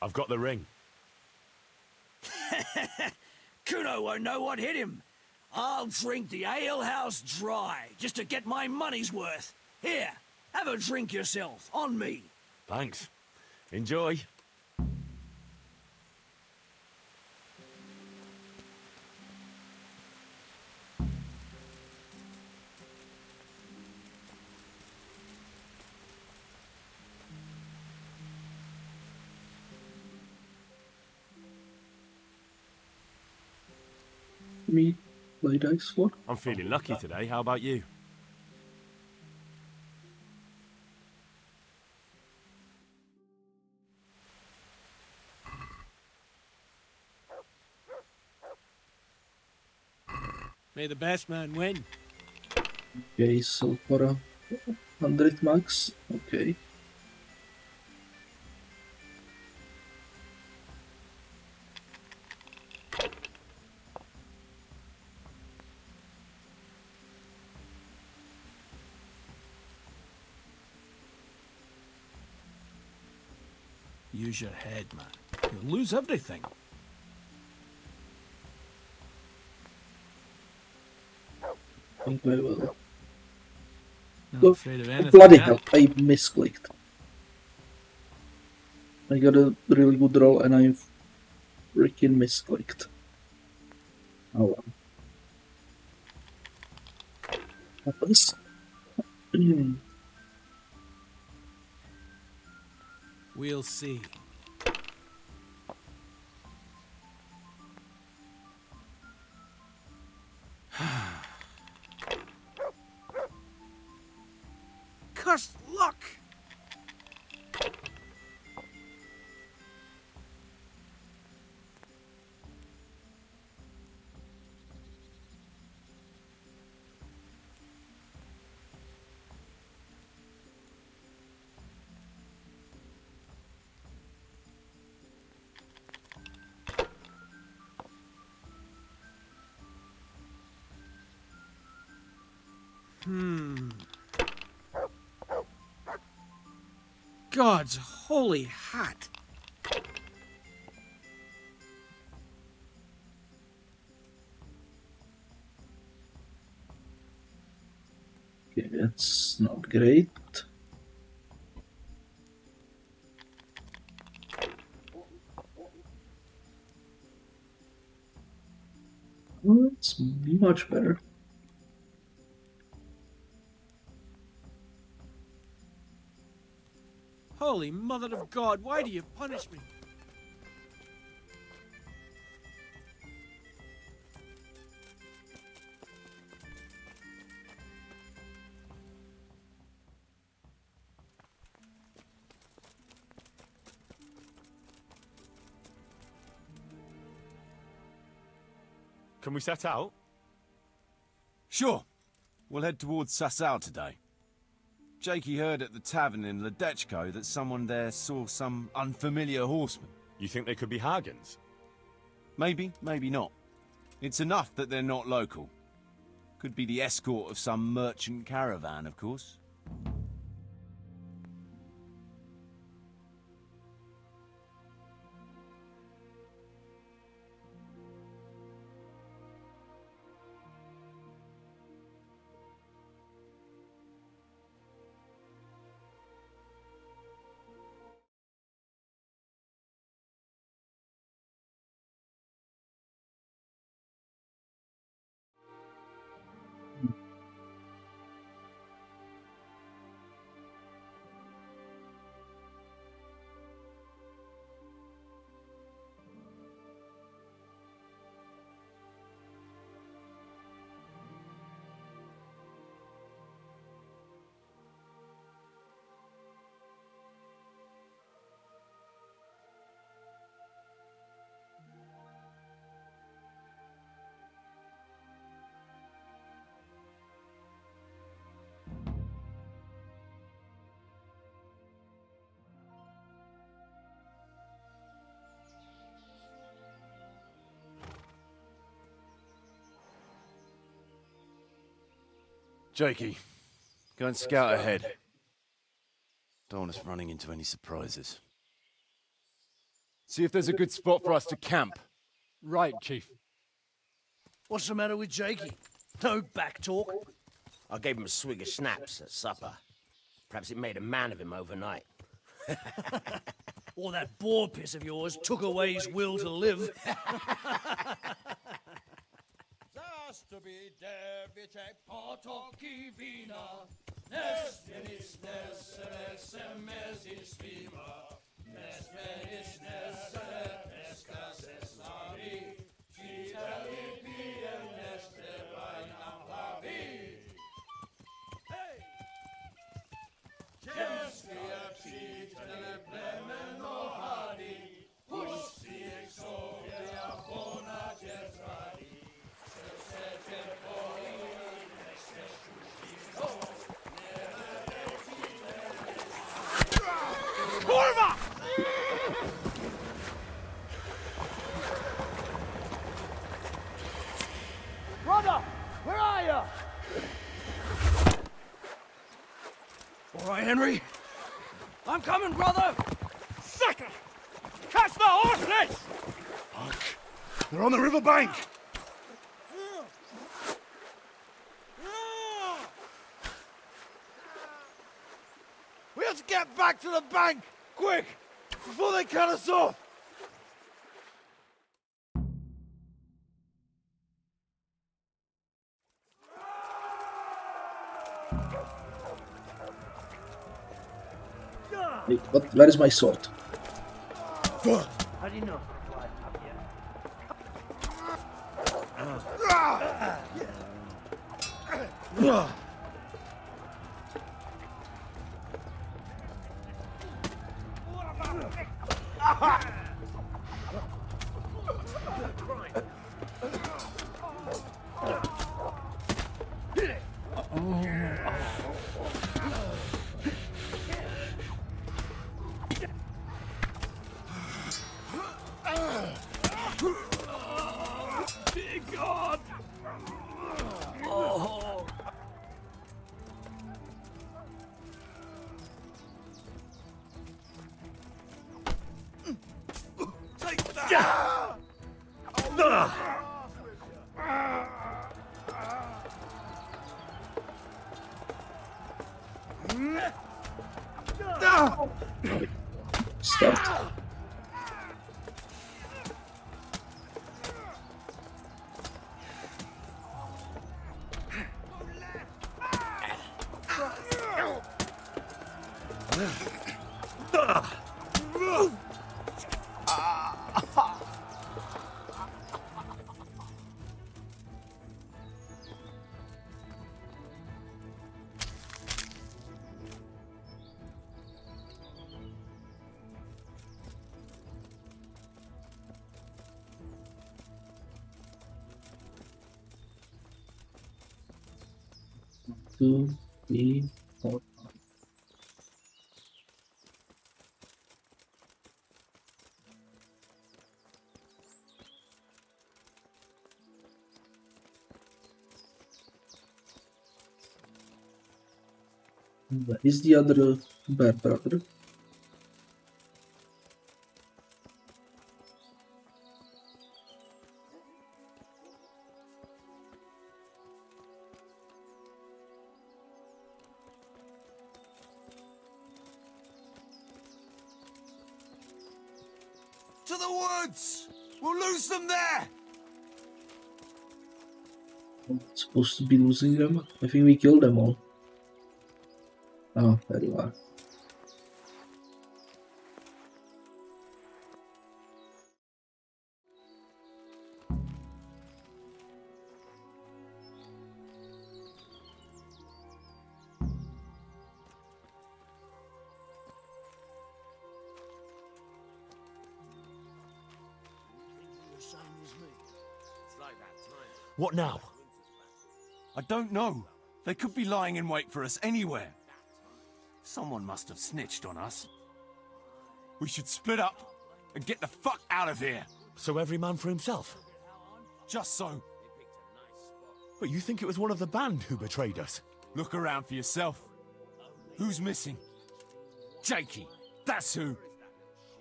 I've got the ring. Kuno won't know what hit him. I'll drink the alehouse dry just to get my money's worth. Here, Have a drink yourself, on me. Thanks. Enjoy. Me play dice for? I'm feeling lucky today. How about you? May the best man win. Okay, so for 100 max, okay. Use your head, man. You'll lose everything. I think I will. Not afraid of anything, Bloody yeah? hell, I misclicked. I got a really good roll and I freaking misclicked. Oh well. Happens. We'll see. Cursed luck! God's holy hat! Okay, that's not great. Oh, it's much better. Holy Mother of God, why do you punish me? Can we set out? Sure. We'll head towards Sassau today. Jakey heard at the tavern in Ledechko that someone there saw some unfamiliar horsemen. You think they could be Hagens? Maybe, maybe not. It's enough that they're not local. Could be the escort of some merchant caravan, of course. Jakey, go and scout ahead. Don't want us running into any surprises. See if there's a good spot for us to camp. Right, Chief. What's the matter with Jakey? No back talk. I gave him a swig of schnapps at supper. Perhaps it made a man of him overnight. Or that boar piss of yours took away his will to live. Brother, where are you? All right, Henry. I'm coming, brother. Sucker! Catch the horses! Fuck. They're on the river bank. We have to get back to the bank, quick, before they cut us off. Wait, what? Where is my sword? How do you know? Dear God! Oh. Take that! Start. Two, three, four. Where is the other bad brother? To the woods! We'll lose them there! I'm not supposed to be losing them. I think we killed them all. Oh, there you are. What now? I don't know. They could be lying in wait for us anywhere. Someone must have snitched on us. We should split up and get the fuck out of here. So every man for himself? Just so. But you think it was one of the band who betrayed us? Look around for yourself. Who's missing? Jakey, that's who.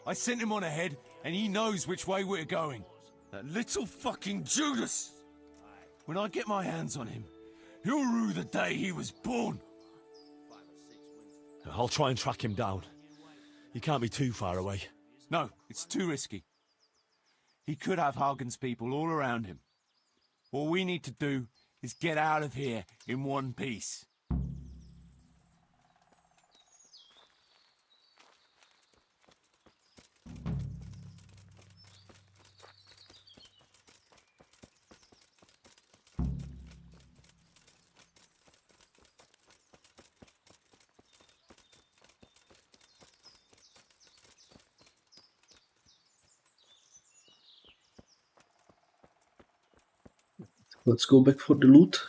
I sent him on ahead, and he knows which way we're going. That little fucking Judas! When I get my hands on him, he'll rue the day he was born. I'll try and track him down. He can't be too far away. No, it's too risky. He could have Hagen's people all around him. What we need to do is get out of here in one piece. Let's go back for the loot.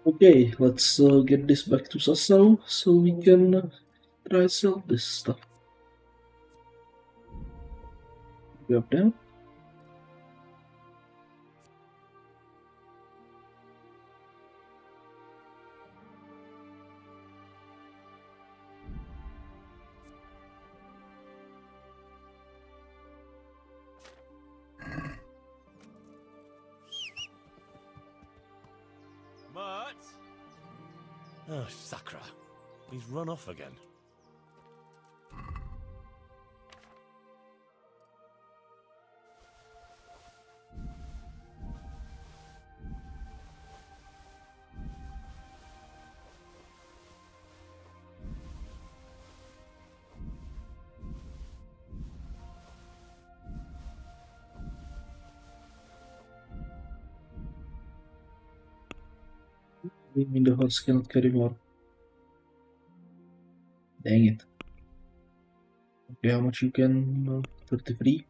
Okay, let's get this back to Sassau so we can try sell this stuff. We have that. Mert? Oh, Sakra. He's run off again. I mean, the horse cannot carry more. Dang it. Okay, how much you can? 33?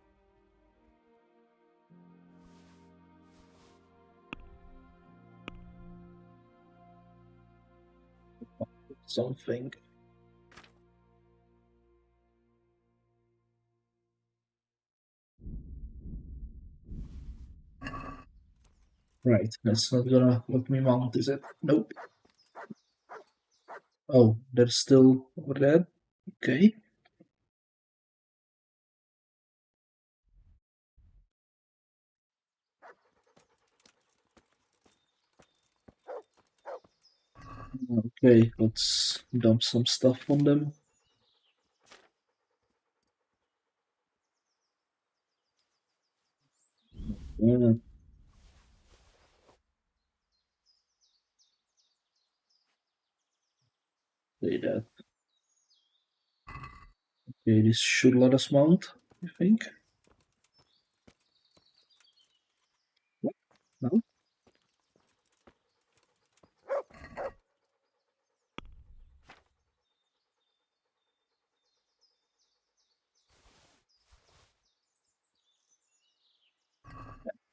Something. Right, that's not gonna let me mount, is it? Nope. Oh, there's still over there? Okay. Okay, let's dump some stuff on them. Yeah. Say that. Okay, this should let us mount, I think.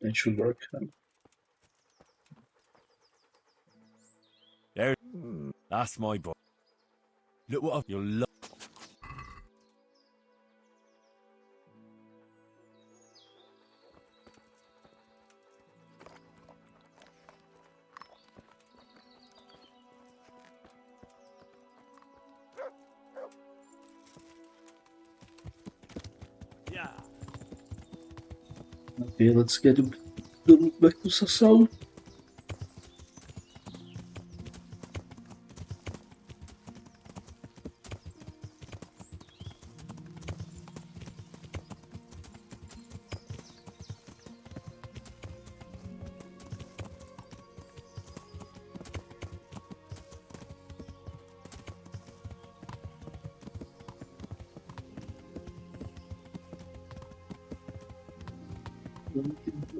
That should work. There. That's my boy. Look what you'll love. Yeah. Okay, let's get the loot back to Sassau.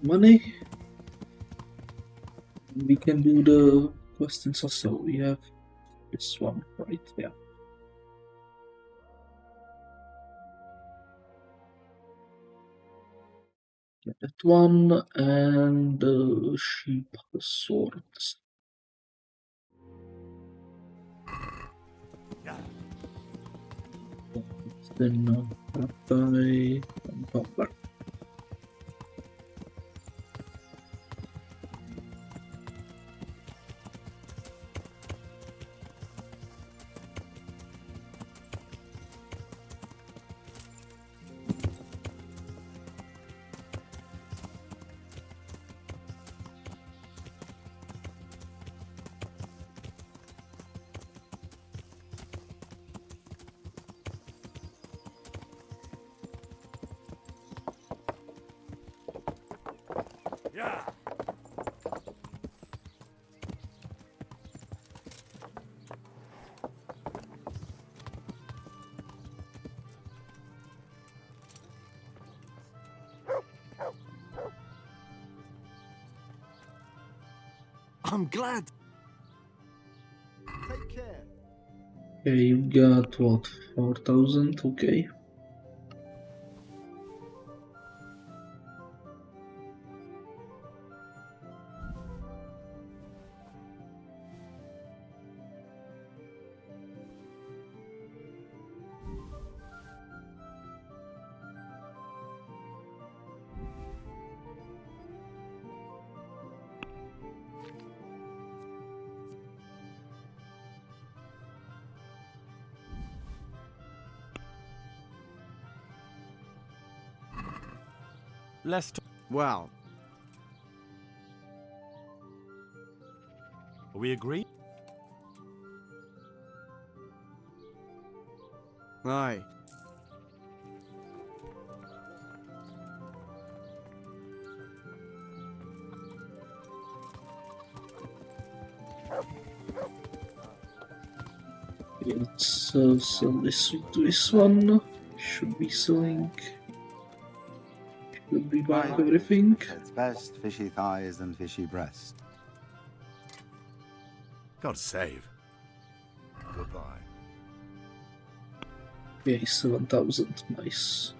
Money. We can do the quest in Sassau. We have this one, right? Yeah. Get that one and the sheep swords. Then Rabbi and Bomber. Yeah. I'm glad. Take care. Okay, you got what? 4,000? Okay. Let's talk. Well, Are we agreed? aye. Okay, let's sell this to this one. Should be selling. Should be buying everything. It's best fishy thighs than fishy breast. God save. Goodbye. Okay, 7,000. Nice.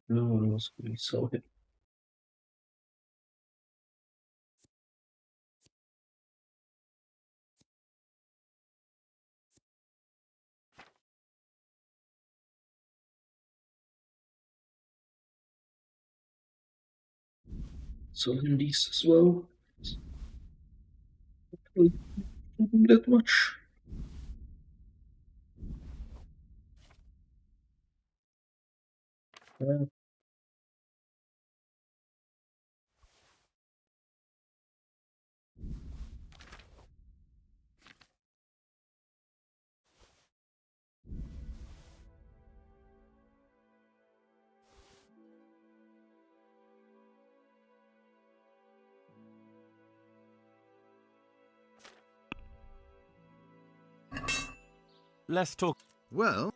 No one was going to sell him. Selling these as well. Hopefully, not that much. let's talk. Well,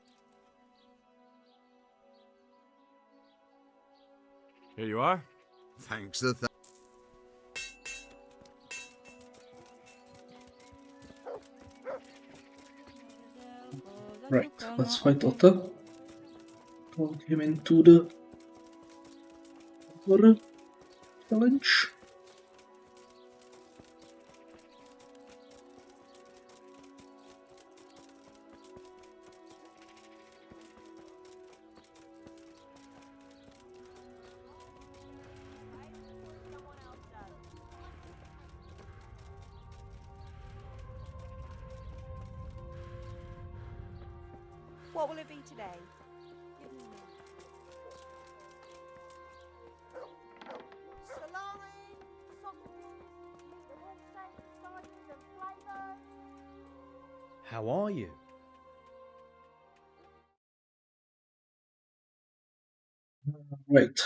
Here you are. thanks. Right, let's fight Otto. Talk him into the horror challenge. What will it be today? How are you? Right.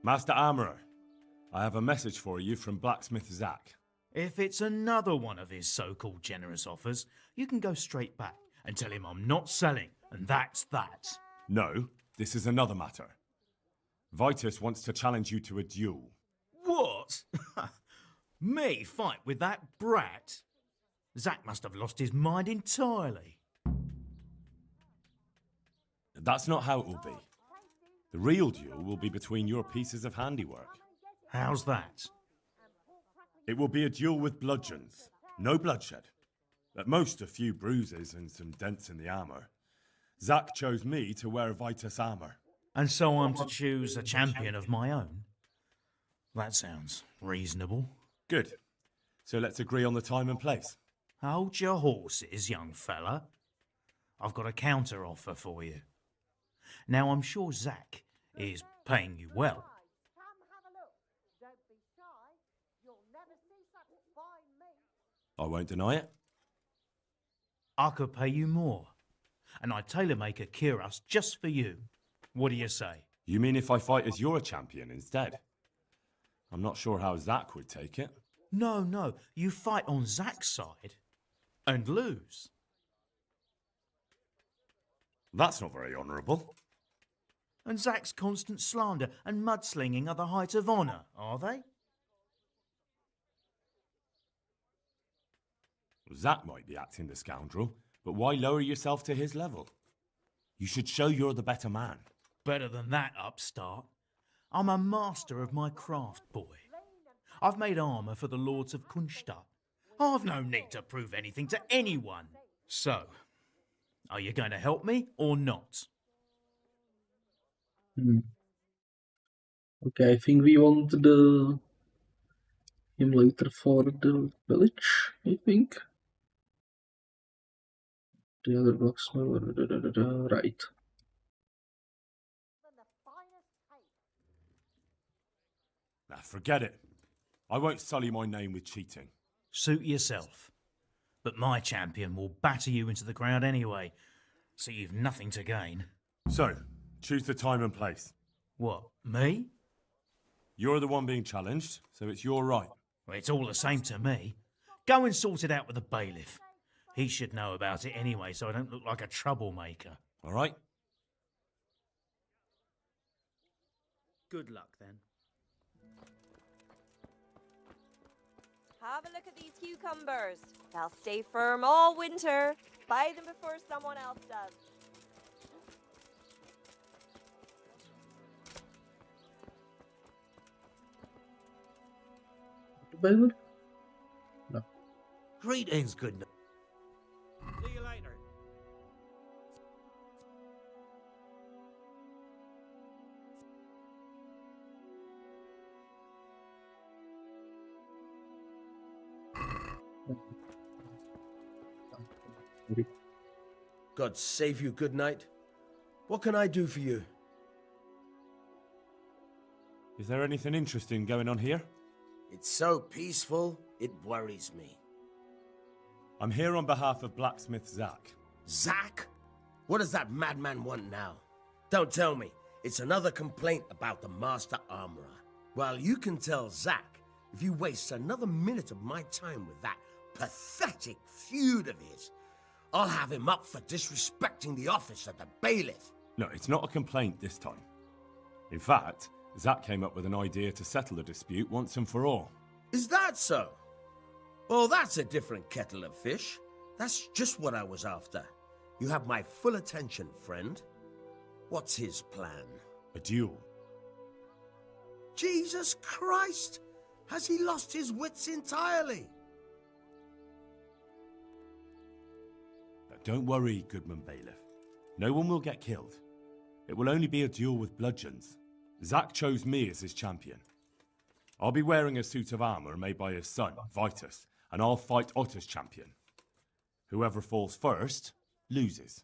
Master Armourer, I have a message for you from Blacksmith Zach. If it's another one of his so-called generous offers, you can go straight back and tell him I'm not selling, and that's that. No, this is another matter. Vitus wants to challenge you to a duel. What? Me fight with that brat? Zack must have lost his mind entirely. That's not how it will be. The real duel will be between your pieces of handiwork. How's that? It will be a duel with bludgeons. No bloodshed. At most, a few bruises and some dents in the armour. Zack chose me to wear Vitus armour. And so I'm to choose a champion of my own? That sounds reasonable. Good. So let's agree on the time and place. Hold your horses, young fella. I've got a counter offer for you. Now, I'm sure Zack is paying you well. I won't deny it. I could pay you more, and I'd tailor-make a cuirass just for you. What do you say? You mean if I fight as your champion instead? I'm not sure how Zack would take it. No, you fight on Zack's side and lose. That's not very honourable. And Zack's constant slander and mudslinging are the height of honour, are they? Zack might be acting the scoundrel, but why lower yourself to his level? You should show you're the better man. Better than that, upstart. I'm a master of my craft, boy. I've made armour for the lords of Kunstadt. I've no need to prove anything to anyone. So, are you going to help me or not? Okay, I think we want him later for the village, I think. The other blacksmith, right. Now, forget it. I won't sully my name with cheating. Suit yourself. But my champion will batter you into the ground anyway, so you've nothing to gain. So, choose the time and place. What, me? You're the one being challenged, so it's your right. Well, it's all the same to me. Go and sort it out with the bailiff. He should know about it anyway, so I don't look like a troublemaker. All right? Good luck, then. Have a look at these cucumbers. They'll stay firm all winter. Buy them before someone else does. Bailiff? No. Greetings, good night. See you later. God save you, good night. What can I do for you? Is there anything interesting going on here? It's so peaceful, it worries me. I'm here on behalf of blacksmith Zach. Zach? What does that madman want now? Don't tell me. It's another complaint about the Master Armorer. Well, you can tell Zach if you waste another minute of my time with that pathetic feud of his, I'll have him up for disrespecting the office of the bailiff. No, it's not a complaint this time. In fact, Zach came up with an idea to settle the dispute once and for all. Is that so? Well, that's a different kettle of fish. That's just what I was after. You have my full attention, friend. What's his plan? A duel. Jesus Christ! Has he lost his wits entirely? Now, don't worry, Goodman Bailiff. No one will get killed. It will only be a duel with bludgeons. Zach chose me as his champion. I'll be wearing a suit of armor made by his son, Vitus, and I'll fight Otter's champion. Whoever falls first, loses.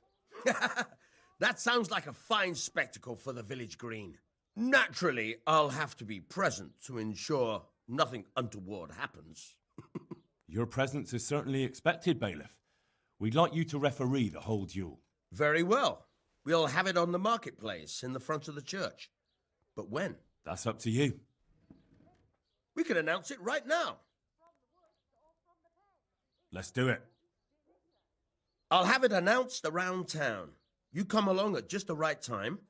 That sounds like a fine spectacle for the village green. Naturally, I'll have to be present to ensure nothing untoward happens. Your presence is certainly expected, Bailiff. We'd like you to referee the whole duel. Very well. We'll have it on the marketplace in the front of the church. But when? That's up to you. We could announce it right now. Let's do it. I'll have it announced around town. You come along at just the right time.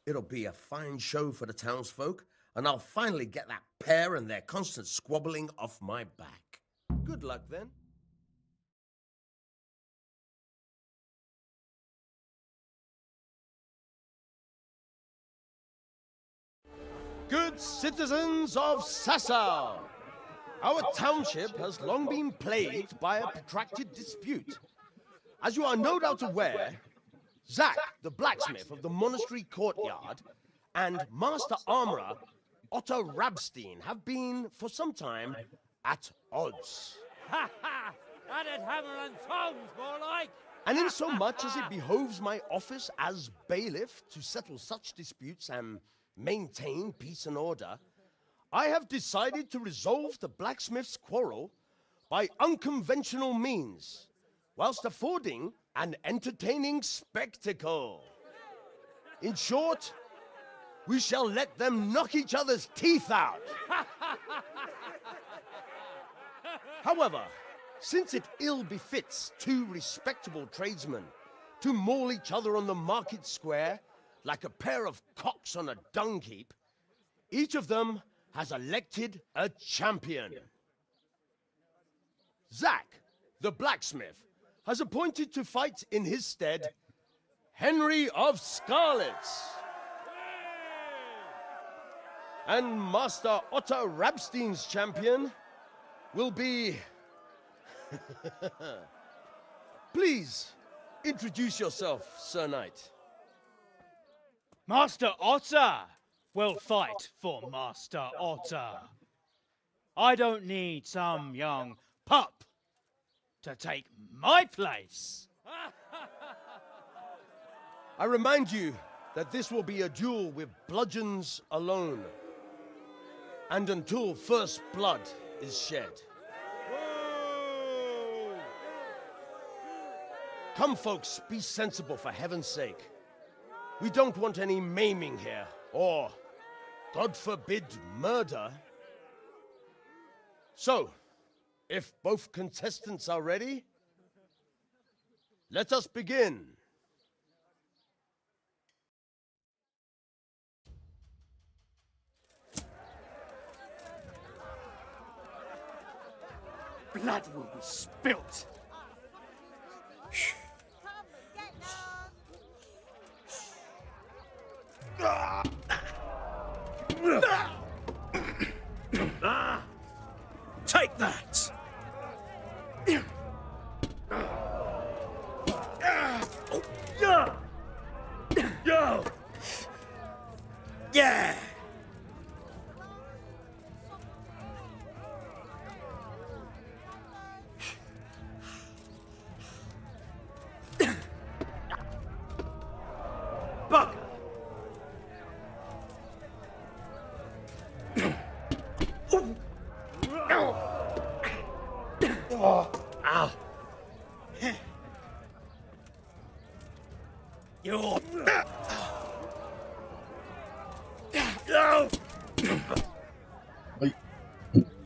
It'll be a fine show for the townsfolk, and I'll finally get that pair and their constant squabbling off my back. Good luck, then. Good citizens of Sassau, our township has long been plagued by a protracted dispute. As you are no doubt aware, Zach, the blacksmith of the monastery courtyard, and Master Armorer Otto Rabstein have been, for some time, at odds. Ha ha! Added hammer and tongs, more like! And in so much as it behoves my office as bailiff to settle such disputes and maintain peace and order, I have decided to resolve the blacksmith's quarrel by unconventional means, whilst affording an entertaining spectacle. In short, we shall let them knock each other's teeth out. However, since it ill befits two respectable tradesmen to maul each other on the market square like a pair of cocks on a dung heap, each of them has elected a champion. Zach, the blacksmith, has appointed to fight in his stead Henry of Skalitz. And Master Otto Rabstein's champion will be... Please, introduce yourself, Sir Knight. Master Otter will fight for Master Otter. I don't need some young pup to take my place. I remind you that this will be a duel with bludgeons alone, and until first blood is shed. Come, folks, be sensible for heaven's sake. We don't want any maiming here, or, God forbid, murder. So, if both contestants are ready, let us begin. Blood will be spilt. Take that! Yeah! Bugger! Ow. You're... No!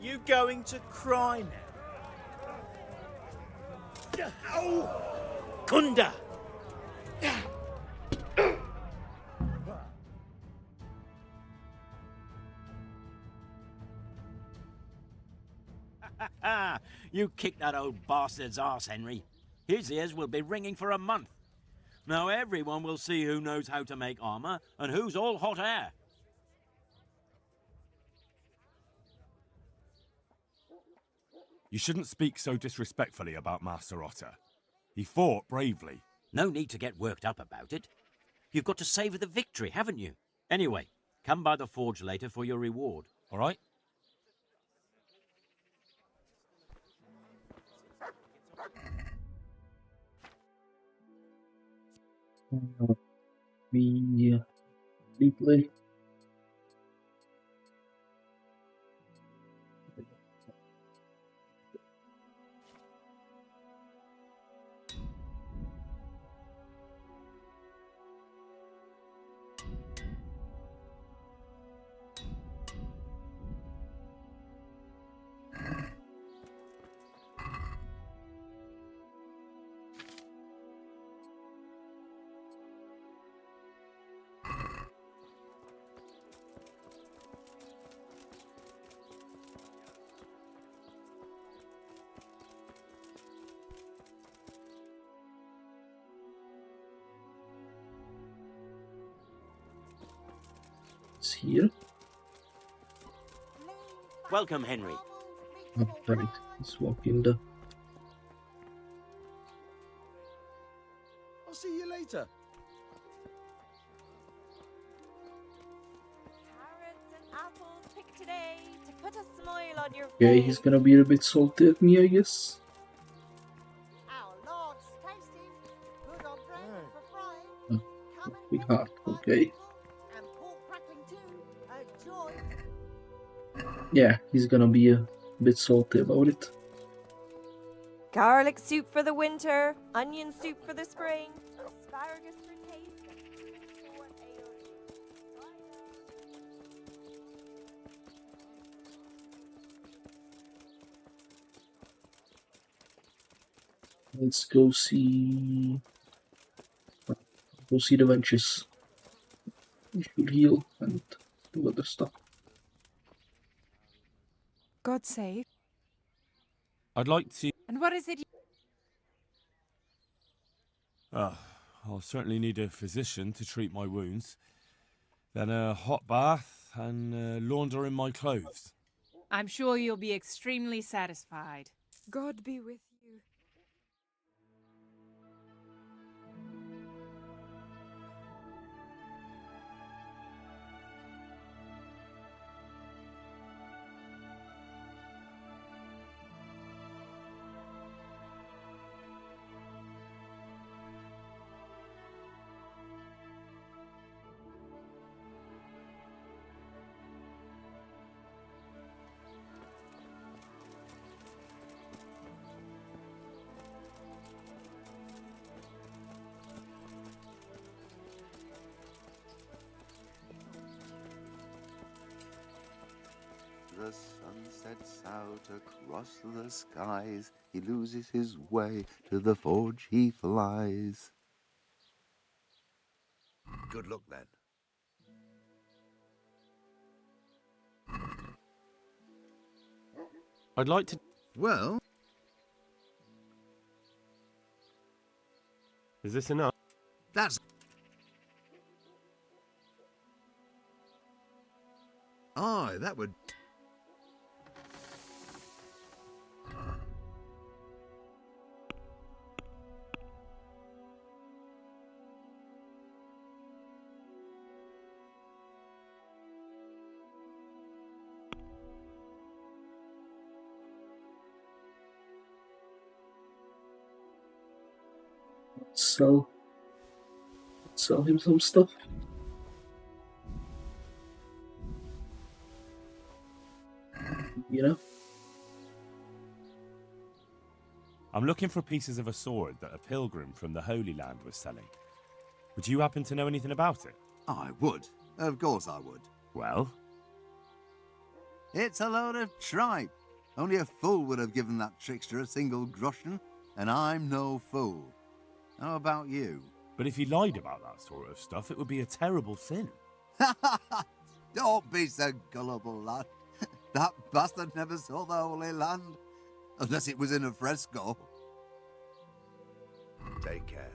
You going to cry now? Ow! Kunda! You kicked that old bastard's arse, Henry. His ears will be ringing for a month. Now everyone will see who knows how to make armor and who's all hot air. You shouldn't speak so disrespectfully about Master Otter. He fought bravely. No need to get worked up about it. You've got to savour the victory, haven't you? Anyway, come by the forge later for your reward, all right? We replay. It's here. Welcome, Henry. Oh, right, let's walk in the. I'll see you later. Carrots and apples picked today to put a smile on your Okay, face. he's gonna be a bit salty at me, I guess. Our Lord's tasty, good on bread for frying, Big heart, okay. and pork crackling too, a joy. Yeah, he's gonna be a bit salty about it. Garlic soup for the winter, onion soup for the spring, asparagus for taste. Let's go see. Go see the benches. We should heal and do other stuff. God save. I'd like to... And what is it? I'll certainly need a physician to treat my wounds. Then a hot bath and laundering my clothes. I'm sure you'll be extremely satisfied. God be with you. The sun sets out across the skies. He loses his way, to the forge he flies. Good luck, then. I'd like to... Well... Is this enough? That's... Aye, that would... Sell him some stuff. You know? I'm looking for pieces of a sword that a pilgrim from the Holy Land was selling. Would you happen to know anything about it? I would. Of course I would. Well? It's a load of tripe. Only a fool would have given that trickster a single groschen, and I'm no fool. How about you? But if he lied about that sort of stuff, it would be a terrible sin. Don't be so gullible, lad. That bastard never saw the Holy Land. Unless it was in a fresco. Take care.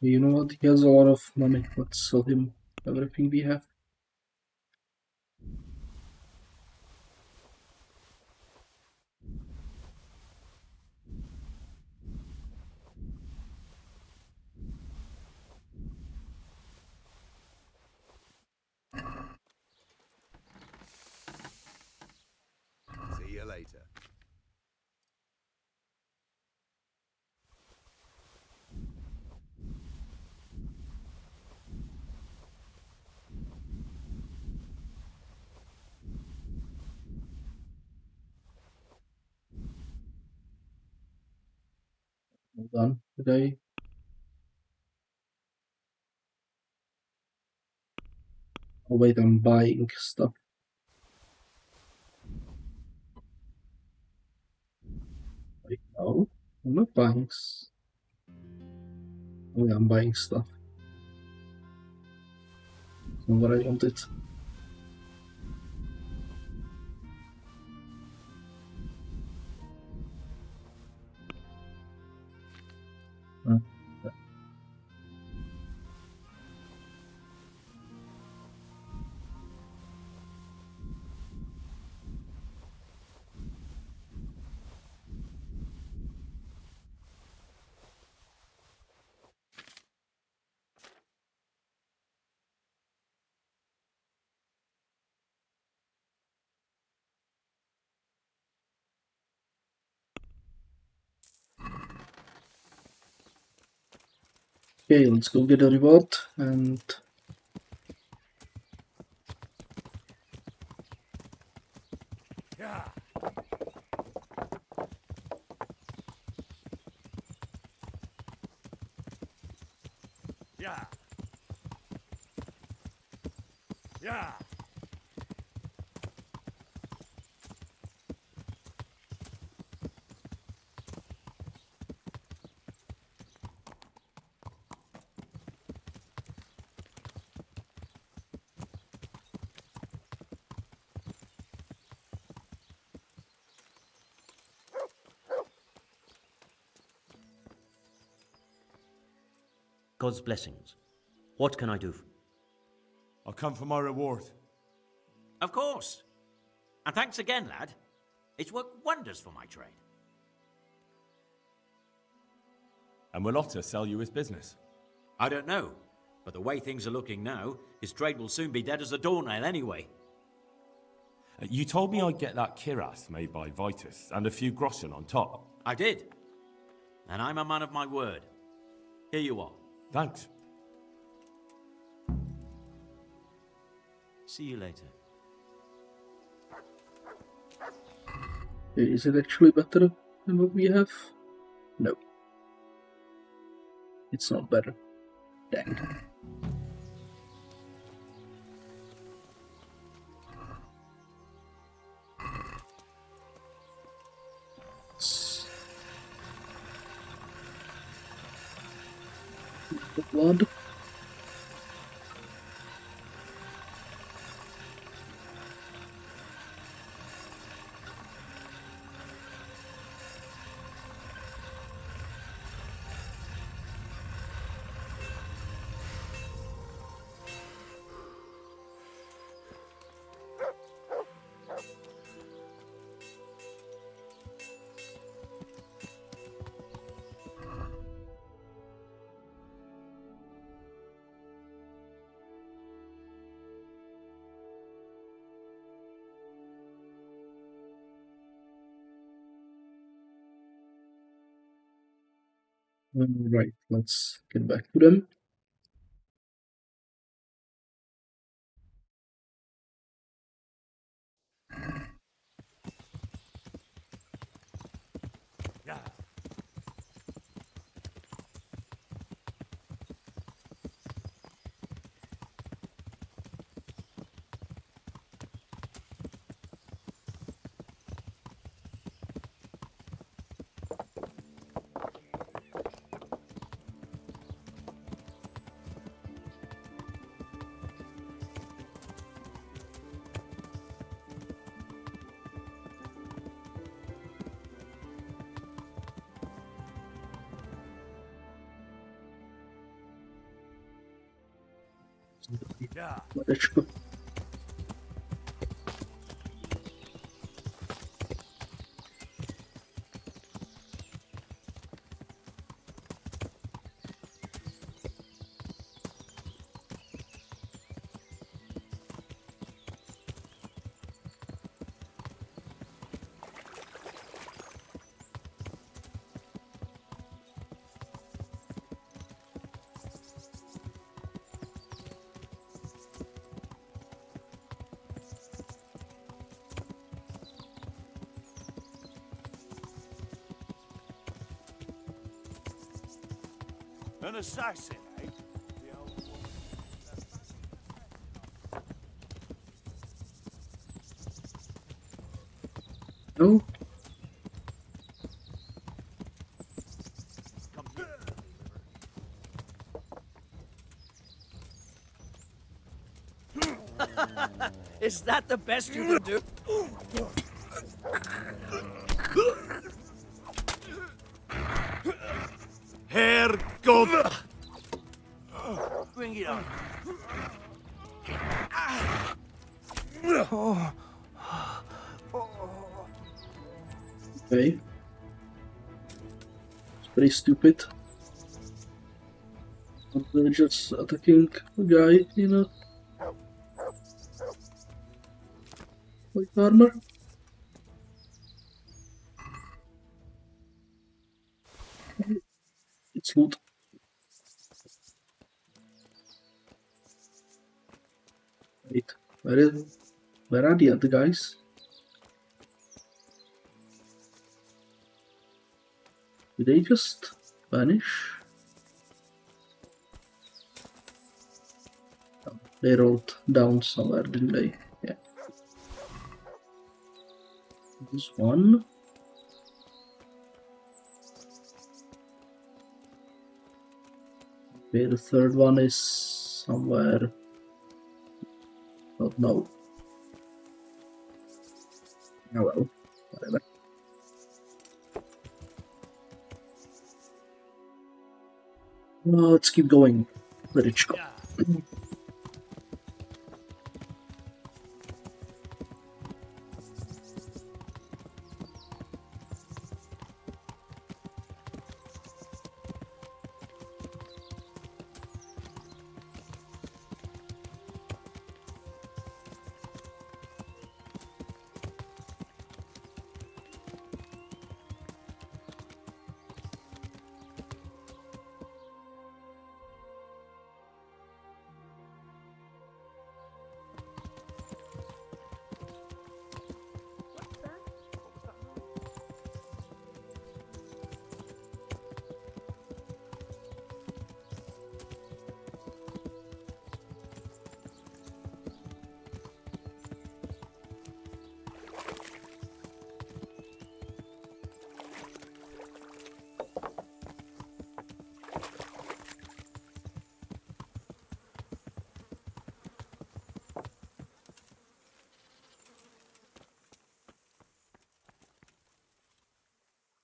You know what? He has a lot of money. Let's sell him everything we have. See you later. Hold on today. Oh wait, I'm buying stuff. Wait, no, I'm not buying. Oh yeah, I'm buying stuff. That's not what I wanted. Okay, let's go get a reward and Yeah. Yeah. Yeah. God's blessings. What can I do? I'll come for my reward. Of course. And thanks again, lad. It's worked wonders for my trade. And will Otter sell you his business? I don't know, but the way things are looking now, his trade will soon be dead as a doornail anyway. You told me I'd get that kiras made by Vitus and a few groschen on top. I did. And I'm a man of my word. Here you are. Thanks. See you later. is it actually better than what we have? No. It's not better. Dang. The blood. Right, let's get back to them. Let's go. An assassin, eh? No. Is that the best you can do? Herr God! Bring it on. Okay. It's pretty stupid. Villagers attacking a guy in a white armor. It's loot. Wait, where are the other guys? Did they just vanish? Oh, they rolled down somewhere, didn't they? Yeah. This one. Okay, the third one is somewhere. Oh no. Oh well, whatever. Well, let's keep going. Let it go.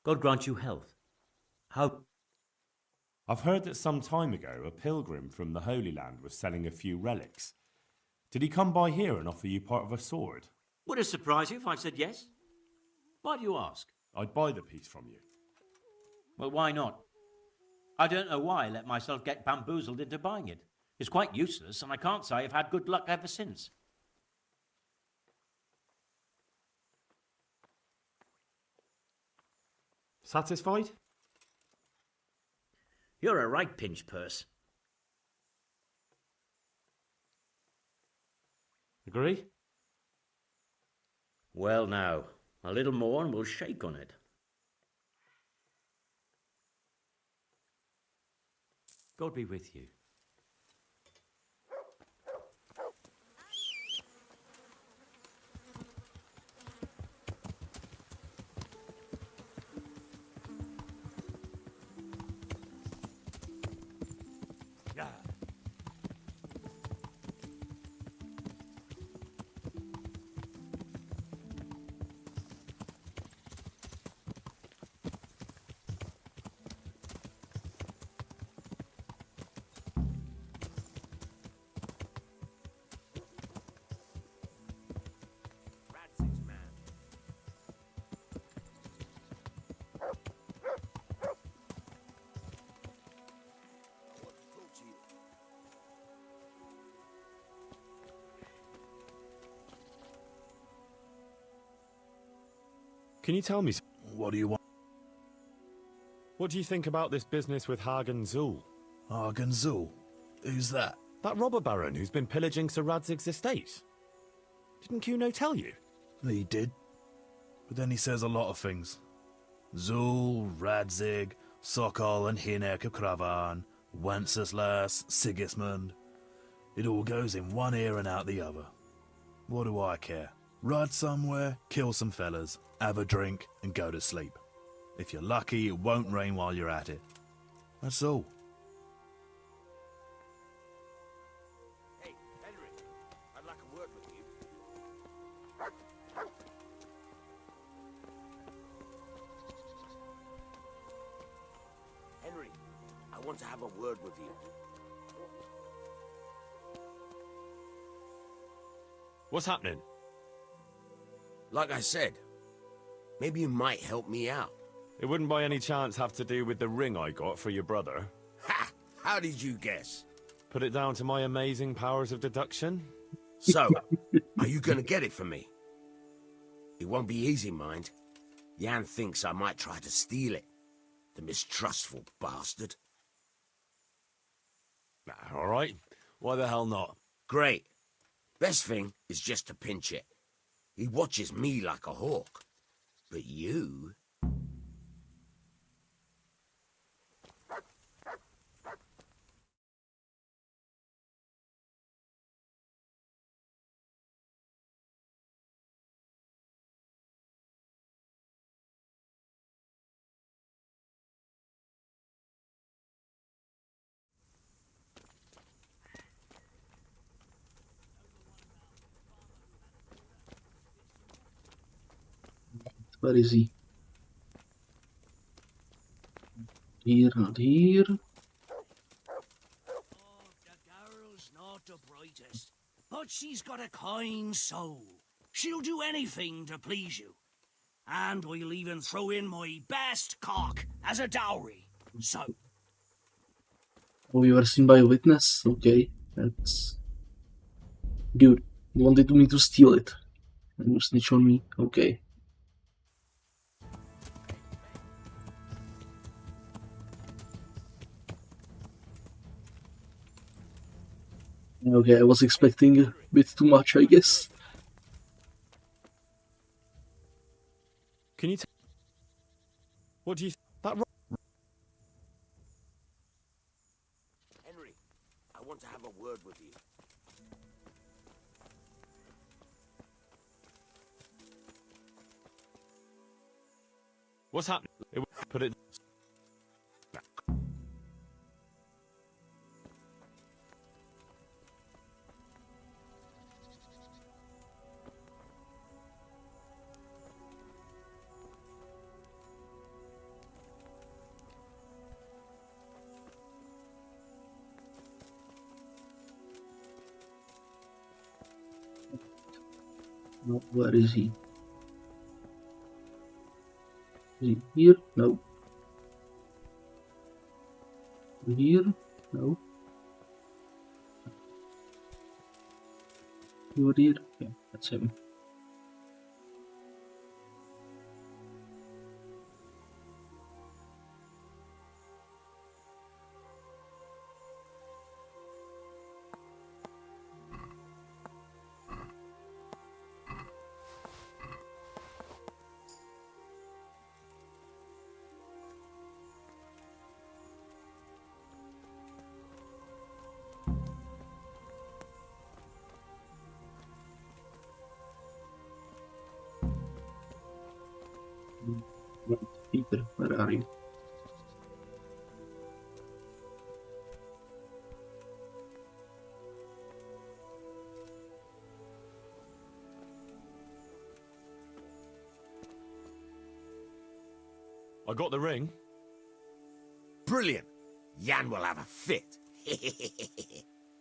God grant you health. How? I've heard that some time ago a pilgrim from the Holy Land was selling a few relics. Did he come by here and offer you part of a sword? Would it surprise you if I said yes? Why do you ask? I'd buy the piece from you. Well, why not? I don't know why I let myself get bamboozled into buying it. It's quite useless, and I can't say I've had good luck ever since. Satisfied? You're a right pinch purse. Agree? Well now, a little more and we'll shake on it. God be with you. Can you tell me? What do you want? What do you think about this business with Hagen Zul? Hagen Zul? Who's that? That robber baron who's been pillaging Sir Radzig's estate. Didn't Kuno tell you? He did. But then he says a lot of things. Zul, Radzig, Sokol and Hinek of Kravan, Wenceslas, Sigismund. It all goes in one ear and out the other. What do I care? Ride somewhere, kill some fellas, have a drink, and go to sleep. If you're lucky, it won't rain while you're at it. That's all. Hey, Henry, I'd like a word with you. Henry, I want to have a word with you. What's happening? Like I said, maybe you might help me out. It wouldn't by any chance have to do with the ring I got for your brother? Ha! How did you guess? Put it down to my amazing powers of deduction? So, are you gonna get it for me? It won't be easy, mind. Jan thinks I might try to steal it. The mistrustful bastard. All right. Why the hell not? Great. Best thing is just to pinch it. He watches me like a hawk. But you... Where is he? Here, not here. Girl's not the brightest, but she's got a kind soul. She'll do anything to please you. And I'll even throw in my best cock as a dowry. So... Oh, you were seen by a witness? Okay, that's... Dude, you wanted me to steal it. And you snitch on me? Okay. Okay, I was expecting a bit too much, I guess. Can you what do you that Henry, I want to have a word with you. What's happening? Put it... No, where is he? Is he here? No. Here? No. You are here? Yeah, that's him. Right, Peter, where are you? I got the ring. Brilliant. Jan will have a fit.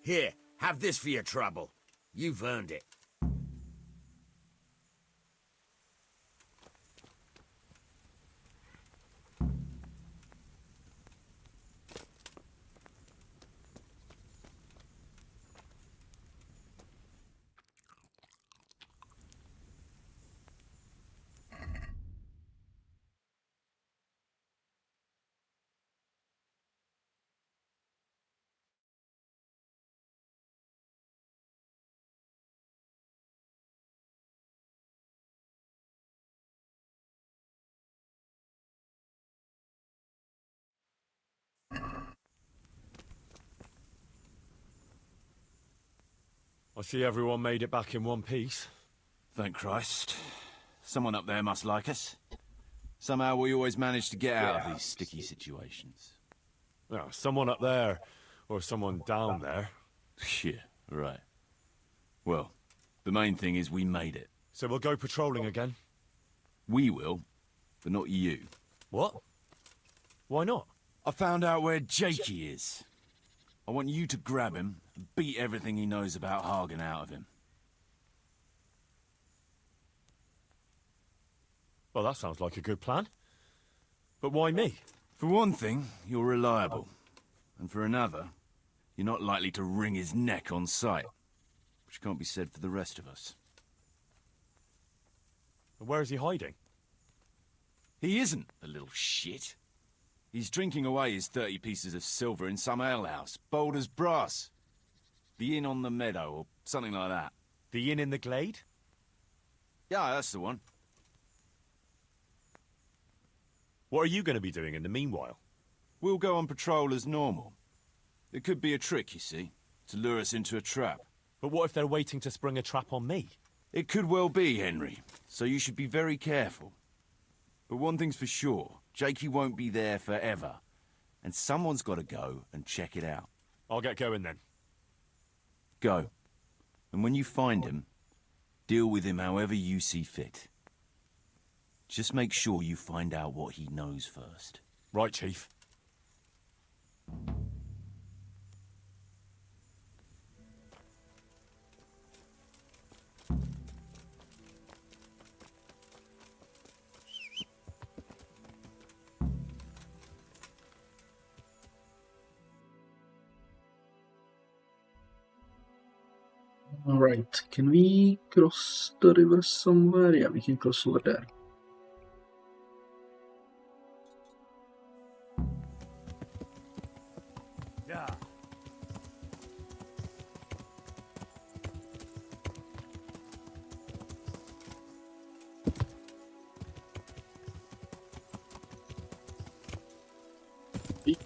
Here, have this for your trouble. You've earned it. I see everyone made it back in one piece. Thank Christ. Someone up there must like us. Somehow we always manage to get out of these sticky situations. Well, someone up there, or someone down there. Yeah, right. Well, the main thing is we made it. So we'll go patrolling again? We will, but not you. What? Why not? I found out where Jakey is. I want you to grab him and beat everything he knows about Hagen out of him. Well, that sounds like a good plan. But why me? For one thing, you're reliable. And for another, you're not likely to wring his neck on sight. Which can't be said for the rest of us. Where is he hiding? He isn't, the little shit. He's drinking away his 30 pieces of silver in some alehouse, bold as brass. The inn on the meadow, or something like that. The inn in the glade? Yeah, that's the one. What are you going to be doing in the meanwhile? We'll go on patrol as normal. It could be a trick, you see, to lure us into a trap. But what if they're waiting to spring a trap on me? It could well be, Henry, so you should be very careful. But one thing's for sure, Jakey won't be there forever. And someone's got to go and check it out. I'll get going then. Go. And when you find him, deal with him however you see fit. Just make sure you find out what he knows first. Right, Chief. Alright, can we cross the river somewhere? Yeah, we can cross over there. Yeah. Yeah.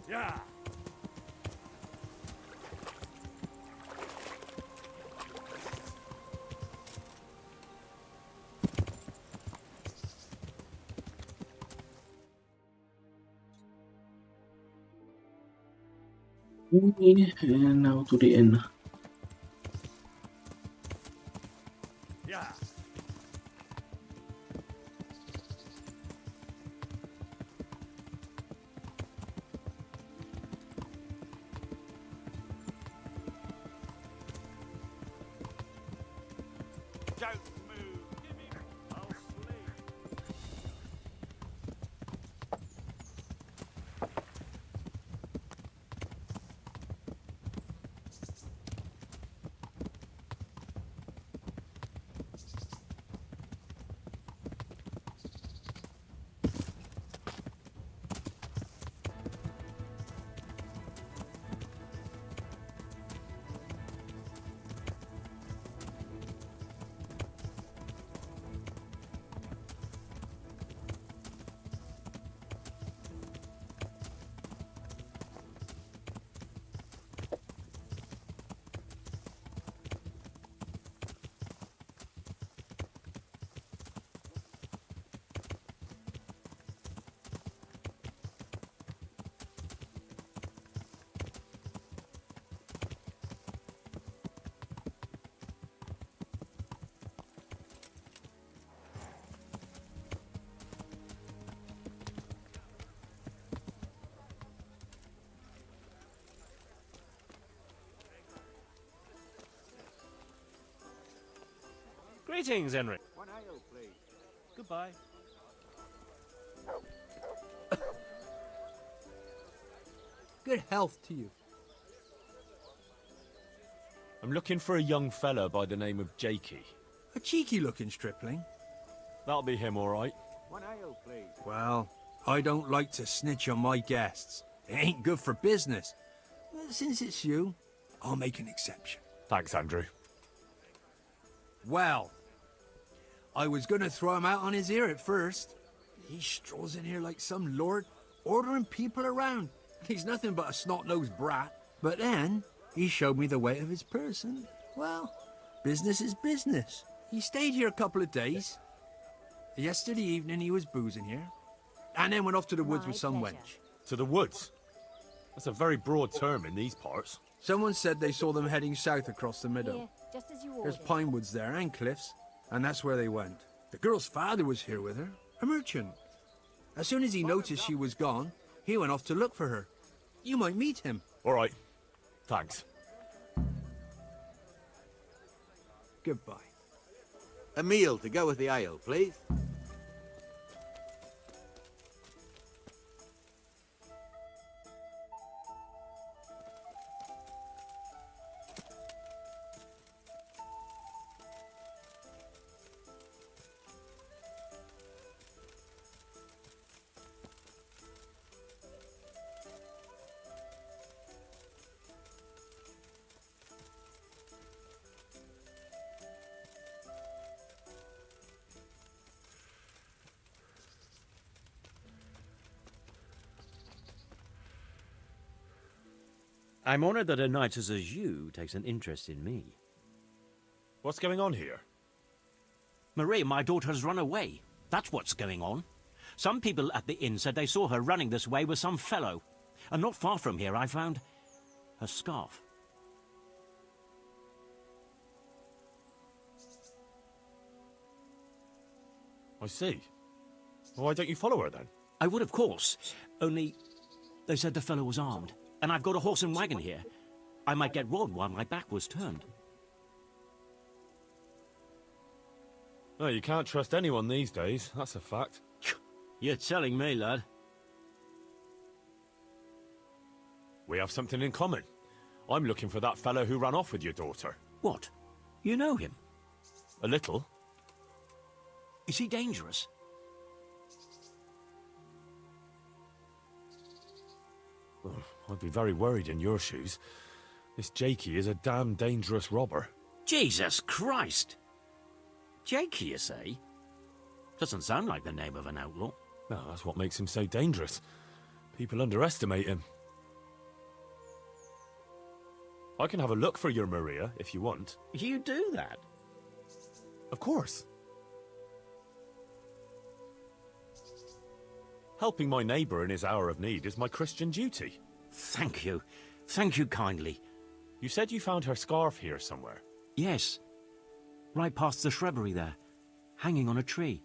Yeah. And now to the inn. Yeah. Don't move. I'll sleep. Greetings, Henry. One ale, please. Goodbye. Good health to you. I'm looking for a young fella by the name of Jakey. A cheeky-looking stripling. That'll be him, all right. One ale, please. Well, I don't like to snitch on my guests. It ain't good for business. But since it's you, I'll make an exception. Thanks, Andrew. Well, I was gonna throw him out on his ear at first. He strolls in here like some lord, ordering people around. He's nothing but a snot-nosed brat. But then, he showed me the weight of his person. Well, business is business. He stayed here a couple of days. Yesterday evening he was boozing here. And then went off to the woods with some wench. To the woods? That's a very broad term in these parts. Someone said they saw them heading south across the meadow. Here, just as you There's ordered. pine woods there and cliffs, and that's where they went. The girl's father was here with her, a merchant. As soon as he noticed she was gone, he went off to look for her. You might meet him. All right. Thanks. Goodbye. A meal to go with the ale, please. I'm honored that a knight such as you takes an interest in me. What's going on here? Marie, my daughter has run away. That's what's going on. Some people at the inn said they saw her running this way with some fellow. And not far from here, I found her scarf. I see. Why don't you follow her, then? I would, of course. Only they said the fellow was armed. And I've got a horse and wagon here. I might get robbed while my back was turned. No, you can't trust anyone these days. That's a fact. You're telling me, lad. We have something in common. I'm looking for that fellow who ran off with your daughter. What? You know him? A little. Is he dangerous? Oh, I'd be very worried in your shoes. This Jakey is a damn dangerous robber. Jesus Christ! Jakey, you say? Doesn't sound like the name of an outlaw. No, that's what makes him so dangerous. People underestimate him. I can have a look for your Maria, if you want. You do that? Of course. Helping my neighbour in his hour of need is my Christian duty. Thank you. Thank you kindly. You said you found her scarf here somewhere? Yes. Right past the shrubbery there. Hanging on a tree.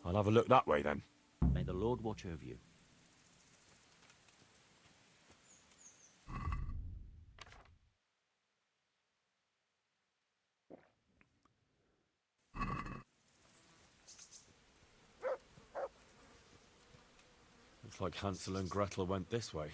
I'll have a look that way then. May the Lord watch over you. Looks like Hansel and Gretel went this way.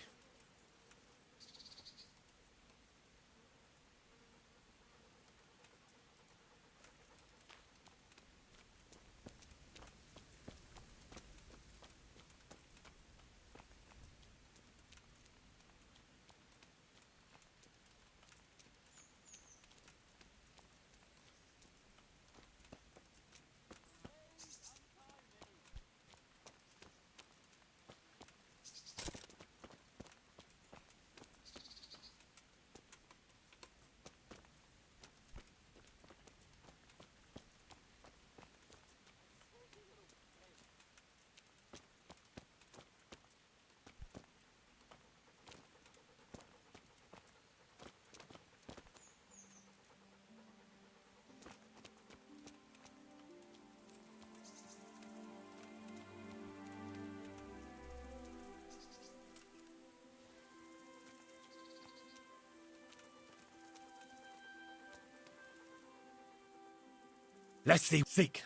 Let's see. Seek.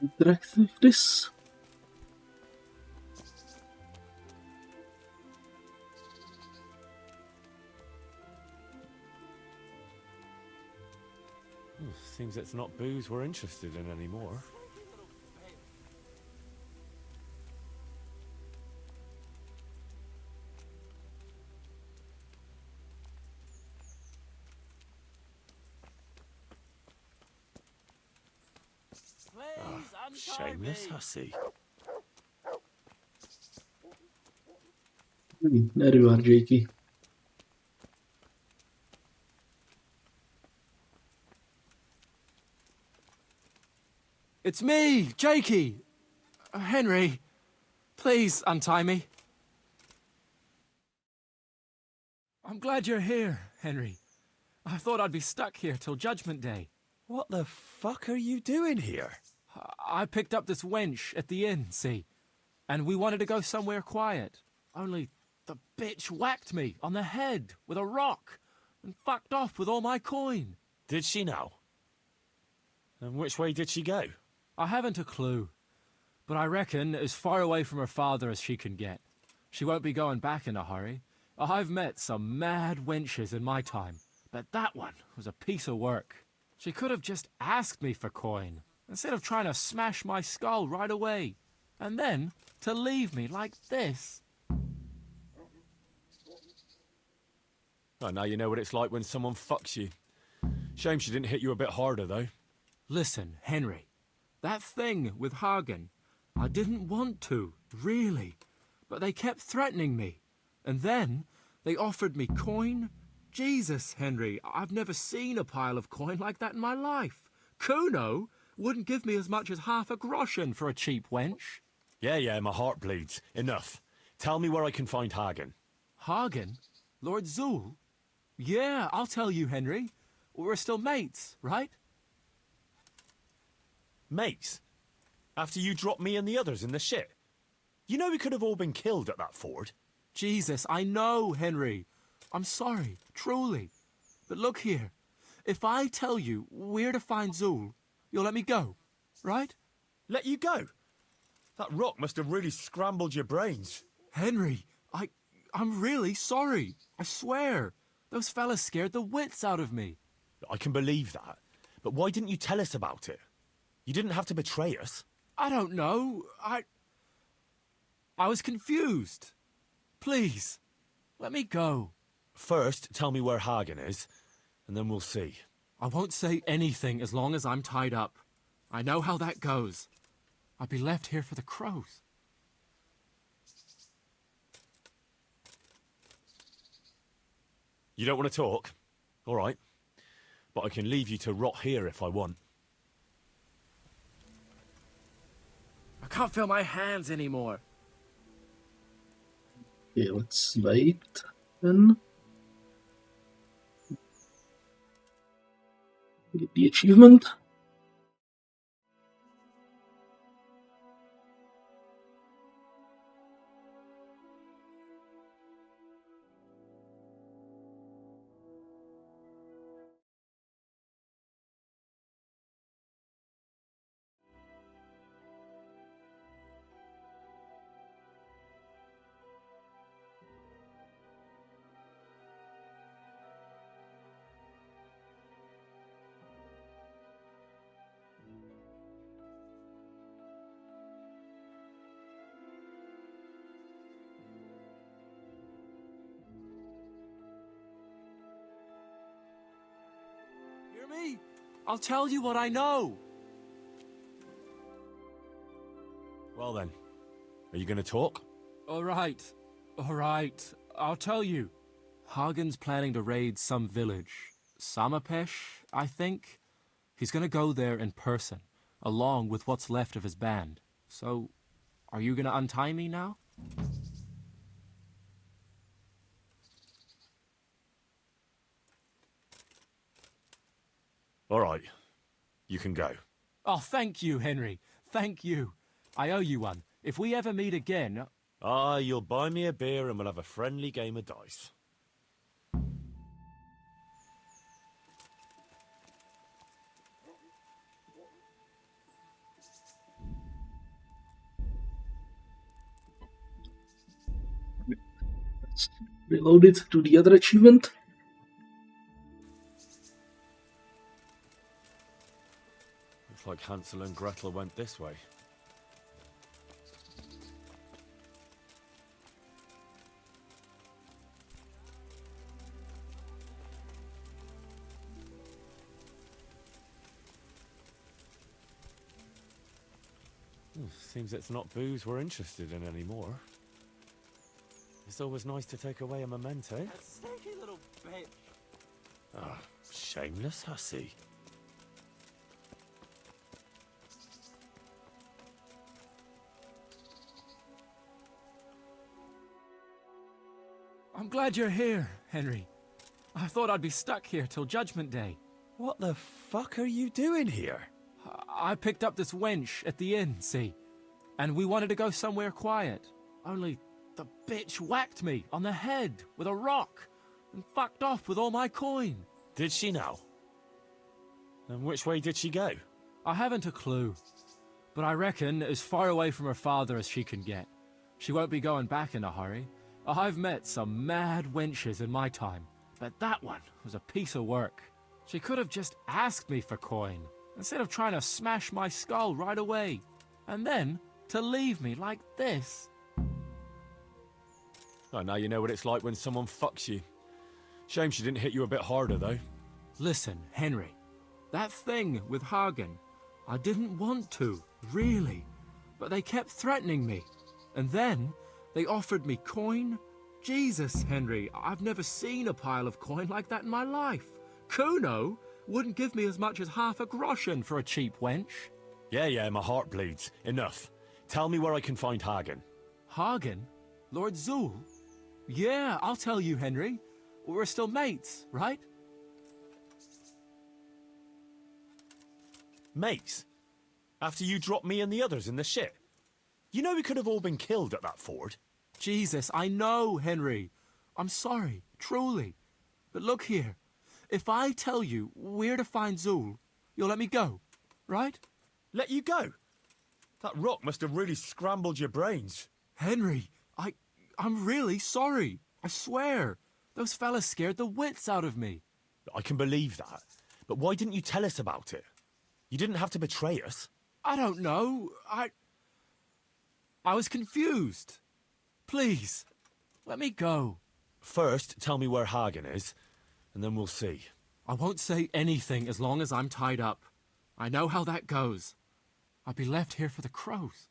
Interact with this. Seems it's not booze we're interested in anymore. Shameless hussy. There you are, Jakey. It's me, Jakey! Henry, please untie me. I'm glad you're here, Henry. I thought I'd be stuck here till Judgment Day. What the fuck are you doing here? I picked up this wench at the inn, see? And we wanted to go somewhere quiet. Only the bitch whacked me on the head with a rock and fucked off with all my coin. Did she now? And which way did she go? I haven't a clue, but I reckon as far away from her father as she can get. She won't be going back in a hurry. I've met some mad wenches in my time, but that one was a piece of work. She could have just asked me for coin, instead of trying to smash my skull right away, and then to leave me like this. Oh, now you know what it's like when someone fucks you. Shame she didn't hit you a bit harder, though. Listen, Henry, that thing with Hagen, I didn't want to, really, but they kept threatening me. And then they offered me coin. Jesus, Henry, I've never seen a pile of coin like that in my life. Kuno wouldn't give me as much as half a groschen for a cheap wench. Yeah, my heart bleeds. Enough. Tell me where I can find Hagen. Hagen? Lord Zool? Yeah, I'll tell you, Henry. We're still mates, right? Mates? After you dropped me and the others in the shit? You know we could have all been killed at that ford. Jesus, I know, Henry. I'm sorry, truly. But look here. If I tell you where to find Zool, you'll let me go, right? Let you go? That rock must have really scrambled your brains. Henry, I'm really sorry. I swear. Those fellas scared the wits out of me. I can believe that. But why didn't you tell us about it? You didn't have to betray us. I don't know. I was confused. Please, let me go. First, tell me where Hagen is, and then we'll see. I won't say anything as long as I'm tied up. I know how that goes. I'll be left here for the crows. You don't want to talk? All right. But I can leave you to rot here if I want. I can't feel my hands anymore. Okay, let's wait then. Get the achievement. Hear me? I'll tell you what I know. Well then, are you going to talk? All right. I'll tell you. Hagen's planning to raid some village. Samapesh, I think. He's going to go there in person, along with what's left of his band. So, are you going to untie me now? All right. You can go. Oh, thank you, Henry. Thank you. I owe you one. If we ever meet again... Ah, you'll buy me a beer and we'll have a friendly game of dice. Let's reload it to the other achievement. Looks like Hansel and Gretel went this way. Seems it's not booze we're interested in anymore. It's always nice to take away a memento. That stinky little bitch. Ah, shameless hussy. I'm glad you're here, Henry. I thought I'd be stuck here till Judgment Day. What the fuck are you doing here? I picked up this wench at the inn, see? And we wanted to go somewhere quiet. Only the bitch whacked me on the head with a rock and fucked off with all my coin. Did she now? And which way did she go? I haven't a clue, but I reckon as far away from her father as she can get. She won't be going back in a hurry. I've met some mad wenches in my time, but that one was a piece of work. She could have just asked me for coin, instead of trying to smash my skull right away, and then to leave me like this. Oh, now you know what it's like when someone fucks you. Shame she didn't hit you a bit harder, though. Listen, Henry, that thing with Hagen, I didn't want to, really, but they kept threatening me, and then they offered me coin. Jesus, Henry, I've never seen a pile of coin like that in my life. Kuno wouldn't give me as much as half a groschen for a cheap wench. Yeah, my heart bleeds. Enough. Tell me where I can find Hagen. Hagen? Lord Zul? Yeah, I'll tell you, Henry. We're still mates, right? Mates? After you dropped me and the others in the ship? You know we could have all been killed at that ford. Jesus, I know, Henry. I'm sorry, truly. But look here. If I tell you where to find Zul, you'll let me go, right? Let you go? That rock must have really scrambled your brains. Henry, I'm really sorry. I swear. Those fellas scared the wits out of me. I can believe that. But why didn't you tell us about it? You didn't have to betray us. I don't know. I was confused. Please, let me go. First, tell me where Hagen is, and then we'll see. I won't say anything as long as I'm tied up. I know how that goes. I'll be left here for the crows.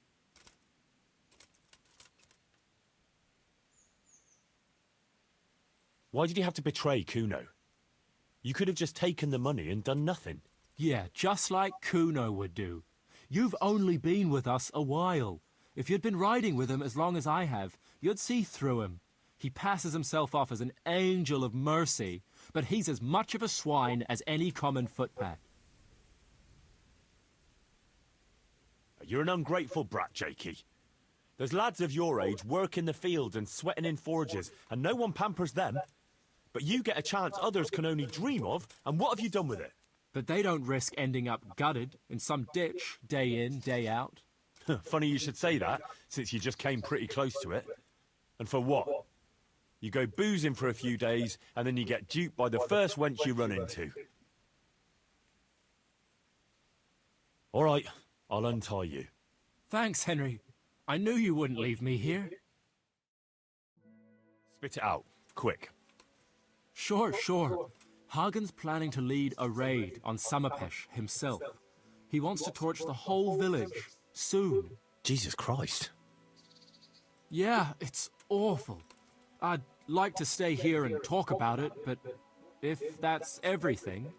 Why did you have to betray Kuno? You could have just taken the money and done nothing. Yeah, just like Kuno would do. You've only been with us a while. If you'd been riding with him as long as I have, you'd see through him. He passes himself off as an angel of mercy, but he's as much of a swine as any common footpad. You're an ungrateful brat, Jakey. There's lads of your age work in the fields and sweating in forges, and no one pampers them. But you get a chance others can only dream of, and what have you done with it? But they don't risk ending up gutted in some ditch, day in, day out. Funny you should say that, since you just came pretty close to it. And for what? You go boozing for a few days, and then you get duped by the first wench you run into. All right, I'll untie you. Thanks, Henry. I knew you wouldn't leave me here. Spit it out, quick. Sure. Hagen's planning to lead a raid on Summerpesh himself. He wants to torch the whole village, soon. Jesus Christ. Yeah, it's awful. I'd like to stay here and talk about it, but if that's everything,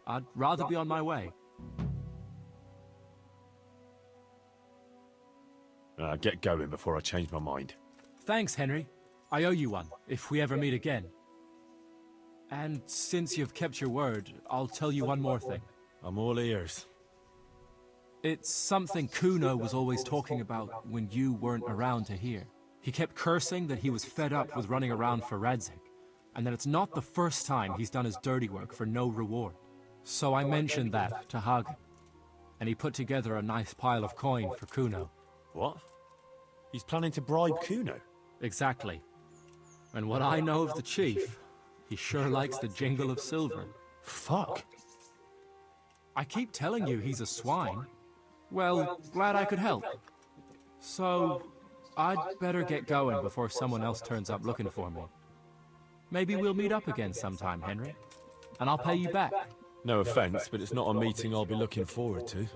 I'd rather be on my way. Get going before I change my mind. Thanks, Henry. I owe you one, if we ever meet again. And since you've kept your word, I'll tell you one more thing. I'm all ears. It's something Kuno was always talking about when you weren't around to hear. He kept cursing that he was fed up with running around for Radzig, and that it's not the first time he's done his dirty work for no reward. So I mentioned that to Hagen, and he put together a nice pile of coin for Kuno. What? He's planning to bribe Kuno? Exactly. And what I know of the chief, he sure likes the jingle of silver. Fuck. I keep telling you he's a swine. Well, glad I could help. So, I'd better get going before someone else turns up looking for me. Maybe we'll meet up again sometime, Henry. And I'll pay you back. No offense, but it's not a meeting I'll be looking forward to.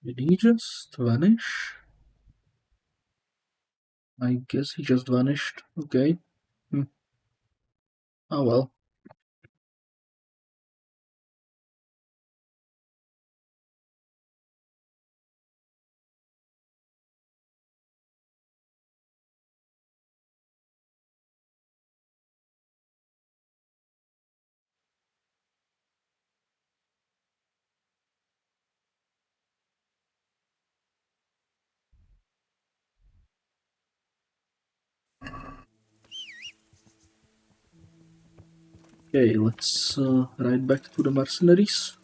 Did he just vanish? I guess he just vanished. Okay. Oh well. Okay, let's ride back to the mercenaries.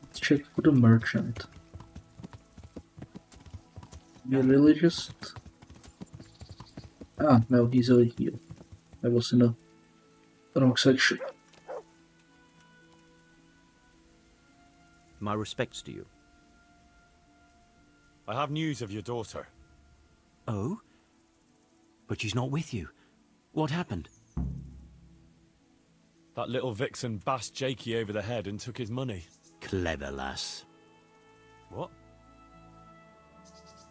Let's check for the merchant. We really just... Ah, no, he's over here. I was in the wrong section. My respects to you. I have news of your daughter. Oh? But she's not with you. What happened? That little vixen bashed Jakey over the head and took his money. Clever lass. What?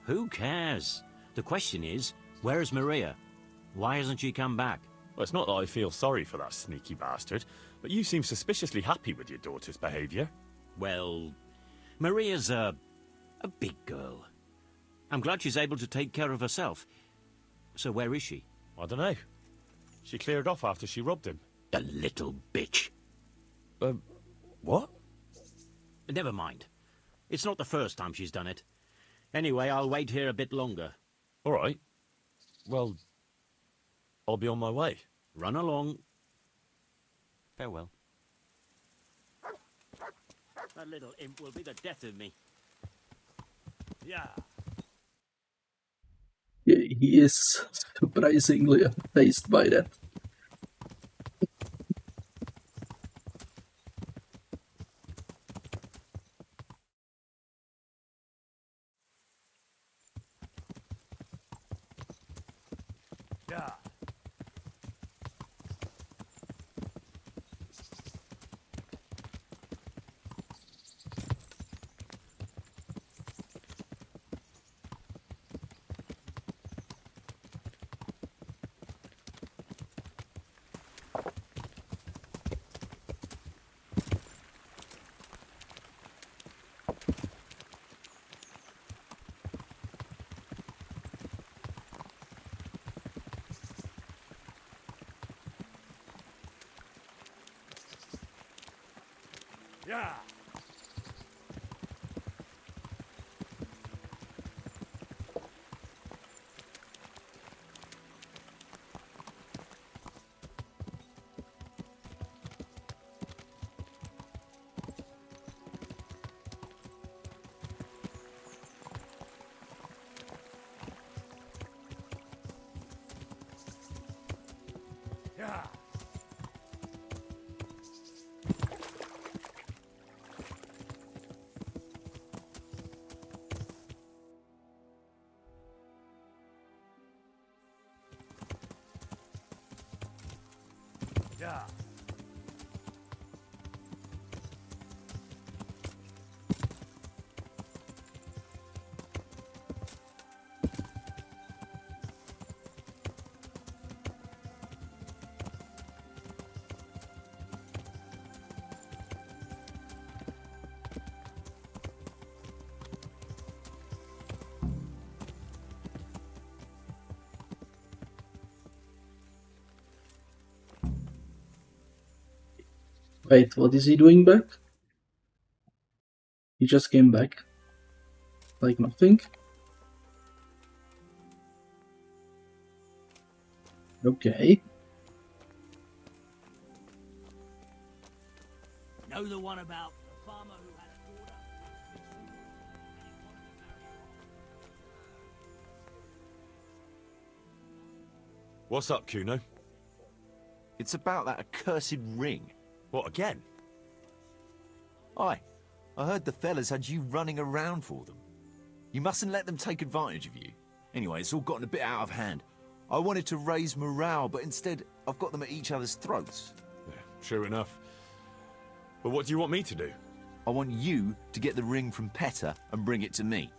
Who cares? The question is, where's Maria? Why hasn't she come back? Well, it's not that I feel sorry for that sneaky bastard, but you seem suspiciously happy with your daughter's behaviour. Well, Maria's a big girl. I'm glad she's able to take care of herself. So where is she? I don't know. She cleared off after she robbed him. The little bitch. What? Never mind. It's not the first time she's done it. Anyway, I'll wait here a bit longer. All right. Well, I'll be on my way. Run along. Farewell. That little imp will be the death of me. Yeah. Yeah, he is surprisingly amazed by that. Yeah. Yeah. Yeah. Yeah. Wait, what is he doing back? He just came back. Like nothing. Okay. Know the one about the farmer who had a daughter? What's up, Kuno? It's about that accursed ring. What, again? Aye. I heard the fellas had you running around for them. You mustn't let them take advantage of you. Anyway, it's all gotten a bit out of hand. I wanted to raise morale, but instead I've got them at each other's throats. Yeah, true enough. But what do you want me to do? I want you to get the ring from Petter and bring it to me.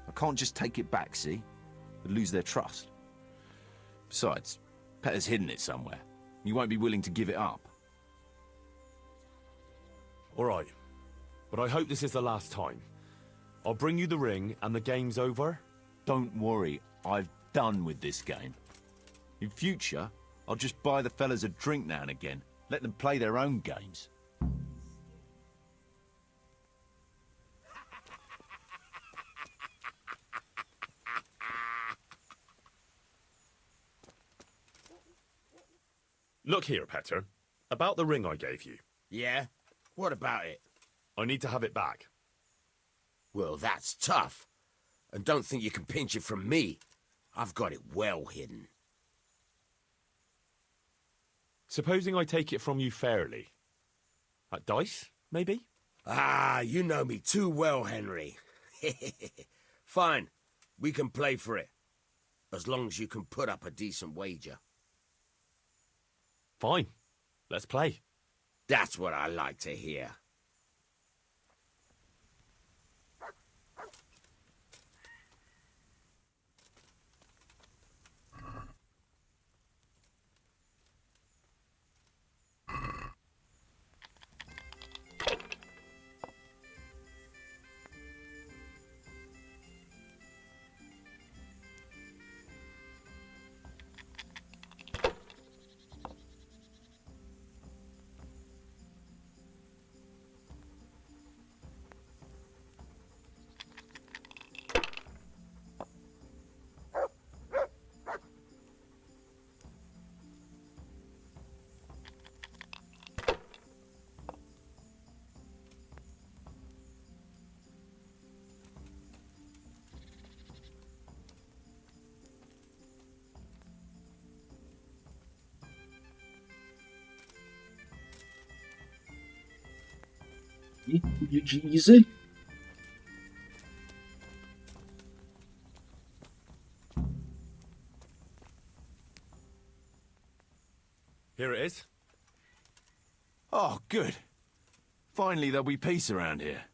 I can't just take it back, see? I'd lose their trust. Besides, Petter's hidden it somewhere. You won't be willing to give it up. All right. But I hope this is the last time. I'll bring you the ring and the game's over. Don't worry, I've done with this game. In future, I'll just buy the fellas a drink now and again. Let them play their own games. Look here, Petter. About the ring I gave you. Yeah? What about it? I need to have it back. Well, that's tough. And don't think you can pinch it from me. I've got it well hidden. Supposing I take it from you fairly. At dice, maybe? Ah, you know me too well, Henry. Fine. We can play for it. As long as you can put up a decent wager. Fine. Let's play. That's what I like to hear. Easy. Here it is. Oh, good. Finally there'll be peace around here.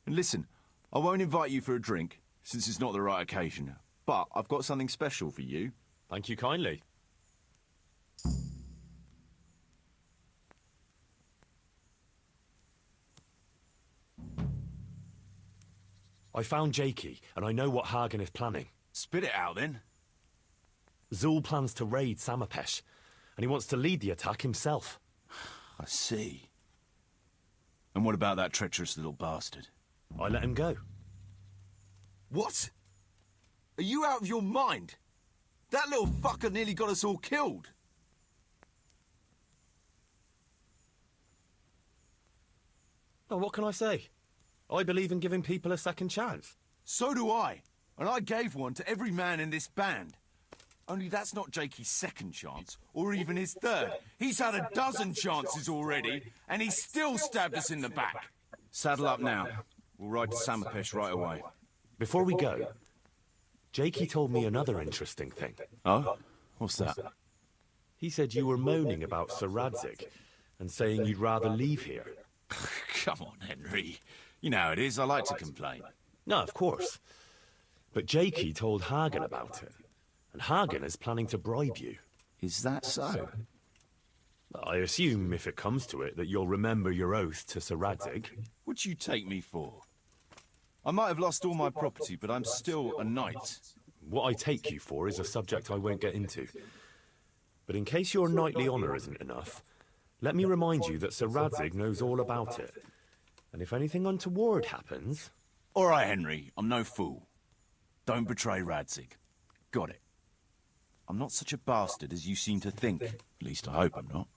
And listen, I won't invite you for a drink, since it's not the right occasion. But I've got something special for you. Thank you kindly. I found Jakey, and I know what Hagen is planning. Spit it out, then. Zul plans to raid Samapesh, and he wants to lead the attack himself. I see. And what about that treacherous little bastard? I let him go. What? Are you out of your mind? That little fucker nearly got us all killed. Oh, what can I say? I believe in giving people a second chance. So do I. And I gave one to every man in this band. Only that's not Jakey's second chance, or even his third. He's had a dozen chances already, and he still stabbed us in the back. Saddle up now. We'll ride to Samapesh right away. Before we go, Jakey told me another interesting thing. Oh? What's that? He said you were moaning about Sir Radzig and saying you'd rather leave here. Come on, Henry. You know how it is. I like to complain. No, of course. But Jakey told Hagen about it. And Hagen is planning to bribe you. Is that so? I assume, if it comes to it, that you'll remember your oath to Sir Radzig. What'd you take me for? I might have lost all my property, but I'm still a knight. What I take you for is a subject I won't get into. But in case your knightly honour isn't enough, let me remind you that Sir Radzig knows all about it. And if anything untoward happens... All right, Henry. I'm no fool. Don't betray Radzig. Got it. I'm not such a bastard as you seem to think. At least I hope I'm not.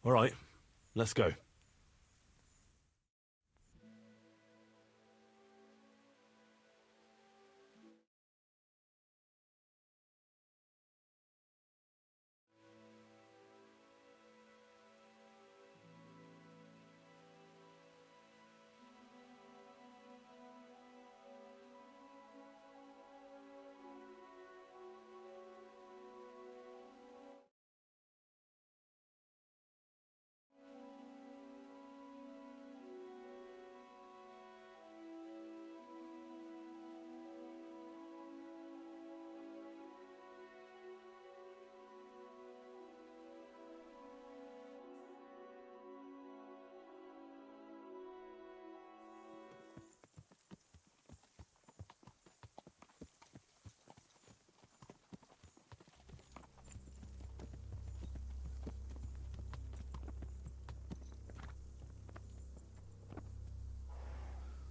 All right, let's go.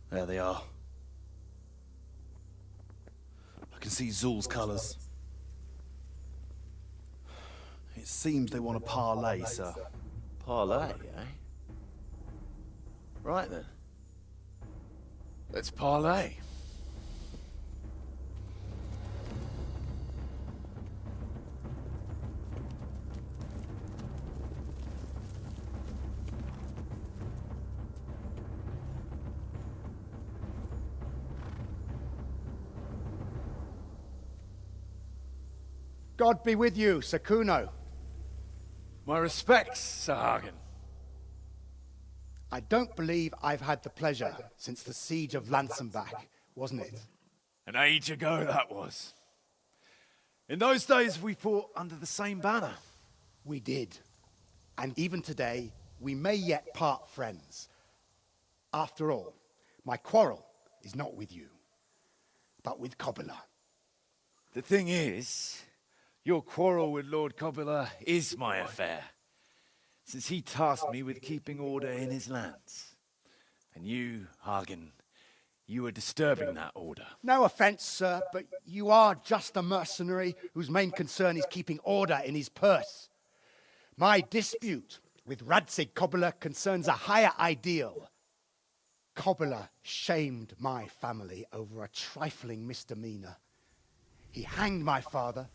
There they are. I can see Zul's colours. It seems they want a parley, sir. Parlay, eh? Right then. Let's parlay. God be with you, Sir Kuno. My respects, Sir Hagen. I don't believe I've had the pleasure since the siege of Lansenbach, wasn't it? An age ago that was. In those days we fought under the same banner. We did. And even today, we may yet part friends. After all, my quarrel is not with you, but with Cobula. The thing is, your quarrel with Lord Cobula is my affair, since he tasked me with keeping order in his lands. And you, Hagen, you are disturbing that order. No offense, sir, but you are just a mercenary whose main concern is keeping order in his purse. My dispute with Radzig Cobula concerns a higher ideal. Cobula shamed my family over a trifling misdemeanor. He hanged my father,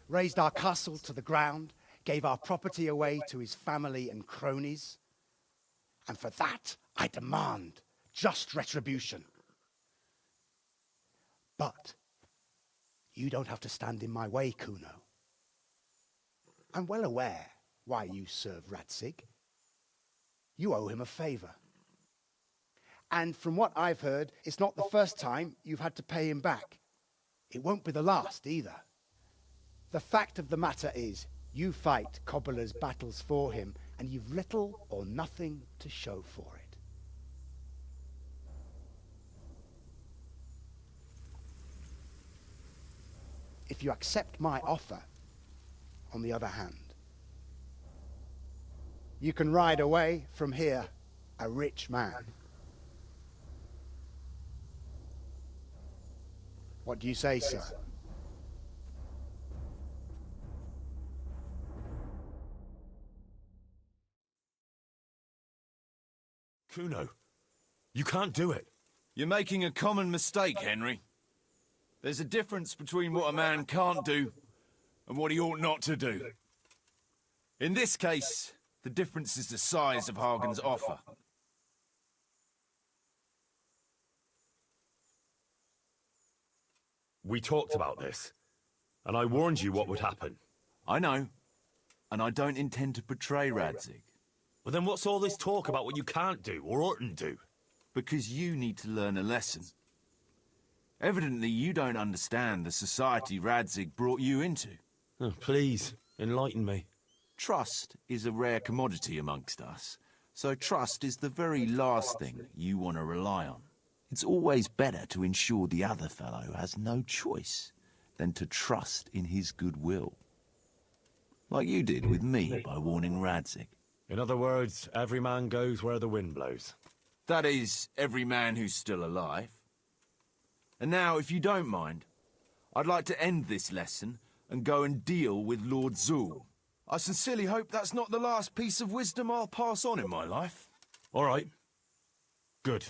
razed our castle to the ground, gave our property away to his family and cronies. And for that, I demand just retribution. But you don't have to stand in my way, Kuno. I'm well aware why you serve Radzig. You owe him a favor. And from what I've heard, it's not the first time you've had to pay him back. It won't be the last either. The fact of the matter is, you fight Cobula's battles for him, and you've little or nothing to show for it. If you accept my offer, on the other hand, you can ride away from here a rich man. What do you say, sir? Kuno, you can't do it. You're making a common mistake, Henry. There's a difference between what a man can't do and what he ought not to do. In this case, the difference is the size of Hagen's offer. We talked about this, and I warned you what would happen. I know, and I don't intend to betray Radzig. Well, then what's all this talk about what you can't do or oughtn't do? Because you need to learn a lesson. Evidently, you don't understand the society Radzig brought you into. Oh, please, enlighten me. Trust is a rare commodity amongst us, so trust is the very last thing you want to rely on. It's always better to ensure the other fellow has no choice than to trust in his goodwill. Like you did with me by warning Radzig. In other words, every man goes where the wind blows. That is, every man who's still alive. And now, if you don't mind, I'd like to end this lesson and go and deal with Lord Zul. I sincerely hope that's not the last piece of wisdom I'll pass on in my life. All right. Good.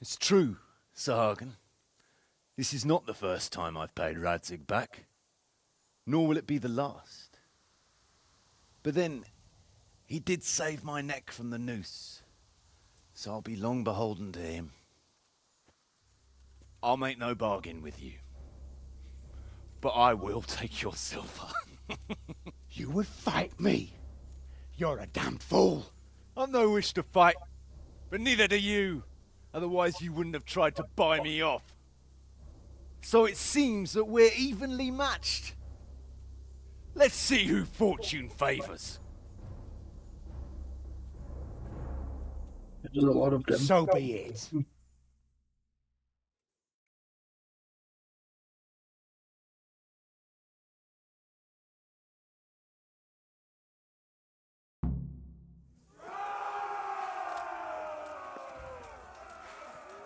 It's true, Sir Hagen. This is not the first time I've paid Radzig back, nor will it be the last. But then, he did save my neck from the noose, so I'll be long beholden to him. I'll make no bargain with you, but I will take your silver. You would fight me? You're a damn fool. I've no wish to fight, but neither do you. Otherwise you wouldn't have tried to buy me off. So it seems that we're evenly matched. Let's see who fortune favors. There's a lot of them. So be it.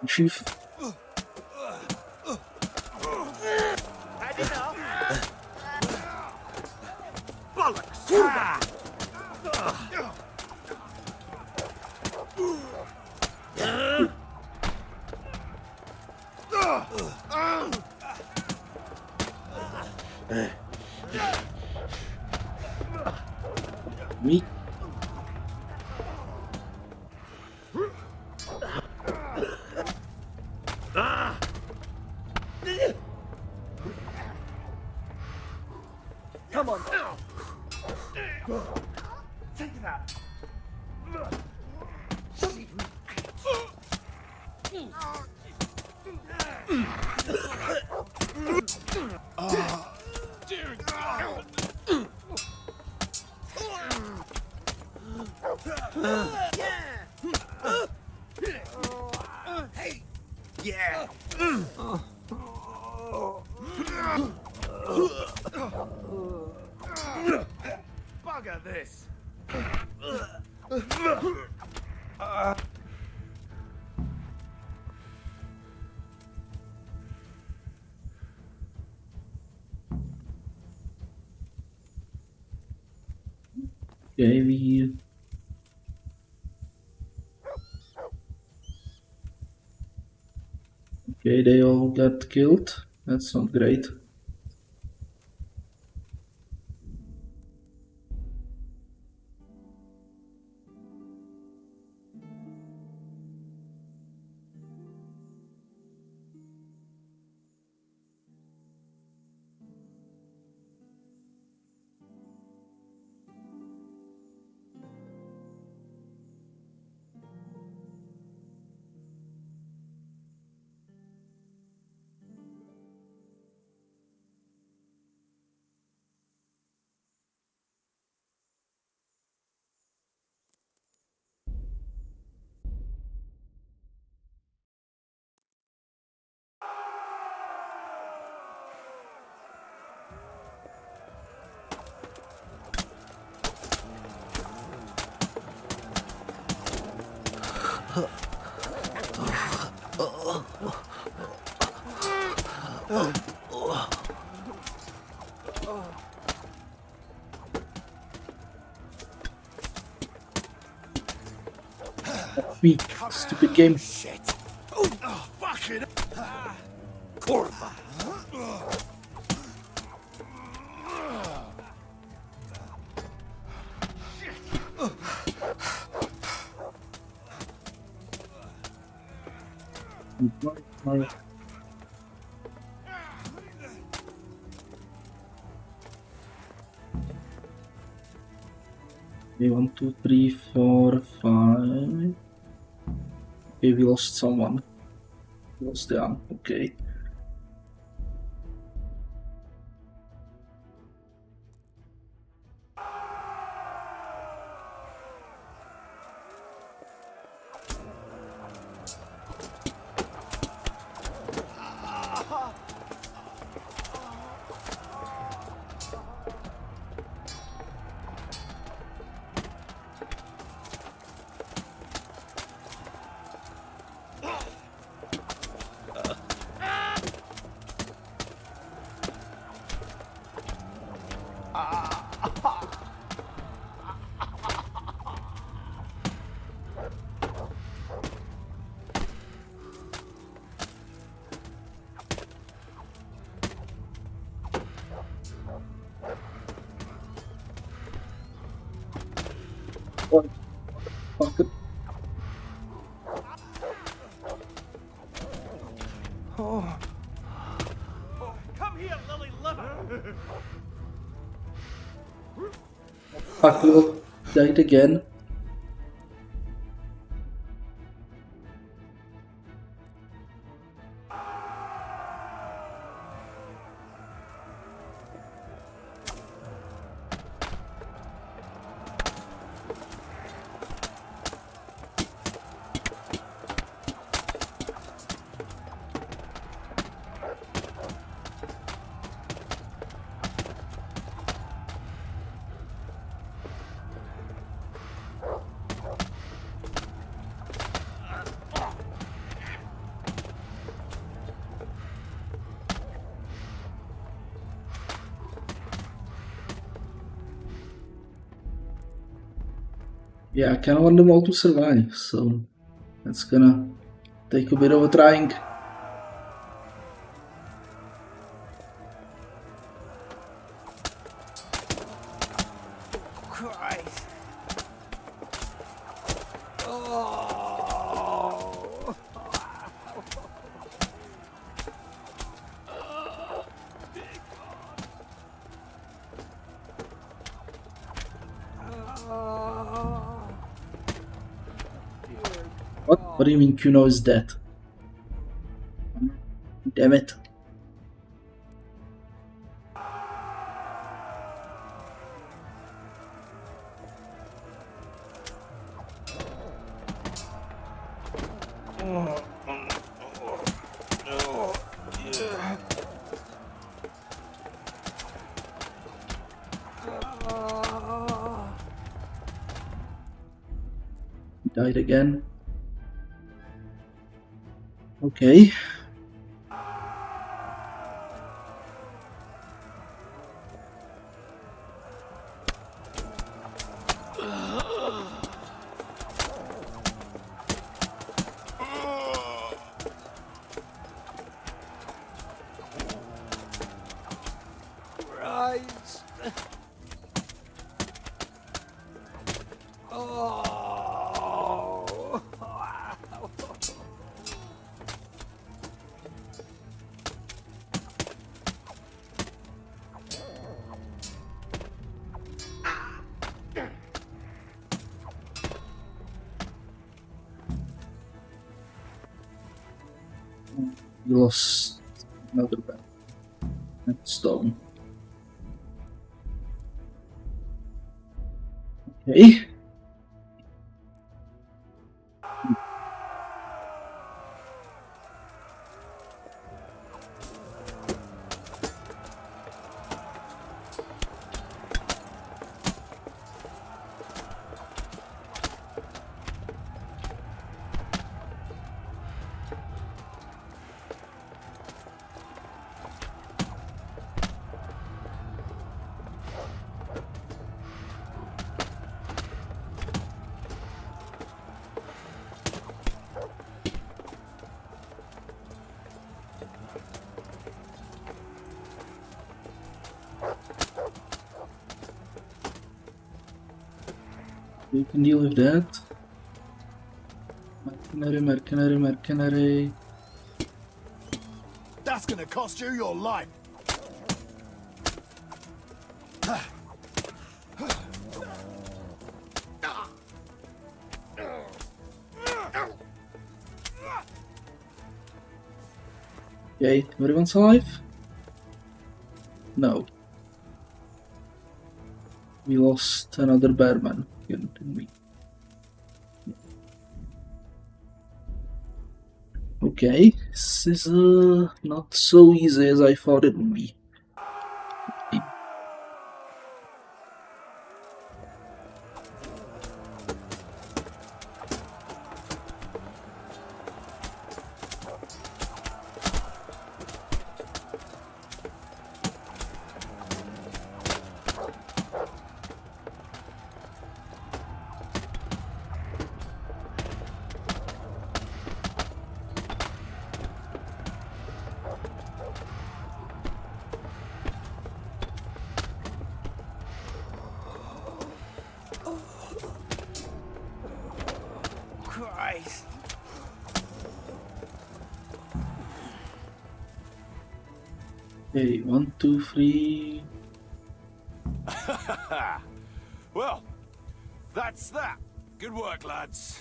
Chief. Had enough? Bollocks! Me. Come on. Take that. Dear God! Hey! Yeah! Bugger this! Okay, we... Okay, they all got killed. That's not great. Me, stupid game. Shit. Oh, fucking. Corva. No. Okay, 1, 2, 3, 4, 5. Okay, we lost someone. We lost the arm. Okay. What? Fuck it. Oh. Come here, lily liver. Fuck, we died again. Yeah, I kind of want them all to survive, so that's gonna take a bit of a trying. Christ. Oh. What? What do you mean Kuno is dead? Damn it. He died again. Okay. Christ. Oh. We lost another battle. And stone. Okay. You can deal with that. Mercenary. That's gonna cost you your life. Okay, everyone's alive? No. We lost another bearman, didn't we? Okay, this is not so easy as I thought it would be. Christ. Okay, 1, 2, 3. Well, that's that. Good work, lads.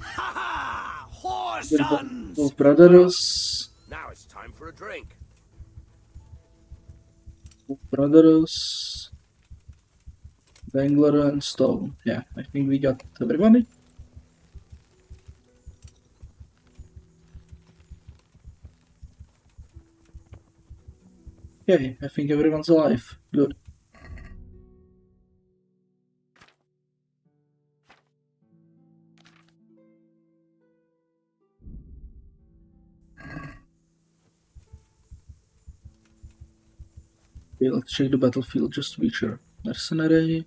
Ha ha! Horse Both sons! brothers. Now it's time for a drink. Brothers. Dangler and Stone. Yeah, I think we got everybody. Okay, I think everyone's alive. Good. Okay, let's check the battlefield just to be sure. Mercenary.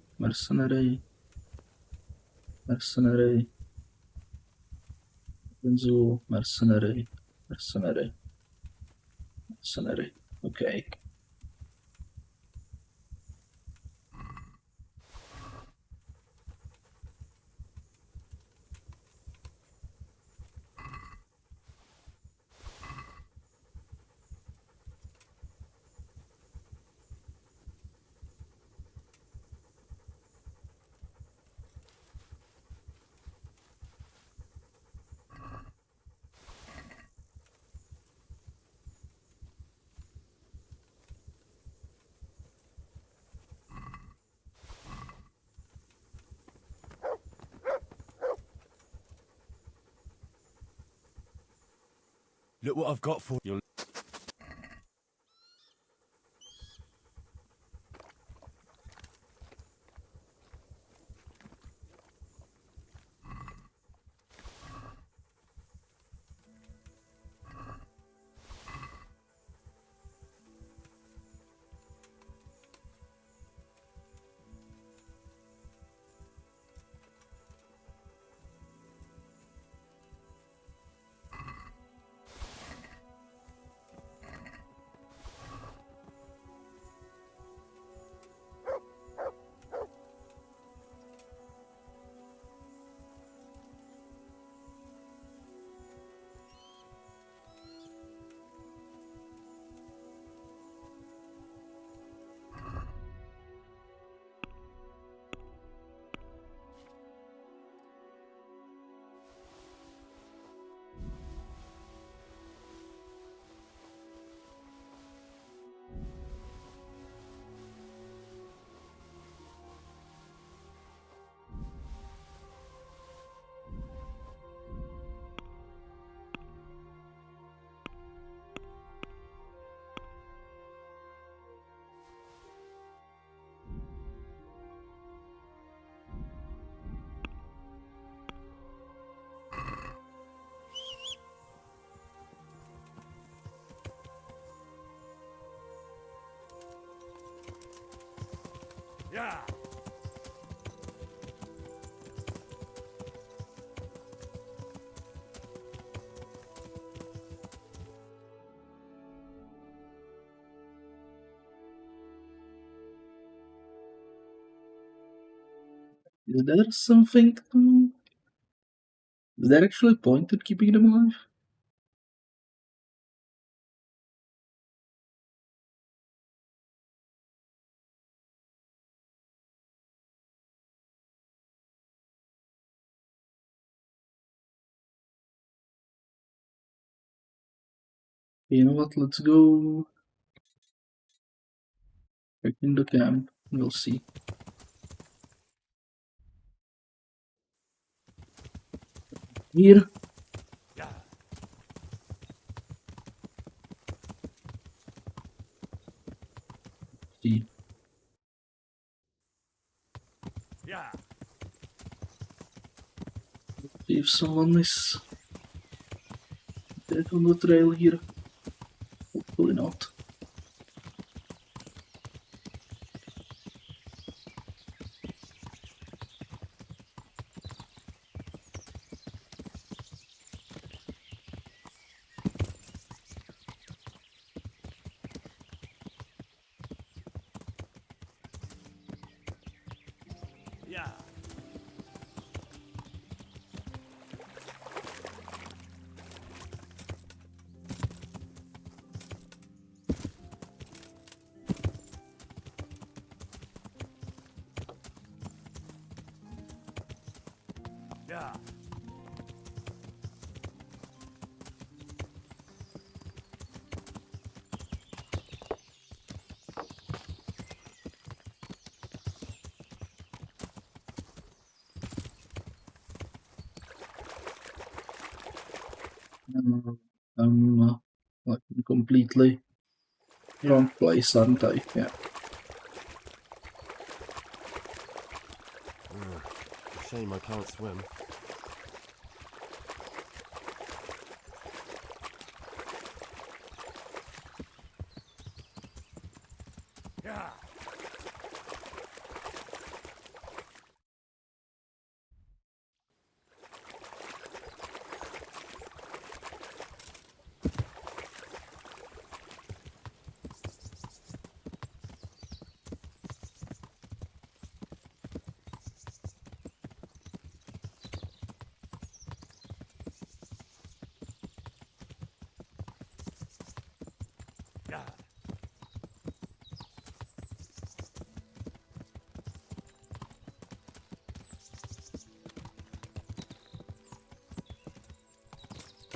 Benzo, mercenary. Okay. Look what I've got for you. Yeah. Is there something? Is there actually a point in keeping them alive? You know what? Let's go back in the camp. We'll see. Here. See. Yeah. See if someone is dead on the trail here. Hopefully not. Yeah. Yeah. Like completely wrong place, aren't I? Yeah. Shame I can't swim. Yeah. Yeah.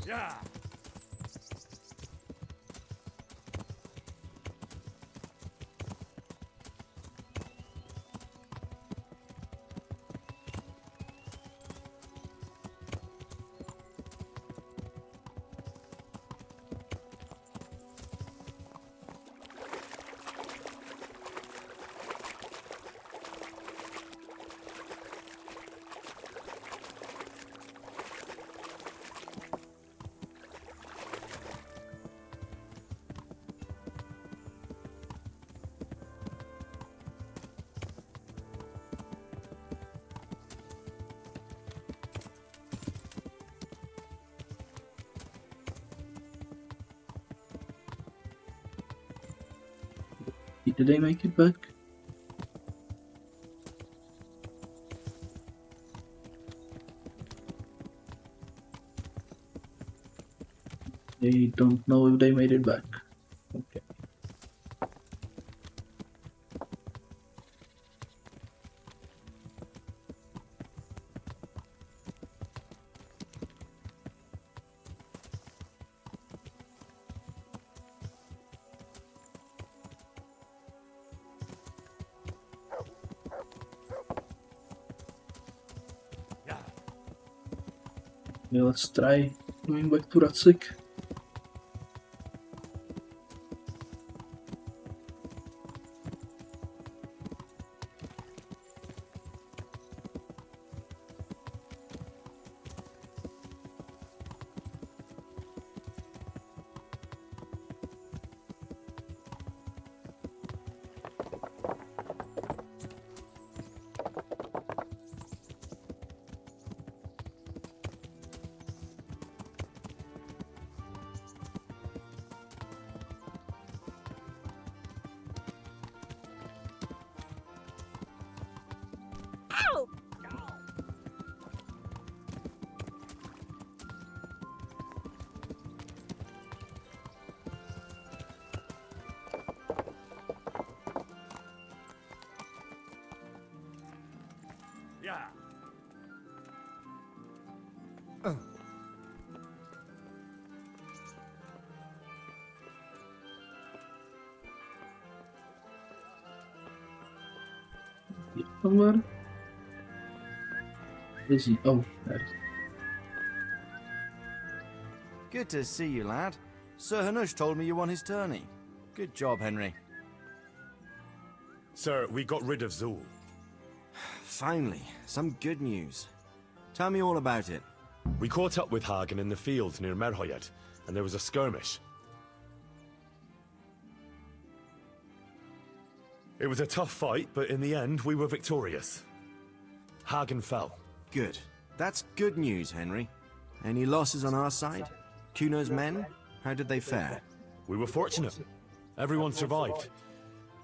Yeah. Did I make it back? I don't know if they made it back. Okay. Yeah, let's try going back to Ratsik. Somewhere. Where is he? Oh, there. Good to see you, lad. Sir Hanush told me you won his tourney. Good job, Henry. Sir, we got rid of Zul. Finally, some good news. Tell me all about it. We caught up with Hagen in the fields near Merhoyed, and there was a skirmish. It was a tough fight, but in the end, we were victorious. Hagen fell. Good. That's good news, Henry. Any losses on our side? Kuno's men? How did they fare? We were fortunate. Everyone survived,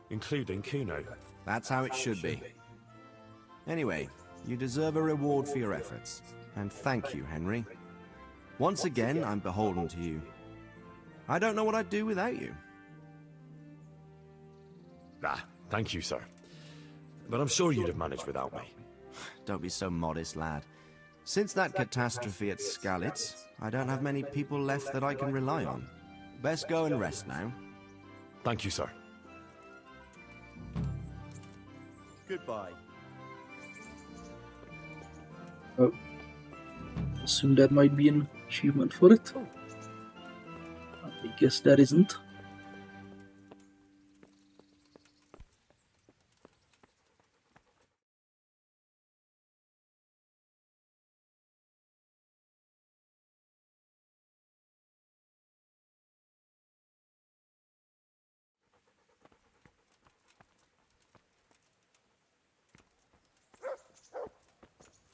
including Kuno. That's how it should be. Anyway, you deserve a reward for your efforts. And thank you, Henry. Once again, I'm beholden to you. I don't know what I'd do without you. Thank you, sir. But I'm sure you'd have managed without me. Don't be so modest, lad. Since that catastrophe at Skalitz, I don't have many people left that I can rely on. Best go and rest now. Thank you, sir. Goodbye. Oh. Assume that might be an achievement for it. I guess that isn't.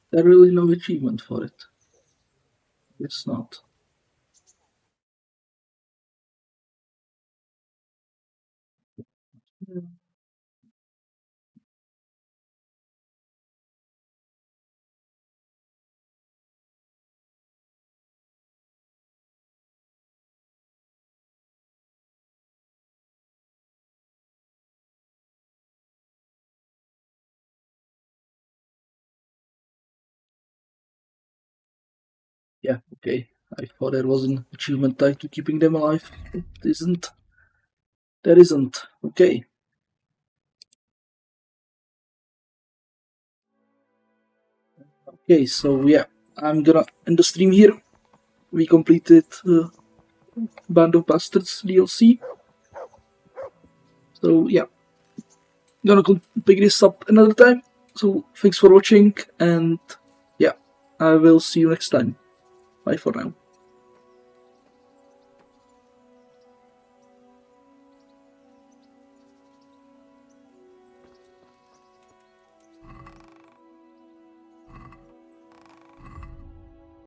There really no achievement for it. It's not. Yeah, okay. I thought there was an achievement tied to keeping them alive. It isn't. There isn't. Okay. Okay, so yeah, I'm gonna end the stream here. We completed Band of Bastards DLC. So yeah, gonna pick this up another time. So thanks for watching, and yeah, I will see you next time. Bye for now.